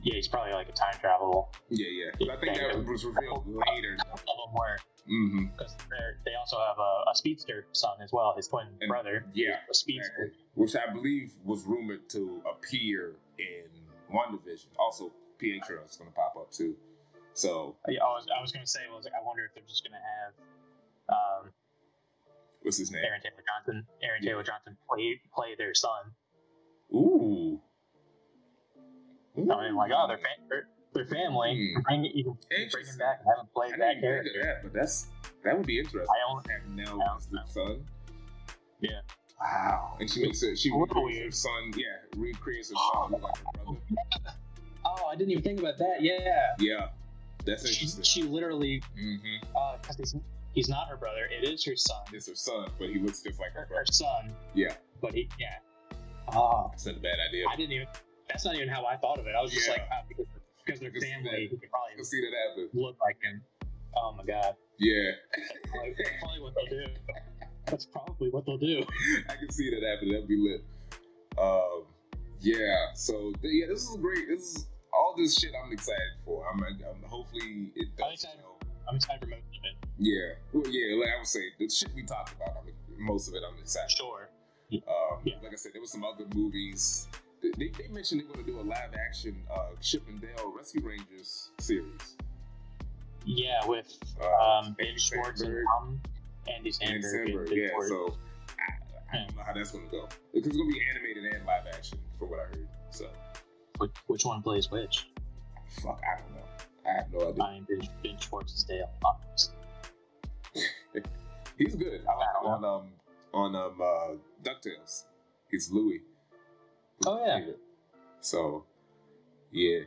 yeah, he's probably like a time travel. Yeah. But I think that was revealed later. Some of them were. Mm-hmm. Because they also have a speedster son as well, his twin brother. Yeah, a speedster, exactly. Which I believe was rumored to appear in WandaVision. Also, Pietro is going to pop up too. So yeah, I was going to say, I wonder if they're just going to have what's his name? Aaron Taylor Johnson play their son. Ooh. I mean, like, oh, their family. You can bring him back and have him play that character. But that would be interesting. I don't have Nell as the son. Yeah. Wow. And she makes it. She recreates her son. Yeah, recreates her son like her brother. Oh, I didn't even think about that. Yeah. Yeah. That's interesting. She literally. Because he's not her brother. It is her son. It's her son, but he looks just like her brother. Her son. Yeah. But yeah. Oh. That's not a bad idea. I didn't even. That's not even how I thought of it. I was just like, because their family, who could probably see that happen. Look like him. Oh my god. Yeah. That's probably what they'll do. That's probably what they'll do. I can see that happen. That'd be lit. Yeah. So yeah, this is great. This is all this shit I'm excited for. I'm hopefully it does. I'm excited for most of it. Yeah. Well, yeah. Like I would say, the shit we talked about, most of it, I'm excited. Sure. Like I said, there was some other movies. They mentioned they're going to do a live action Chip and Dale Rescue Rangers series. Yeah, with David Schwartz and Andy Samberg. Yeah, so I don't know how that's going to go. Because it's going to be animated and live action, from what I heard. So, which one plays which? Fuck, I don't know. I have no idea. I mean, Ben Schwartz is Dale, obviously. He's good. I like him on DuckTales. He's Louie. Oh yeah. So, yeah.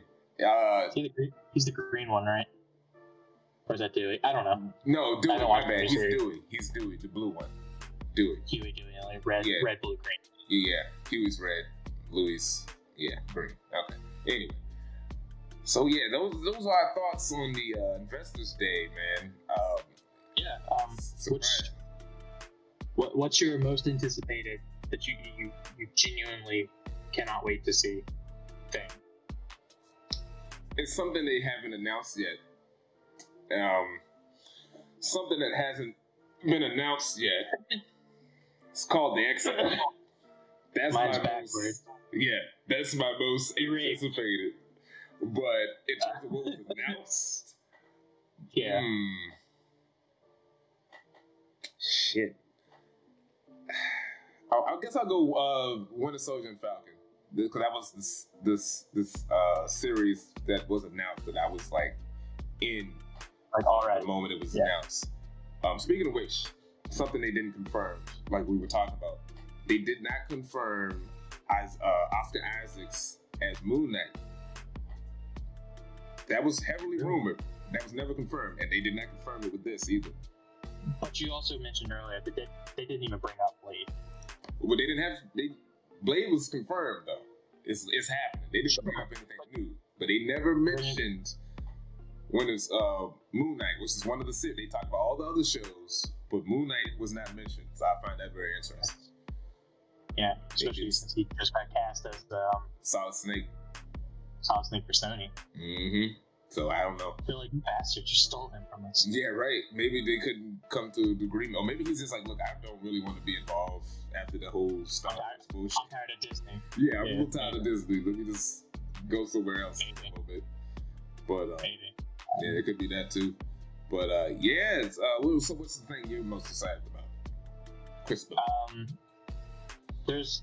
He's the green one, right? Or is that Dewey? I don't know. No, Dewey. My bad. He's Dewey. He's Dewey, the blue one. Dewey, like red, blue, green. Yeah. Huey's red. Louis, green. Okay. Anyway. So yeah, those are our thoughts on the Investors Day, man. What's your most anticipated that you genuinely cannot wait to see thing? It's something they haven't announced yet. Something that hasn't been announced yet. It's called the X. That's Mine's backwards. That's my most anticipated. But in terms of what was announced, shit. I guess I'll go Winter Soldier and Falcon, because that was this series that was announced that I was like in already the moment it was announced. Speaking of which, something they didn't confirm, like we were talking about, they did not confirm Oscar Isaacs as Moon Knight. That was heavily rumored. That was never confirmed, and they did not confirm it with this either. But you also mentioned earlier that they didn't even bring up Blade. Well, they didn't have. Blade was confirmed though. It's happening. They didn't bring up anything new, but they never mentioned when it's Moon Knight, which is one of the series. They talked about all the other shows, but Moon Knight was not mentioned. So I find that very interesting. Yeah, especially since he just got cast as the Solid Snake for Sony. Mm-hmm. So I don't know. I feel like you bastards, you stole him from us. Yeah, right. Maybe they couldn't come to an agreement, or maybe he's just like, look, I don't really want to be involved after the whole Star Wars bullshit. I'm tired of Disney. Yeah, I'm a little tired of Disney. Let me just go somewhere else a little bit. But yeah, it could be that too. But what's the thing you're most excited about? Crystal. there's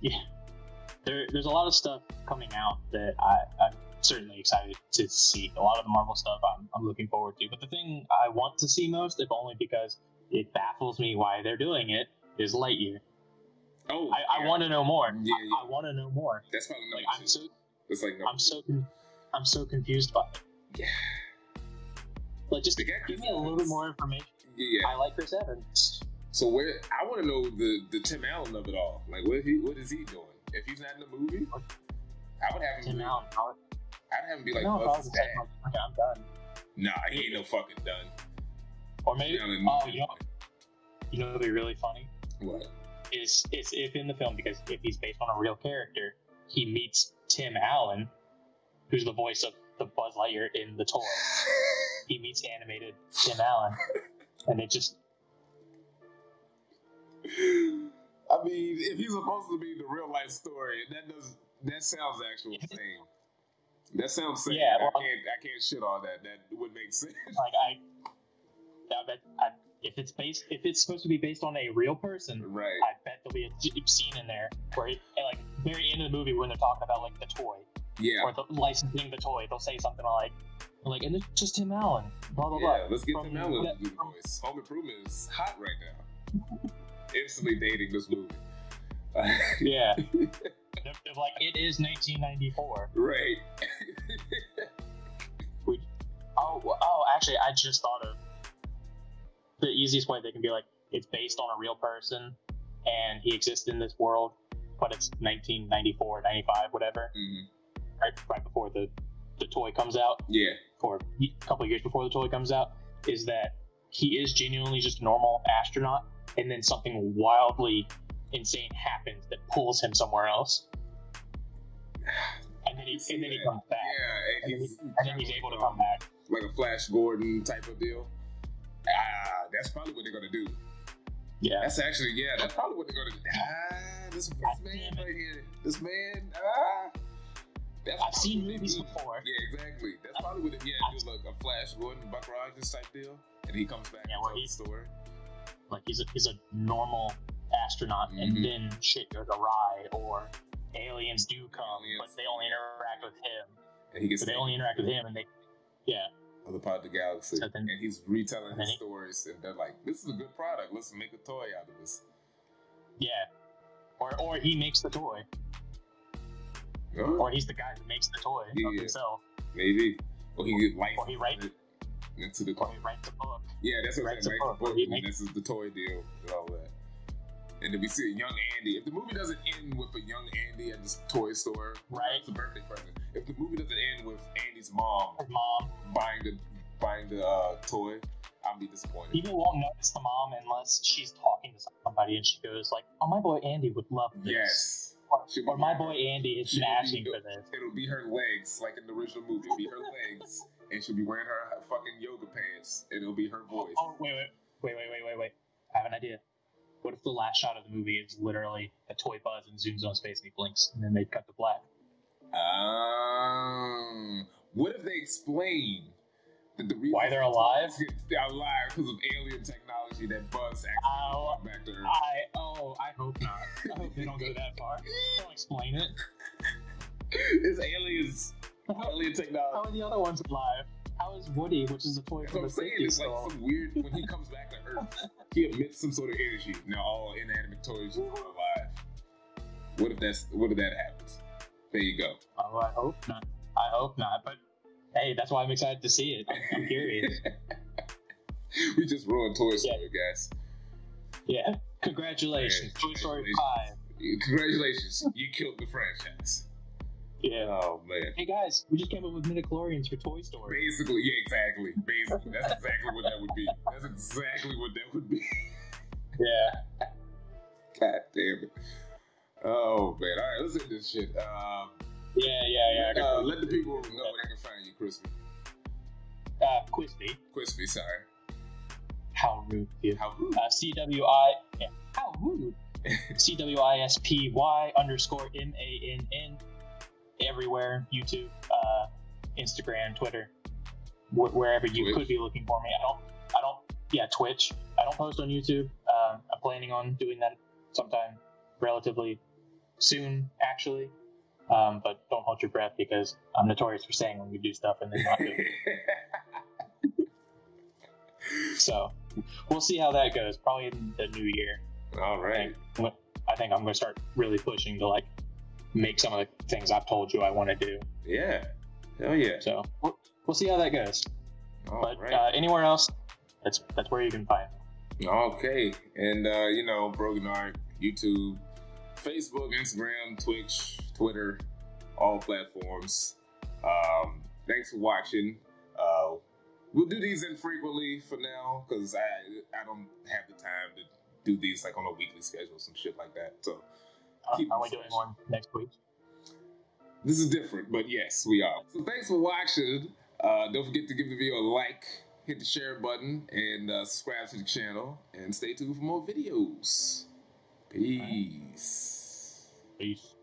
there's a lot of stuff coming out that I'm certainly excited to see. A lot of the Marvel stuff I'm looking forward to. But the thing I want to see most, if only because it baffles me why they're doing it, is Lightyear. Oh, I want to know more. Yeah, I want to know more. That's probably like I'm so. It's like I'm so confused by it. Yeah. Like, just give me a little bit more information. Yeah. I like Chris Evans. So I want to know the Tim Allen of it all. Like, what is he doing? If he's not in the movie, I would have him. Tim Allen. I'd have him be like, Buzz is dad. Okay, I'm done. Nah, he ain't no fucking done. Or maybe, you know what'd be really funny? What? Is if in the film, because if he's based on a real character, he meets Tim Allen, who's the voice of the Buzz Lightyear in the toy. He meets animated Tim Allen, and it just... I mean, if he's supposed to be the real life story, that sounds actually insane. That sounds insane. Yeah, well, I can't shit on that. That would make sense. Like if it's supposed to be based on a real person, right? I bet there'll be a scene in there where, like, very end of the movie when they're talking about like the toy, or the licensing the toy, they'll say something like, and it's just Tim Allen, blah blah blah. Yeah, let's get Tim Allen to do the voice. Home Improvement is hot right now. Instantly dating this movie. Yeah. They're like, it is 1994. Right. Actually, I just thought of the easiest way they can be like, it's based on a real person and he exists in this world, but it's 1994, 95, whatever. Mm-hmm. Right before the toy comes out. Yeah. For a couple of years before the toy comes out, is that he is genuinely just a normal astronaut, and then something wildly insane happens that pulls him somewhere else. And then he comes back. Yeah, and then he's able to come back. Like a Flash Gordon type of deal. That's probably what they're gonna do. Yeah. That's probably what they're gonna do. This man right here. This man. I've seen movies before. Yeah, exactly. That's probably what. Do like a Flash Gordon, Buck Rogers type deal, and he comes back and tells the story. Like he's a normal astronaut, and then shit goes awry, or aliens do come, but they only interact with him. They only interact with him, and other part of the galaxy, so then, and he's retelling his stories, and they're like, "This is a good product. Let's make a toy out of this." Yeah, or he makes the toy, or he's the guy who makes the toy of himself. Maybe, or he get life. Or he writes into the. Or he writes a book. Yeah, that's what I'm saying. Writes a book. And this is the toy deal and all that. And then we see a young Andy. If the movie doesn't end with a young Andy at this toy store, it's a birthday present. If the movie doesn't end with Andy's mom buying the toy, I'll be disappointed. People won't notice the mom unless she's talking to somebody and she goes like, "Oh, my boy Andy would love this." Yes. Or my boy Andy is asking for this. It'll be her legs, like in the original movie. It'll be her legs, and she'll be wearing her fucking yoga pants, and it'll be her voice. Oh, wait. I have an idea. What if the last shot of the movie is literally a toy Buzz and zooms on space and he blinks, and then they cut to black? What if they explain that the reason why they're alive? They're alive because of alien technology that Buzz actually brought back to Earth. I hope not. I hope they don't go that far. Don't explain it. It's aliens. Alien technology. How are the other ones alive? How is Woody, which is a toy from the safety It's like some weird, when he comes back to Earth, he emits some sort of energy. Now all inanimate toys are alive. What if that happens? There you go. Oh, I hope not. But hey, that's why I'm excited to see it. I'm curious. We just ruined Toy Story, guys. Yeah. Congratulations. Toy Story 5. Congratulations. You killed the franchise. Yeah. Oh, man. Hey, guys, we just came up with midichlorians for Toy Story. Basically, yeah, exactly. Basically, that's exactly what that would be. Yeah. God damn it. Oh, man. All right, let's end this shit. Let the people know where they can find you, Crispy. Crispy, sorry. How rude. How rude. How rude. CWISPY_MANN. Everywhere, YouTube, Instagram, Twitter, wherever you could be looking for me. Twitch. I don't post on YouTube. I'm planning on doing that sometime relatively soon, actually. But don't hold your breath because I'm notorious for saying when we do stuff and then not doing it. So we'll see how that goes. Probably in the new year. All right. I think I'm going to start really pushing to like make some of the things I've told you I want to do. Yeah. Hell yeah. So we'll see how that goes. All but right. Anywhere else, that's where you can find me. Okay. And Brogi Naric, YouTube, Facebook, Instagram, Twitch, Twitter, all platforms. Thanks for watching. We'll do these infrequently for now because I don't have the time to do these like on a weekly schedule, some shit like that. So are we doing one next week? This is different, but yes, we are. So thanks for watching. Don't forget to give the video a like, hit the share button, and subscribe to the channel. And stay tuned for more videos. Peace. Peace.